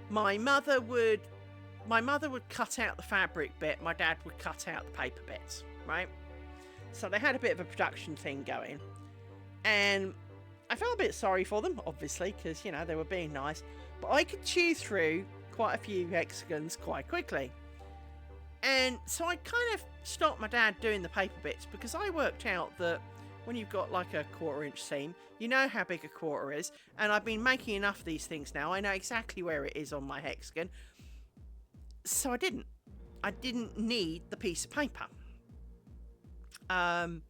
My mother would cut out the fabric bit, my dad would cut out the paper bits, right? So they had a bit of a production thing going. And I felt a bit sorry for them, obviously, because, you know, they were being nice. But I could chew through quite a few hexagons quite quickly. And so I kind of stopped my dad doing the paper bits because I worked out that when you've got like a 1/4 inch seam, you know how big a quarter is. And I've been making enough of these things now. I know exactly where it is on my hexagon. So I didn't need the piece of paper. And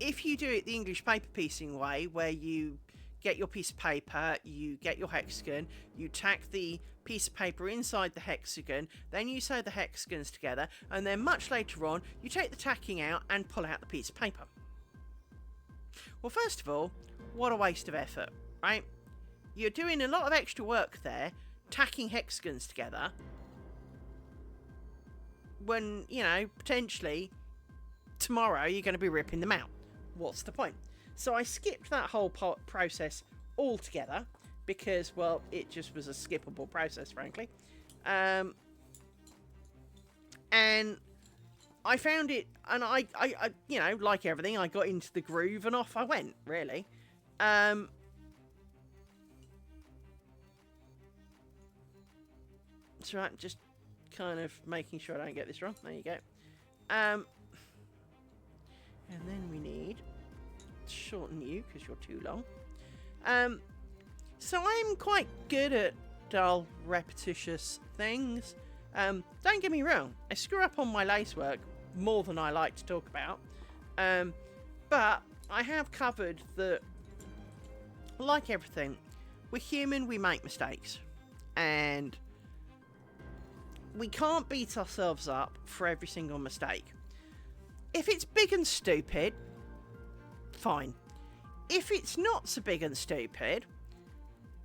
if you do it the English paper piecing way, where you get your piece of paper, you get your hexagon, you tack the piece of paper inside the hexagon, then you sew the hexagons together, and then much later on, you take the tacking out and pull out the piece of paper. Well, first of all, what a waste of effort, right? You're doing a lot of extra work there, tacking hexagons together, when, you know, potentially tomorrow you're going to be ripping them out. What's the point? So I skipped that whole process altogether because, well, it just was a skippable process, frankly. And I found it, and I, you know, like everything, I got into the groove and off I went, really. That's right, just kind of making sure I don't get this wrong. There you go. And then we need to shorten you because you're too long. So I'm quite good at dull, repetitious things. Don't get me wrong, I screw up on my lace work more than I like to talk about. But I have covered that, like everything, we're human, we make mistakes. And we can't beat ourselves up for every single mistake. If it's big and stupid, fine. If it's not so big and stupid,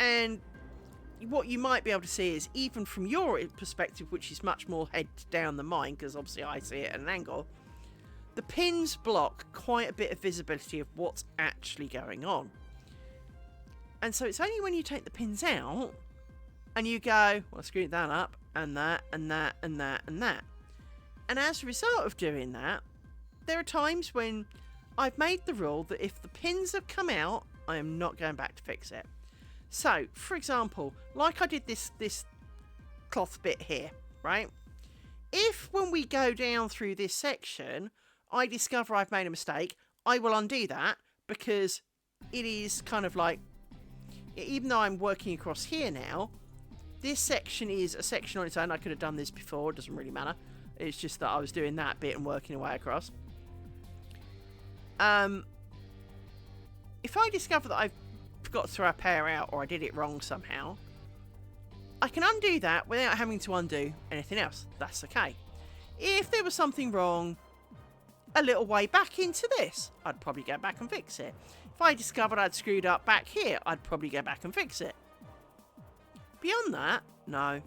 and what you might be able to see is, even from your perspective, which is much more head down than mine, because obviously I see it at an angle, the pins block quite a bit of visibility of what's actually going on. And so it's only when you take the pins out and you go, well, screw that up, and that, and that, and that, and that. And as a result of doing that, there are times when I've made the rule that if the pins have come out, I am not going back to fix it. So, for example, like I did this cloth bit here, right? If when we go down through this section, I discover I've made a mistake, I will undo that, because it is kind of like, even though I'm working across here now, this section is a section on its own. I could have done this before, it doesn't really matter. It's just that I was doing that bit and working away across. If I discover that I've forgot to throw a pair out, or I did it wrong somehow, I can undo that without having to undo anything else. That's okay. If there was something wrong a little way back into this, I'd probably go back and fix it. If I discovered I'd screwed up back here, I'd probably go back and fix it. Beyond that, no.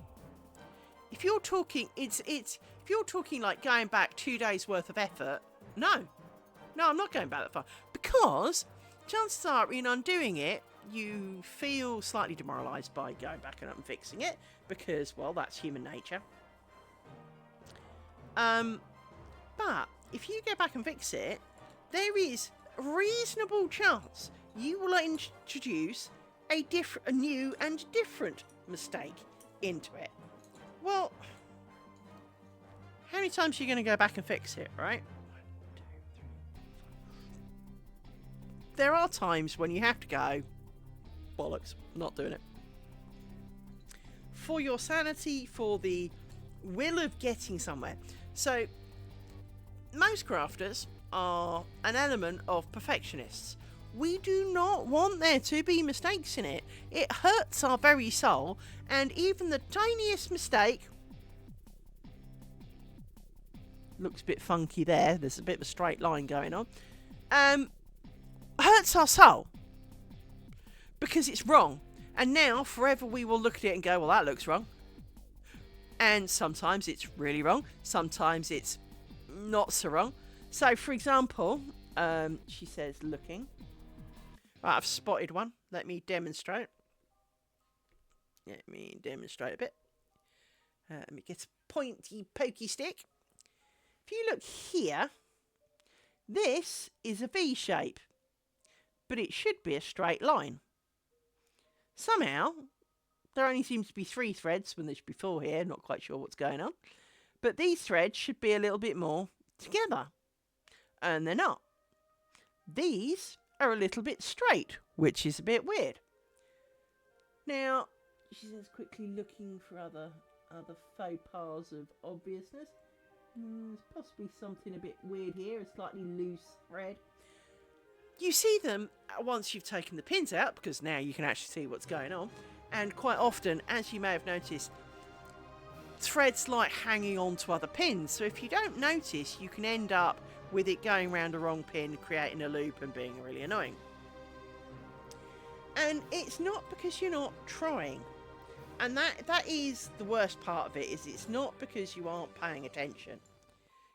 If you're talking, if you're talking like going back 2 days worth of effort, no, I'm not going back that far, because chances are in undoing it, you feel slightly demoralised by going back and fixing it, because, well, that's human nature. But if you go back and fix it, there is a reasonable chance you will introduce a new and different mistake into it. Well, how many times are you going to go back and fix it, right? 1, 2, 3, 4. There are times when you have to go, bollocks, not doing it. For your sanity, for the will of getting somewhere. So, most crafters are an element of perfectionists. We do not want there to be mistakes in it. It hurts our very soul, and even the tiniest mistake looks a bit funky there. There's a bit of a straight line going on. Hurts our soul because it's wrong. And now forever we will look at it and go, well, that looks wrong. And sometimes it's really wrong. Sometimes it's not so wrong. So, for example, she says, looking. Right, I've spotted one. Let me demonstrate. Let me demonstrate a bit. Let me get a pointy, pokey stick. If you look here, this is a V shape, but it should be a straight line. Somehow, there only seems to be 3 threads when there should be 4 here. Not quite sure what's going on. But these threads should be a little bit more together. And they're not. These are a little bit straight, which is a bit weird. Now, she says, quickly looking for other faux pas of obviousness. There's possibly something a bit weird here, a slightly loose thread. You see them once you've taken the pins out, because now you can actually see what's going on. And quite often, as you may have noticed, threads like hanging on to other pins. So if you don't notice, you can end up with it going around the wrong pin, creating a loop and being really annoying. And it's not because you're not trying. And that is the worst part of it, is it's not because you aren't paying attention.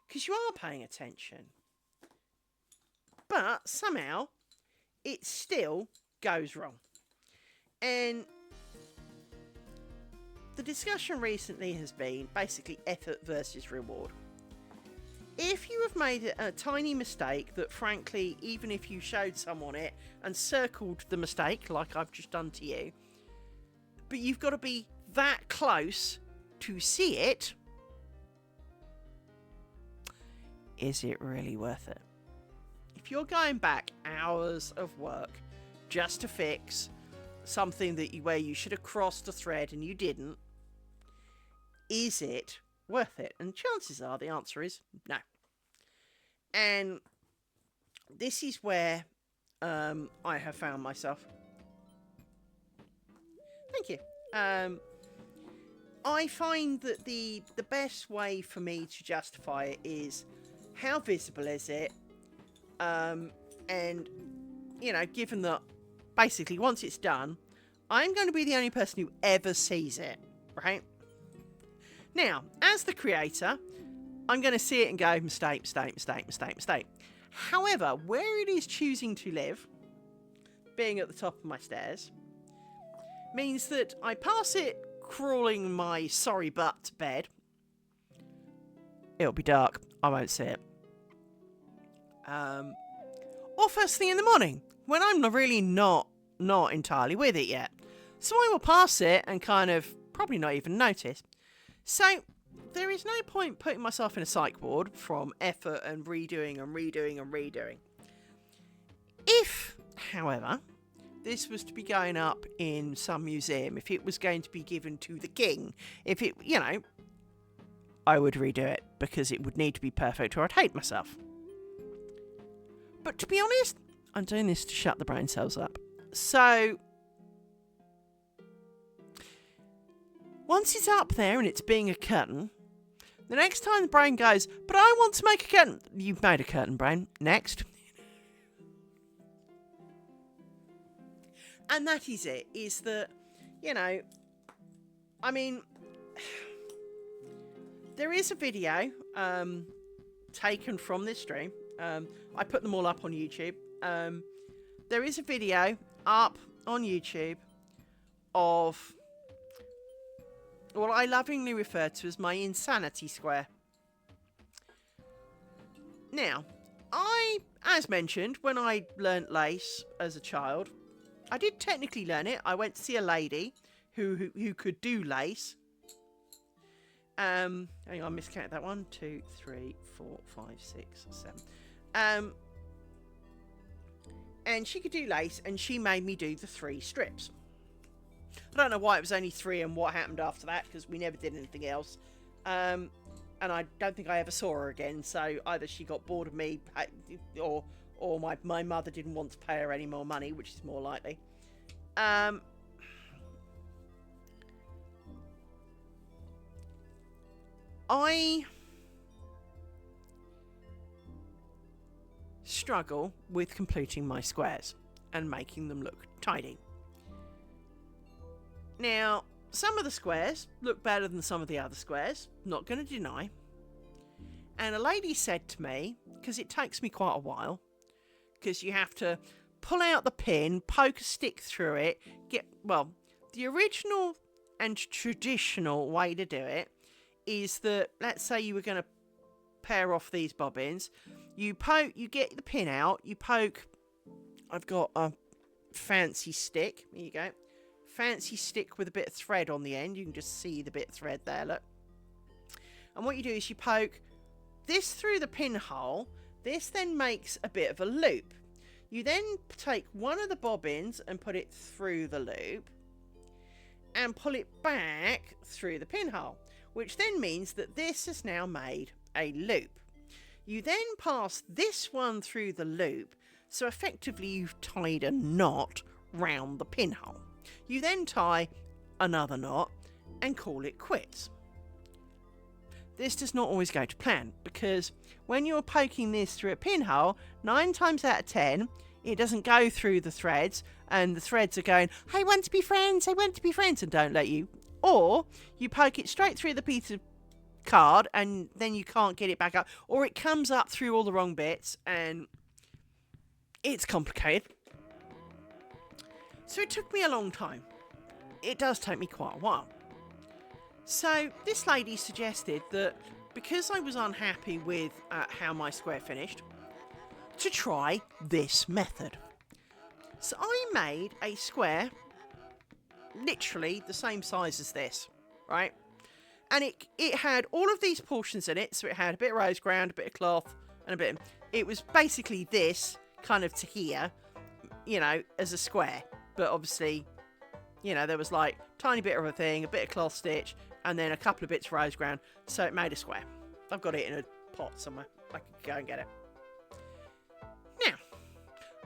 Because you are paying attention. But somehow, it still goes wrong. And the discussion recently has been basically effort versus reward. If you have made a tiny mistake that, frankly, even if you showed someone it and circled the mistake, like I've just done to you, but you've got to be that close to see it, is it really worth it? If you're going back hours of work just to fix something where you should have crossed a thread and you didn't, is it worth it? And chances are the answer is no. And this is where I have found myself. Thank you. I find that the best way for me to justify it is, how visible is it? And, you know, given that basically once it's done, I'm going to be the only person who ever sees it, right? Now, as the creator, I'm going to see it and go, mistake, mistake, mistake, mistake, mistake. However, where it is choosing to live, being at the top of my stairs, means that I pass it crawling my sorry butt to bed. It'll be dark. I won't see it. Or first thing in the morning, when I'm really not entirely with it yet. So I will pass it and kind of probably not even notice. So there is no point putting myself in a psych ward from effort and redoing and redoing and redoing. If, however, this was to be going up in some museum, if it was going to be given to the king, if it, I would redo it because it would need to be perfect or I'd hate myself. But to be honest, I'm doing this to shut the brain cells up. So once it's up there and it's being a curtain, the next time the brain goes, but I want to make a curtain. You've made a curtain, brain. Next. And that is it, is that, there is a video taken from this stream. I put them all up on YouTube. There is a video up on YouTube of what I lovingly refer to as my insanity square. Now, as mentioned, when I learnt lace as a child, I did technically learn it. I went to see a lady who could do lace. Hang on, I miscounted that. 1, 2, 3, 4, 5, 6, 7. And she could do lace, and she made me do the 3 strips. I don't know why it was only 3 and what happened after that, because we never did anything else. And I don't think I ever saw her again, so either she got bored of me, or my mother didn't want to pay her any more money, which is more likely. I struggle with completing my squares and making them look tidy. Now, some of the squares look better than some of the other squares, not going to deny. And a lady said to me, because it takes me quite a while, because you have to pull out the pin, poke a stick through it, the original and traditional way to do it is that, let's say you were going to pair off these bobbins, you get the pin out, you poke, I've got a fancy stick, here you go, fancy stick with a bit of thread on the end, you can just see the bit of thread there, look. And what you do is you poke this through the pinhole, this then makes a bit of a loop. You then take one of the bobbins and put it through the loop and pull it back through the pinhole, which then means that this has now made a loop. You then pass this one through the loop, so effectively you've tied a knot round the pinhole. You then tie another knot and call it quits. This does not always go to plan, because when you're poking this through a pinhole, 9 times out of 10, it doesn't go through the threads, and the threads are going, I want to be friends, and don't let you. Or you poke it straight through the piece of card, and then you can't get it back up, or it comes up through all the wrong bits, and it's complicated. So it took me a long time. It does take me quite a while. So this lady suggested that because I was unhappy with how my square finished, to try this method. So I made a square literally the same size as this, right? And it had all of these portions in it. So it had a bit of rose ground, a bit of cloth, and it was basically this kind of to here, as a square. But obviously, there was like tiny bit of a thing, a bit of cloth stitch, and then a couple of bits of rose ground, so it made a square. I've got it in a pot somewhere. I can go and get it. Now,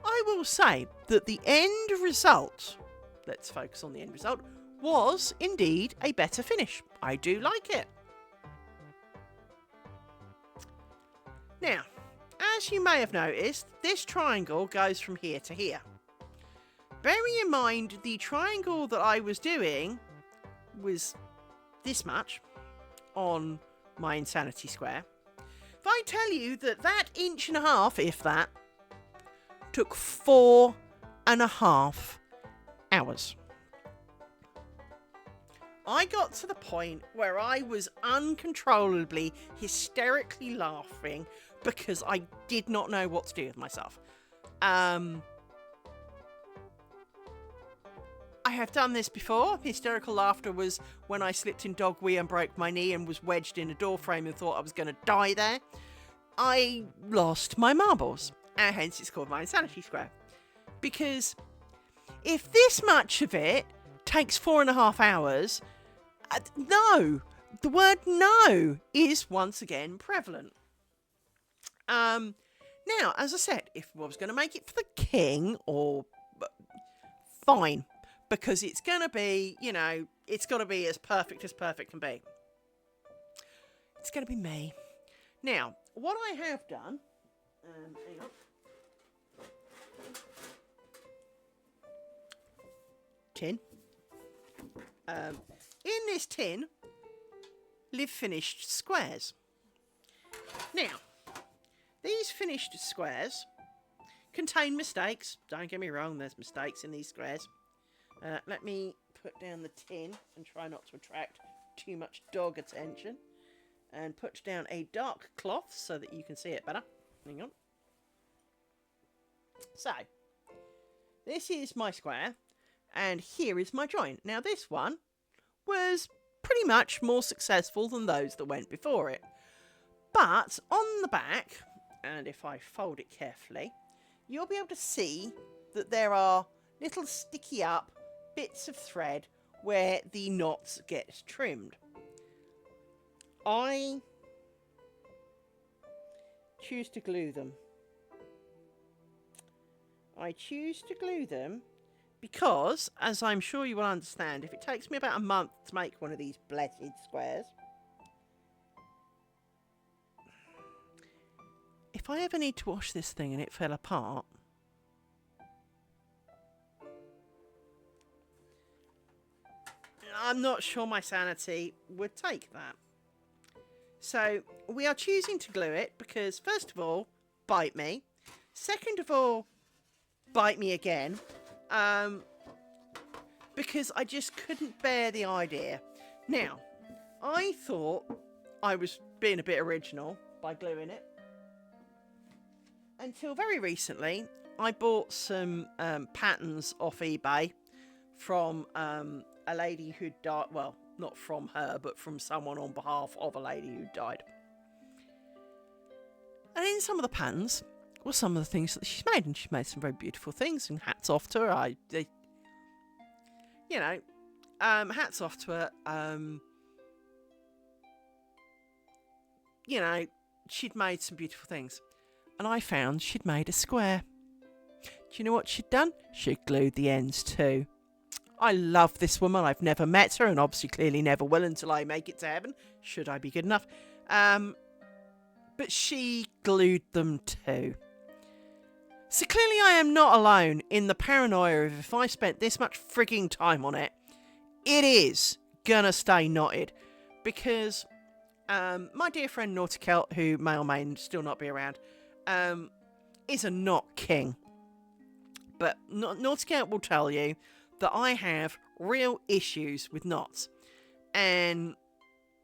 I will say that the end result, let's focus on the end result, was indeed a better finish. I do like it. Now, as you may have noticed, this triangle goes from here to here. Bearing in mind the triangle that I was doing was this much on my insanity square. If I tell you that 1.5 inches, if that, took 4.5 hours. I got to the point where I was uncontrollably, hysterically laughing because I did not know what to do with myself. I have done this before. Hysterical laughter was when I slipped in dog wee and broke my knee and was wedged in a door frame and thought I was going to die there. I lost my marbles, and hence it's called my insanity square. Because if this much of it takes 4.5 hours, no, the word no is once again prevalent. Now, as I said, if I was going to make it for the king, or fine, because it's going to be, it's got to be as perfect can be. It's going to be me. Now, what I have done, hang on. Tin. In this tin live finished squares. Now, these finished squares contain mistakes. Don't get me wrong, there's mistakes in these squares. Let me put down the tin and try not to attract too much dog attention. And put down a dark cloth so that you can see it better. Hang on. So, this is my square, and here is my joint. Now, this one was pretty much more successful than those that went before it. But on the back, and if I fold it carefully, you'll be able to see that there are little sticky up bits of thread where the knots get trimmed. I choose to glue them. I choose to glue them because, as I'm sure you will understand, if it takes me about a month to make one of these blessed squares, if I ever need to wash this thing and it fell apart, I'm not sure my sanity would take that. So we are choosing to glue it because, first of all, bite me. Second of all, bite me again. Because I just couldn't bear the idea. Now, I thought I was being a bit original by gluing it. Until very recently, I bought some patterns off eBay from a lady who died. Well, not from her, but from someone on behalf of a lady who died. And in some of the patterns were some of the things that she's made, and she's made some very beautiful things, and hats off to her. Hats off to her. She'd made some beautiful things. And I found she'd made a square. Do you know what she'd done? She'd glued the ends too. I love this woman. I've never met her, and obviously clearly never will until I make it to heaven, should I be good enough. But she glued them too. So clearly I am not alone in the paranoia of if I spent this much frigging time on it, it is gonna stay knotted. Because my dear friend Naughty Celt, who may or may still not be around, is a knot king. But Naughty Celt will tell you that I have real issues with knots, and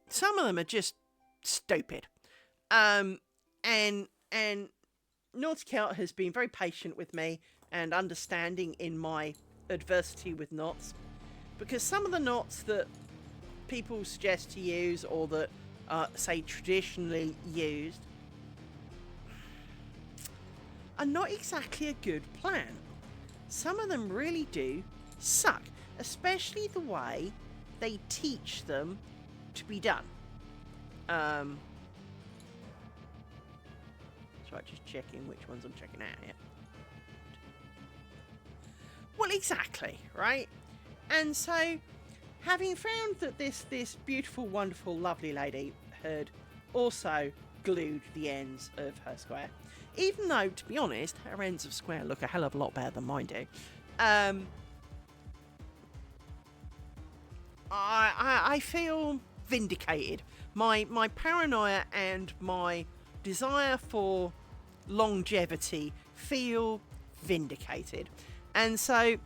some of them are just stupid. And Naughty Celt has been very patient with me and understanding in my adversity with knots, because some of the knots that people suggest to use, or that say traditionally used, are not exactly a good plan. Some of them really do suck, especially the way they teach them to be done. So I'm just checking which ones I'm checking out here. Well, exactly, right? And so, having found that this beautiful, wonderful, lovely lady had also glued the ends of her square, even though, to be honest, her ends of square look a hell of a lot better than mine do. I feel vindicated. My paranoia and my desire for longevity feel vindicated. And so,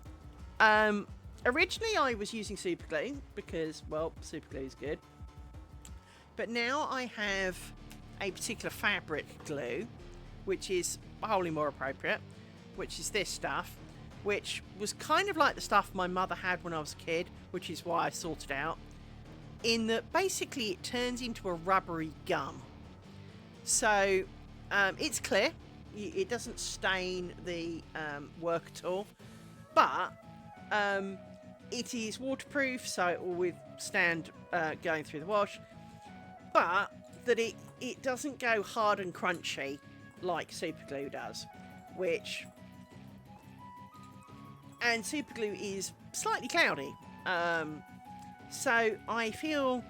Originally, I was using super glue because, well, super glue is good. But now I have a particular fabric glue, which is wholly more appropriate, which is this stuff, which was kind of like the stuff my mother had when I was a kid, which is why I sorted out, in that basically it turns into a rubbery gum. So it's clear. It doesn't stain the work at all, but it is waterproof, so it will withstand going through the wash, but that it doesn't go hard and crunchy like super glue does, and super glue is slightly cloudy. So I feel,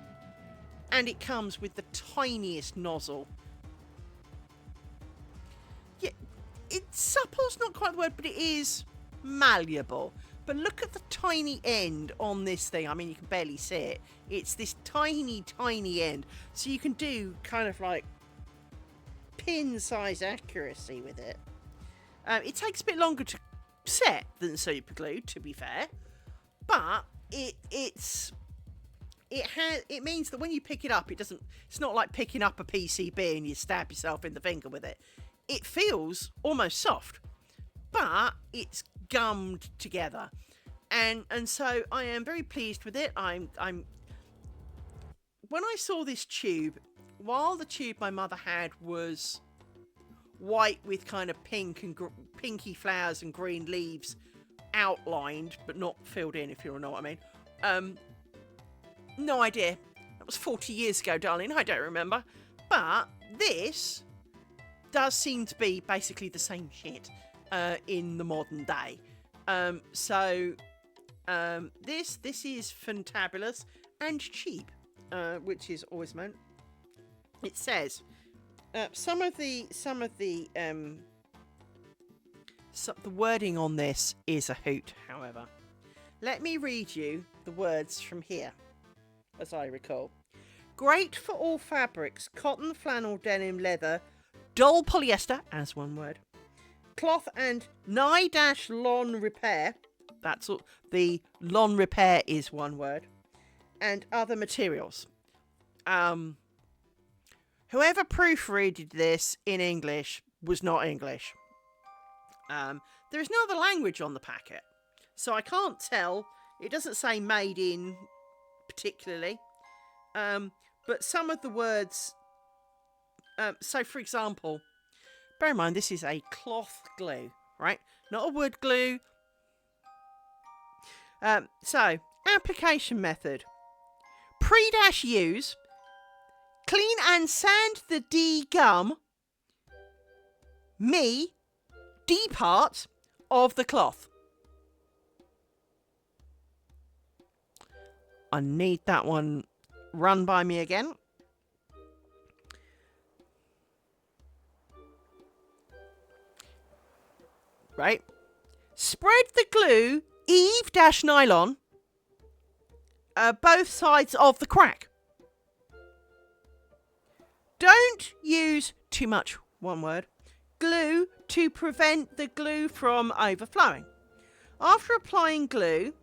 and it comes with the tiniest nozzle. Yeah, it's supple's not quite the word, but it is malleable. But look at the tiny end on this thing. I mean, you can barely see it. It's this tiny, tiny end. So you can do kind of like pin-size accuracy with it. It takes a bit longer to set than super glue, to be fair. But it means that when you pick it up, it's not like picking up a PCB and you stab yourself in the finger with it. It feels almost soft, but it's gummed together, and so I am very pleased with it. I'm when I saw this tube, while the tube my mother had was white with kind of pink and pinky flowers and green leaves outlined but not filled in, if you know what I mean. No idea. That was 40 years ago, darling. I don't remember. But this does seem to be basically the same shit in the modern day. This is fantabulous and cheap, which is always meant. It says some of the wording on this is a hoot. However, let me read you the words from here, as I recall. Great for all fabrics: cotton, flannel, denim, leather, dull polyester, as one word, cloth, and nigh-lawn repair. That's all. The lawn repair is one word, and other materials. Whoever proofreaded this in English was not English. There is no other language on the packet, so I can't tell. It doesn't say made in particularly, but some of the words. So, for example, bear in mind this is a cloth glue, right? Not a wood glue. So, application method. Pre-use. Clean and sand the D gum. D part of the cloth. I need that one run by me again. Right. Spread the glue Eve-nylon both sides of the crack. Don't use too much, one word, glue to prevent the glue from overflowing. After applying glue,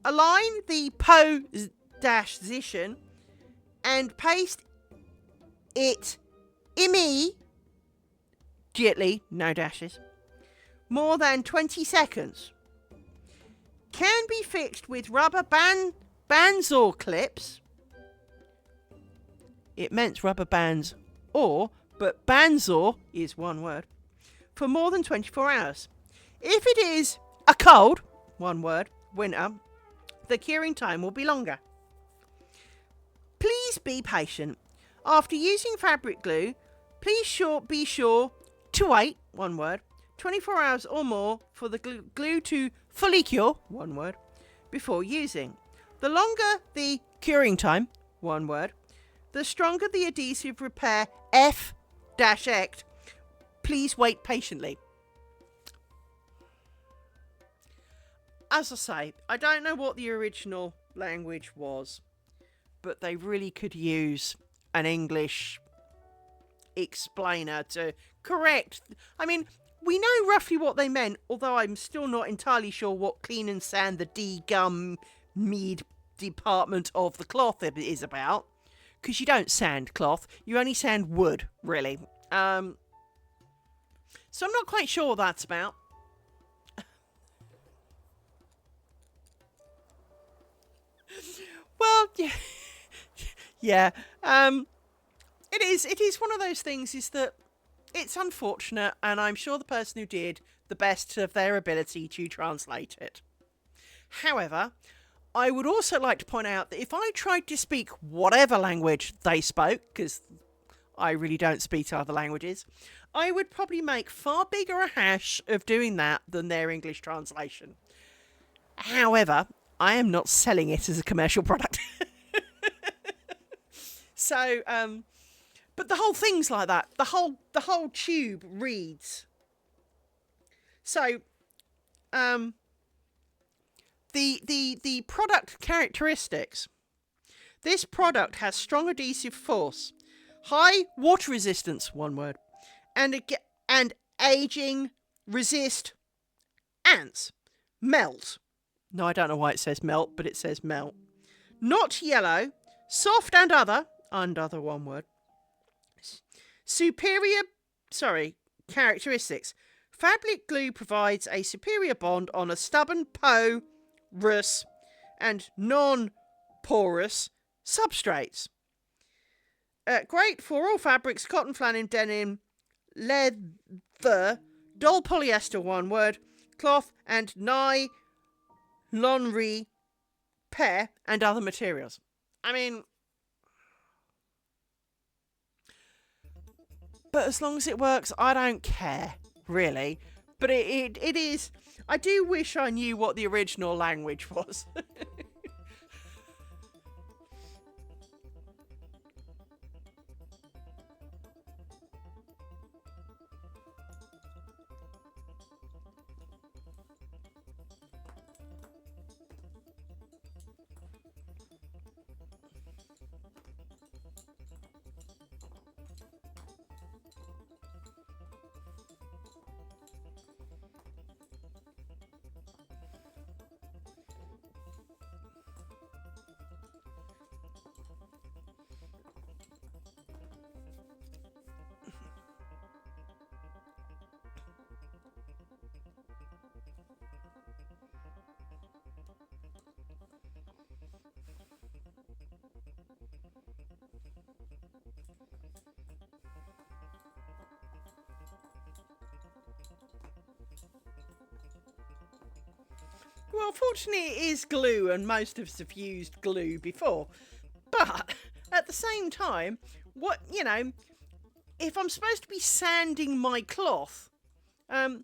align the position and paste it immediately, no dashes, more than 20 seconds. Can be fixed with rubber bands or clips. It meant rubber bands but bands is one word, for more than 24 hours. If it is a cold, one word, winter, the curing time will be longer. Please be patient. After using fabric glue, please be sure to wait, one word, 24 hours or more for the glue to fully cure, one word, before using. The longer the curing time, one word, the stronger the adhesive repair F-act. Please wait patiently. As I say, I don't know what the original language was, but they really could use an English explainer to correct. I mean, we know roughly what they meant, although I'm still not entirely sure what clean and sand the D-gum mead department of the cloth is about. Because you don't sand cloth, you only sand wood, really. So I'm not quite sure what that's about. Well, yeah. Yeah. It is one of those things, is that it's unfortunate, and I'm sure the person who did the best of their ability to translate it. However, I would also like to point out that if I tried to speak whatever language they spoke, because I really don't speak other languages, I would probably make far bigger a hash of doing that than their English translation. However, I am not selling it as a commercial product. So, but the whole thing's like that. The whole tube reads. So, the product characteristics. This product has strong adhesive force, high water resistance, one word, and aging resist ants, melt. No, I don't know why it says melt, but it says melt. Not yellow, soft and other one word. Characteristics. Fabric glue provides a superior bond on a stubborn, porous, and non-porous substrates. Great for all fabrics: cotton, flannel, denim, leather, dull polyester, one word, cloth, and nylon repair, and other materials. I mean, but as long as it works, I don't care, really. But it is... I do wish I knew what the original language was. Well, fortunately it is glue, and most of us have used glue before. But at the same time, if I'm supposed to be sanding my cloth, I've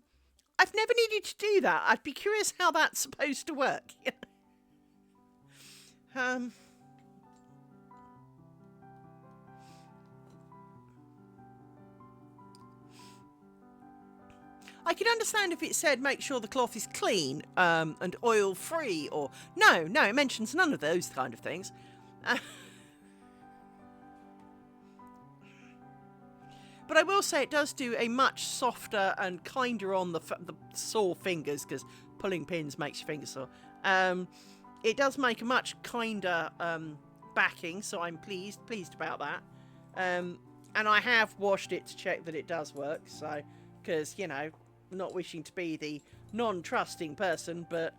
never needed to do that. I'd be curious how that's supposed to work. I could understand if it said make sure the cloth is clean and oil free, or no, it mentions none of those kind of things. But I will say it does do a much softer and kinder on the sore fingers, because pulling pins makes your fingers sore. It does make a much kinder backing, so I'm pleased about that. And I have washed it to check that it does work, so, because, not wishing to be the non-trusting person, but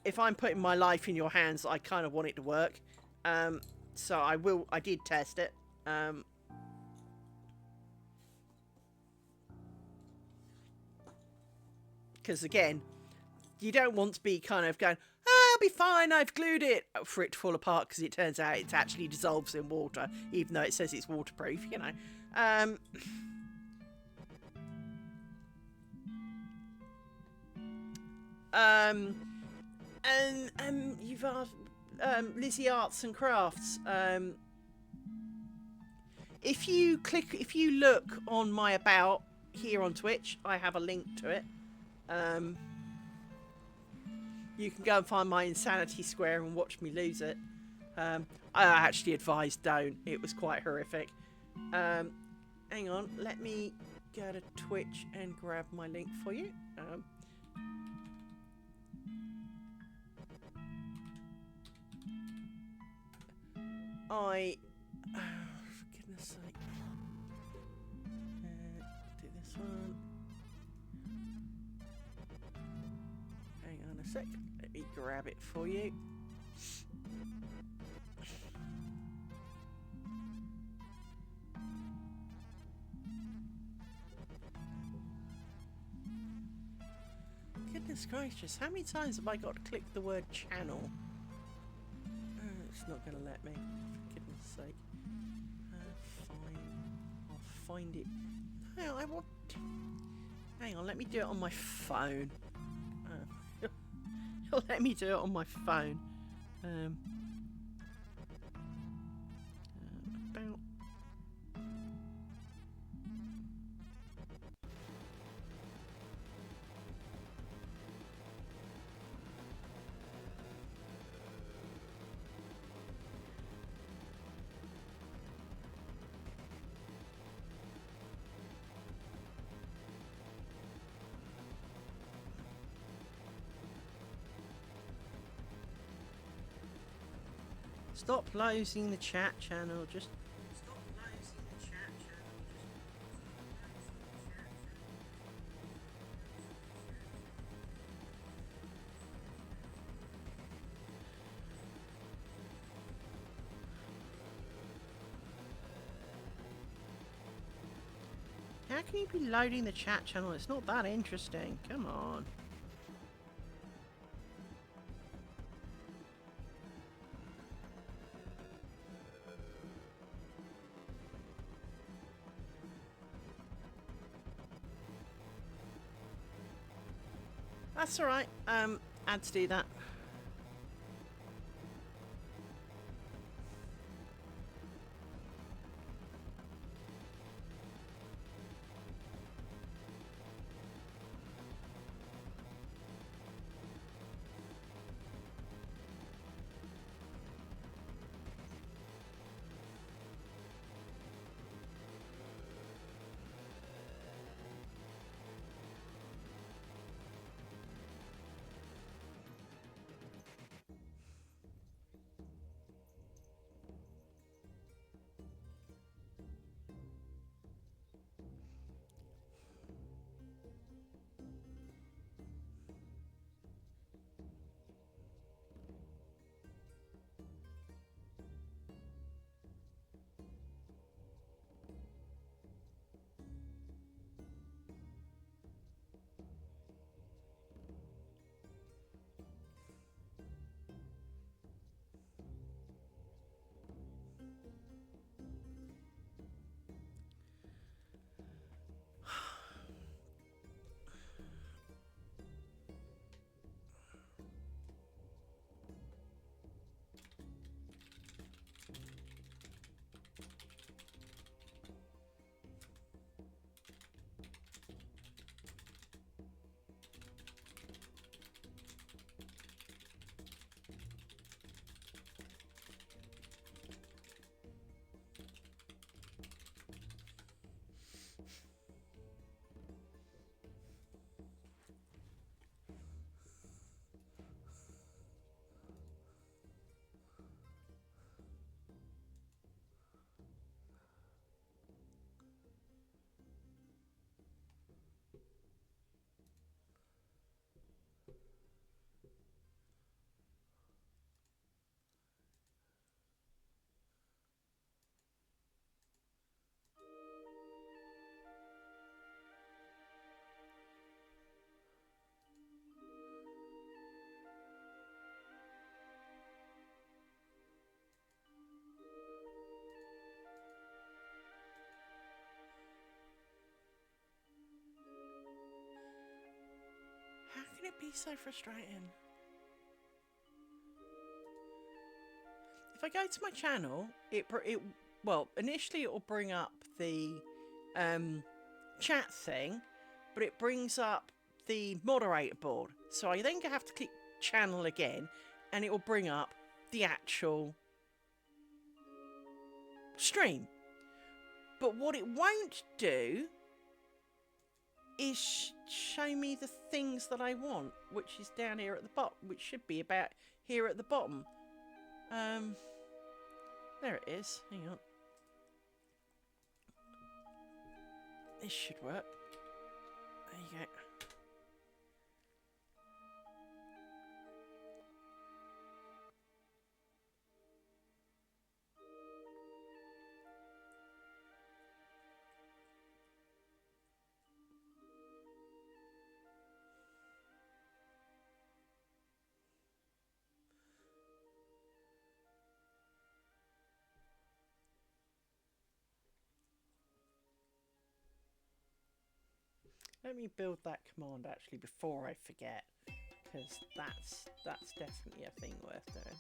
if I'm putting my life in your hands, I kind of want it to work. So I did test it. Because again, you don't want to be kind of going, I'll be fine, I've glued it, for it to fall apart, because it turns out it actually dissolves in water, even though it says it's waterproof, And you've asked Lizzie Arts and Crafts. If you look on my about here on Twitch, I have a link to it. You can go and find my insanity square and watch me lose it. I actually advise don't. It was quite horrific. Hang on, let me go to Twitch and grab my link for you. For goodness sake. Do this one. Hang on a sec. Let me grab it for you. Goodness gracious, how many times have I got to click the word channel? It's not going to let me, for goodness sake. Fine, I'll find it. No, I want... Hang on, let me do it on my phone. You'll let me do it on my phone. About... Stop closing the chat channel, just... Stop closing the chat channel, How can you be loading the chat channel? It's not that interesting. Come on. That's alright. Ads do that. How can it be so frustrating? If I go to my channel, well, initially it will bring up the chat thing, but it brings up the moderator board. So I then have to click channel again, and it will bring up the actual stream. But what it won't do is show me the things that I want, which is down here at the bottom, which should be about here at the bottom. There it is. Hang on. This should work. There you go. Let me build that command actually before I forget, because that's definitely a thing worth doing.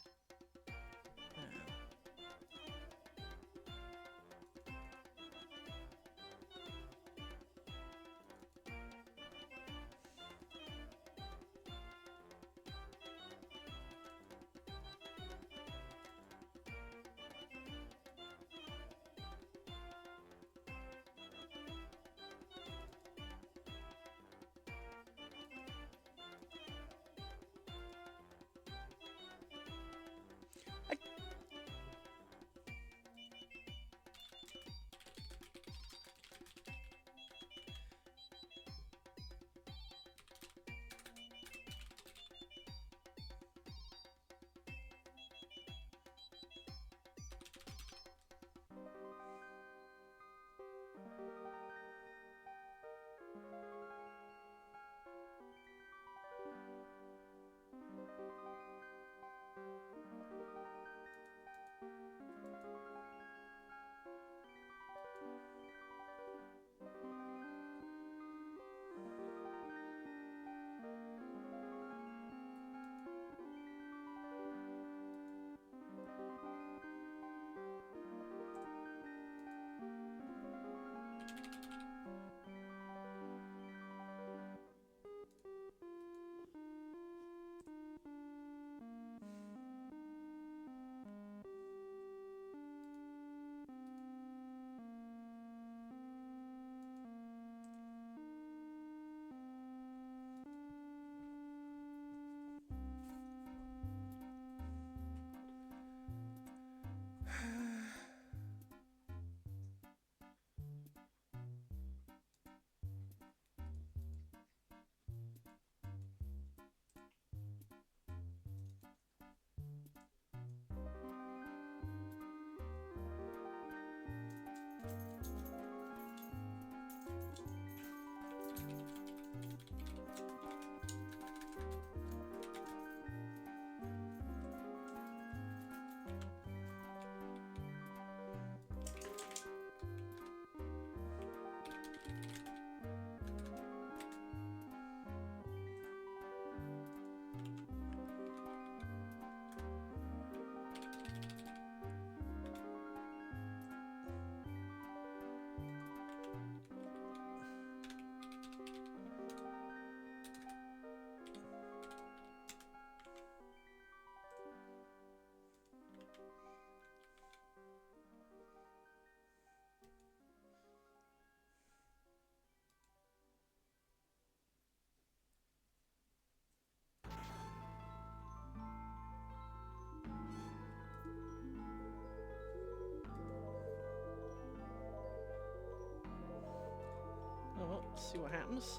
Oh, let's see what happens.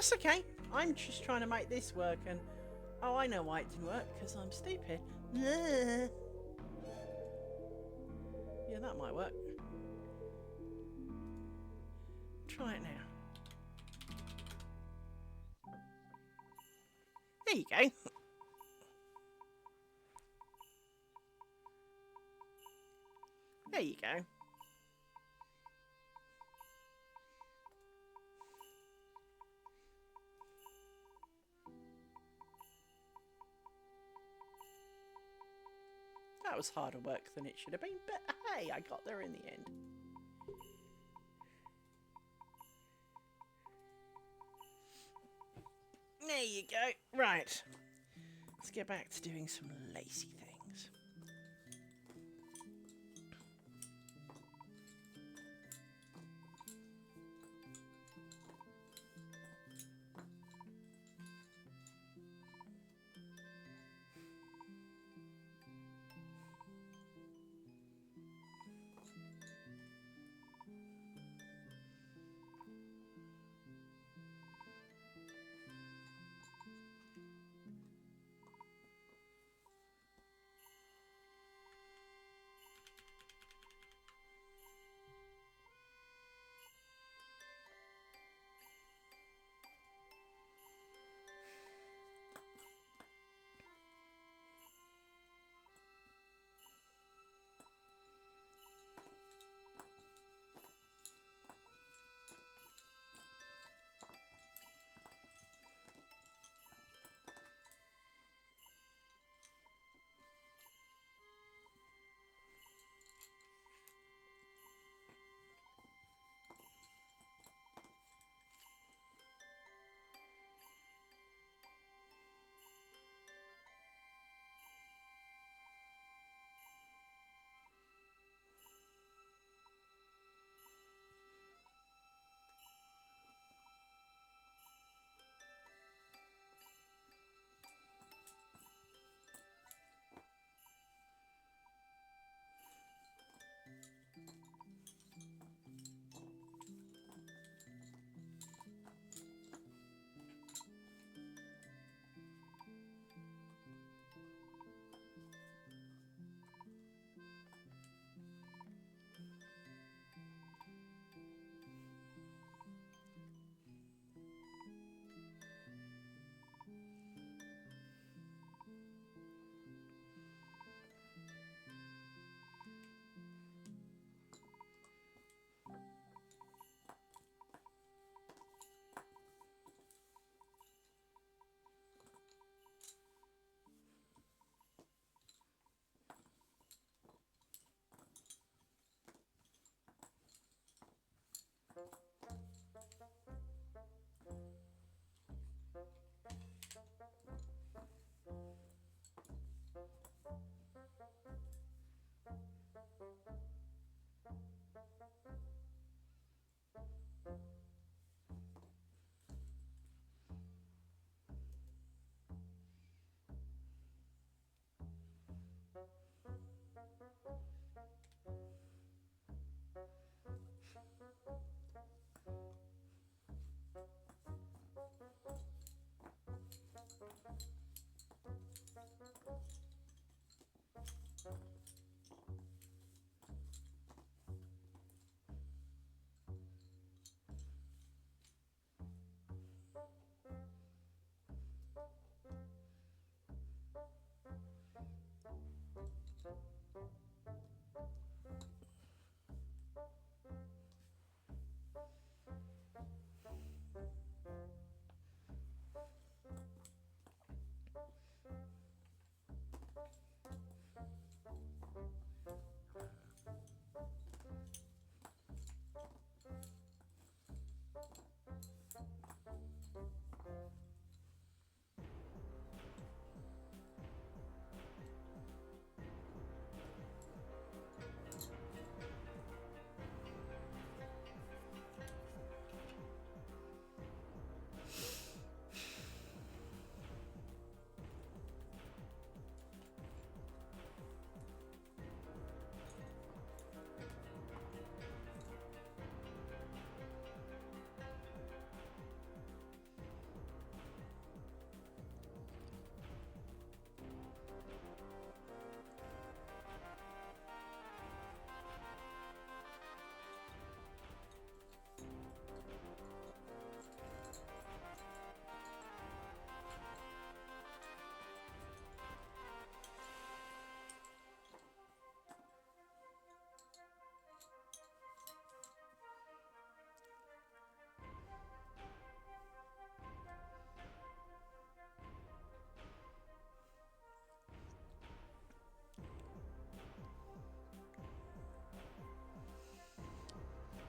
That's okay. I'm just trying to make this work, and oh, I know why it didn't work, because I'm stupid. Yeah, that might work. Try it now. There you go. There you go. That was harder work than it should have been, but hey, I got there in the end. There you go. Right. Let's get back to doing some lazy things.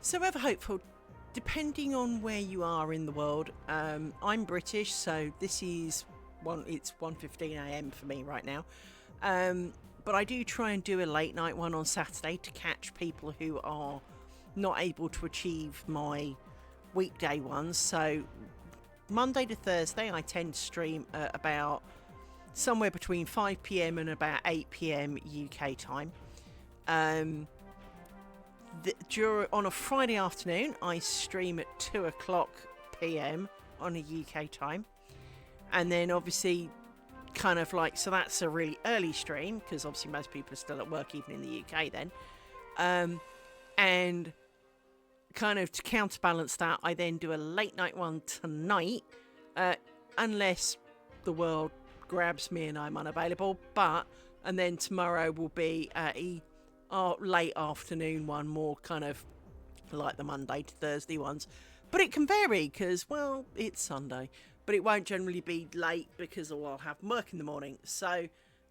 So ever hopeful, depending on where you are in the world. I'm British, so this is it's 1:15 a.m. for me right now. But I do try and do a late night one on Saturday to catch people who are not able to achieve my weekday ones. So Monday to Thursday, I tend to stream at about somewhere between 5 p.m. and about 8 p.m. UK time. On a Friday afternoon, I stream at 2 o'clock p.m. on a UK time. And then obviously, kind of like, so that's a really early stream, because obviously most people are still at work even in the UK then. And kind of to counterbalance that, I then do a late night one tonight, unless the world grabs me and I'm unavailable. And then tomorrow will be a late afternoon one, more kind of like the Monday to Thursday ones. But it can vary because, well, it's Sunday. But it won't generally be late because I'll have work in the morning. So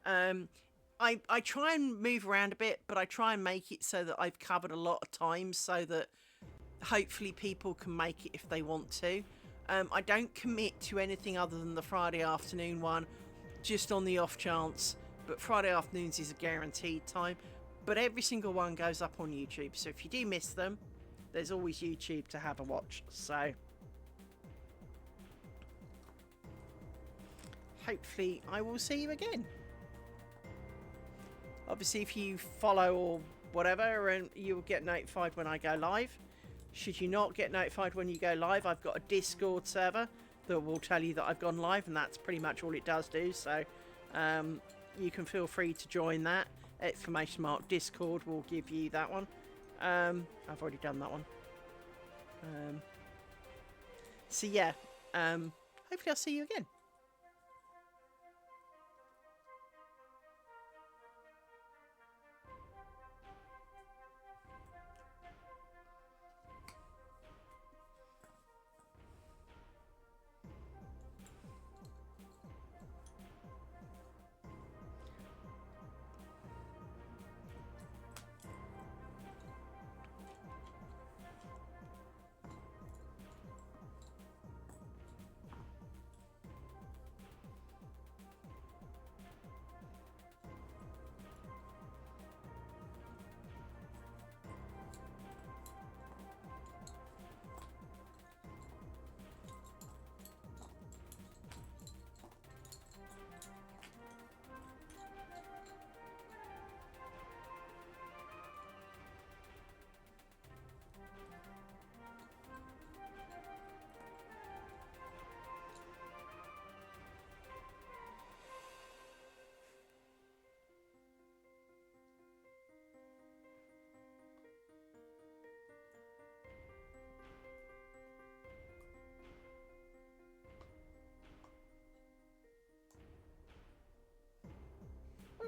I try and move around a bit, but I try and make it so that I've covered a lot of time so that hopefully people can make it if they want to. I don't commit to anything other than the Friday afternoon one, just on the off chance. But Friday afternoons is a guaranteed time. But every single one goes up on YouTube. So if you do miss them, there's always YouTube to have a watch. So hopefully I will see you again. Obviously, if you follow or whatever, and you'll get notified when I go live. Should you not get notified when you go live, I've got a Discord server that will tell you that I've gone live, and that's pretty much all it does do. So you can feel free to join that. !Discord will give you that one. I've already done that one. So yeah, hopefully I'll see you again.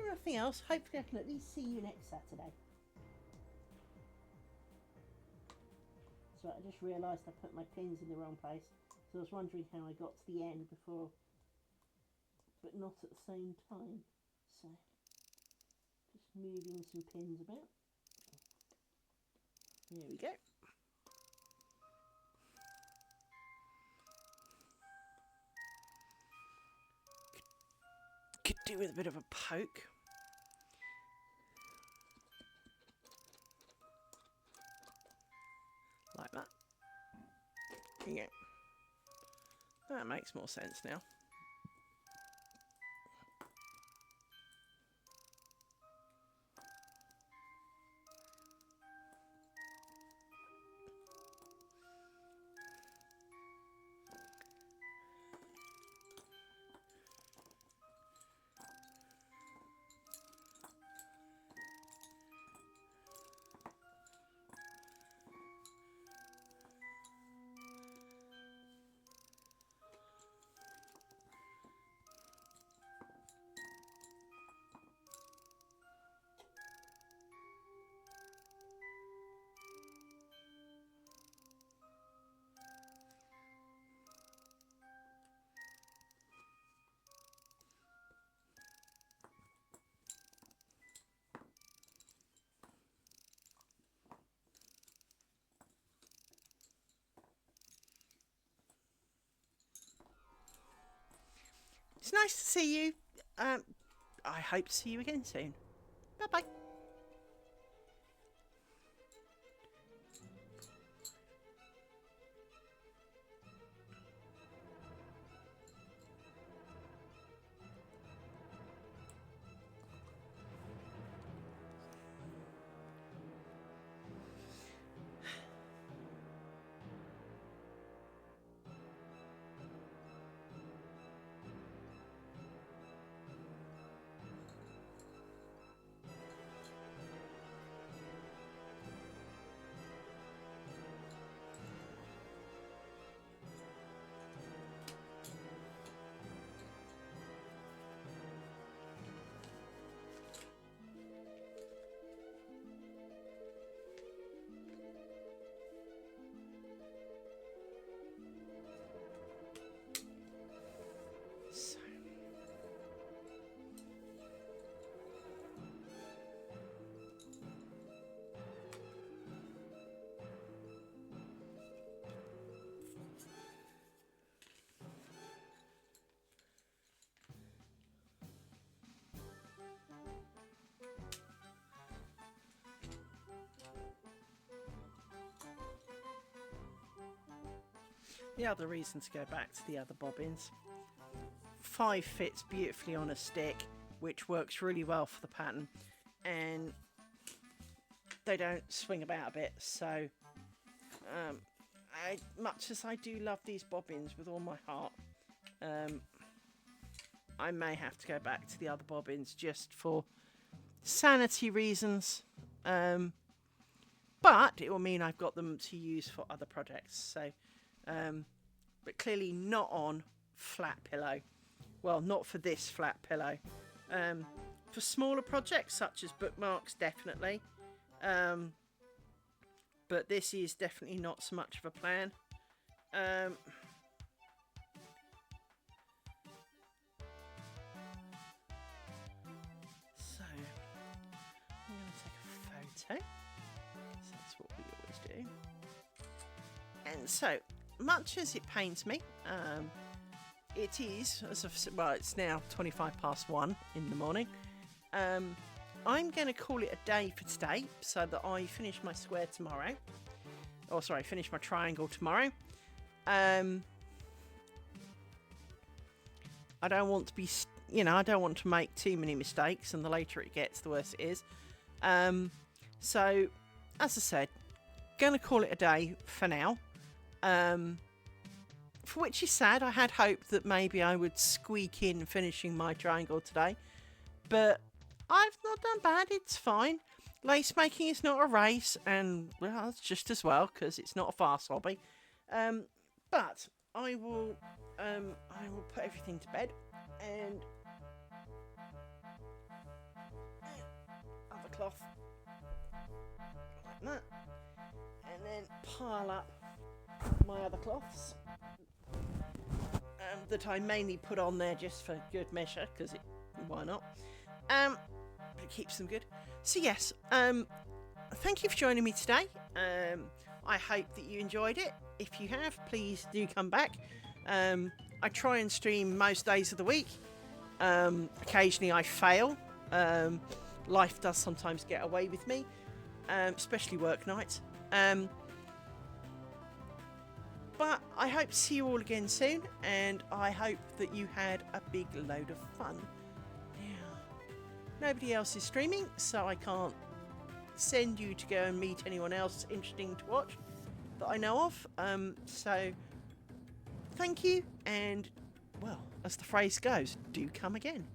Nothing else. Hopefully I can at least see you next Saturday. So I just realised I put my pins in the wrong place. So I was wondering how I got to the end before, but not at the same time. So just moving some pins about. There we go. Could do with a bit of a poke. Like that. Yeah. That makes more sense now. It's nice to see you. I hope to see you again soon. Bye-bye. The other reason to go back to the other bobbins. 5 fits beautifully on a stick, which works really well for the pattern, and they don't swing about a bit. So much as I do love these bobbins with all my heart, I may have to go back to the other bobbins just for sanity reasons, but it will mean I've got them to use for other projects. So but clearly not on flat pillow. Well, not for this flat pillow. For smaller projects such as bookmarks, definitely. But this is definitely not so much of a plan. So I'm going to take a photo. So that's what we always do. And so, much as it pains me, it is, as I've said, well, it's now 1:25 in the morning. I'm going to call it a day for today, so that I finish my square tomorrow. Oh, sorry, finish my triangle tomorrow. I don't want to be, I don't want to make too many mistakes, and the later it gets, the worse it is. So, as I said, going to call it a day for now. For which is sad. I had hoped that maybe I would squeak in finishing my triangle today, but I've not done bad. It's fine. Lace making is not a race, and well, that's just as well because it's not a fast hobby. But I will put everything to bed and other cloth like that, and then pile up my other cloths that I mainly put on there just for good measure, because why not? But it keeps them good. So yes, thank you for joining me today. I hope that you enjoyed it. If you have, please do come back. I try and stream most days of the week. Occasionally I fail. Life does sometimes get away with me, especially work nights. But I hope to see you all again soon, and I hope that you had a big load of fun. Yeah. Nobody else is streaming, so I can't send you to go and meet anyone else interesting to watch that I know of. So thank you, and well, as the phrase goes, do come again.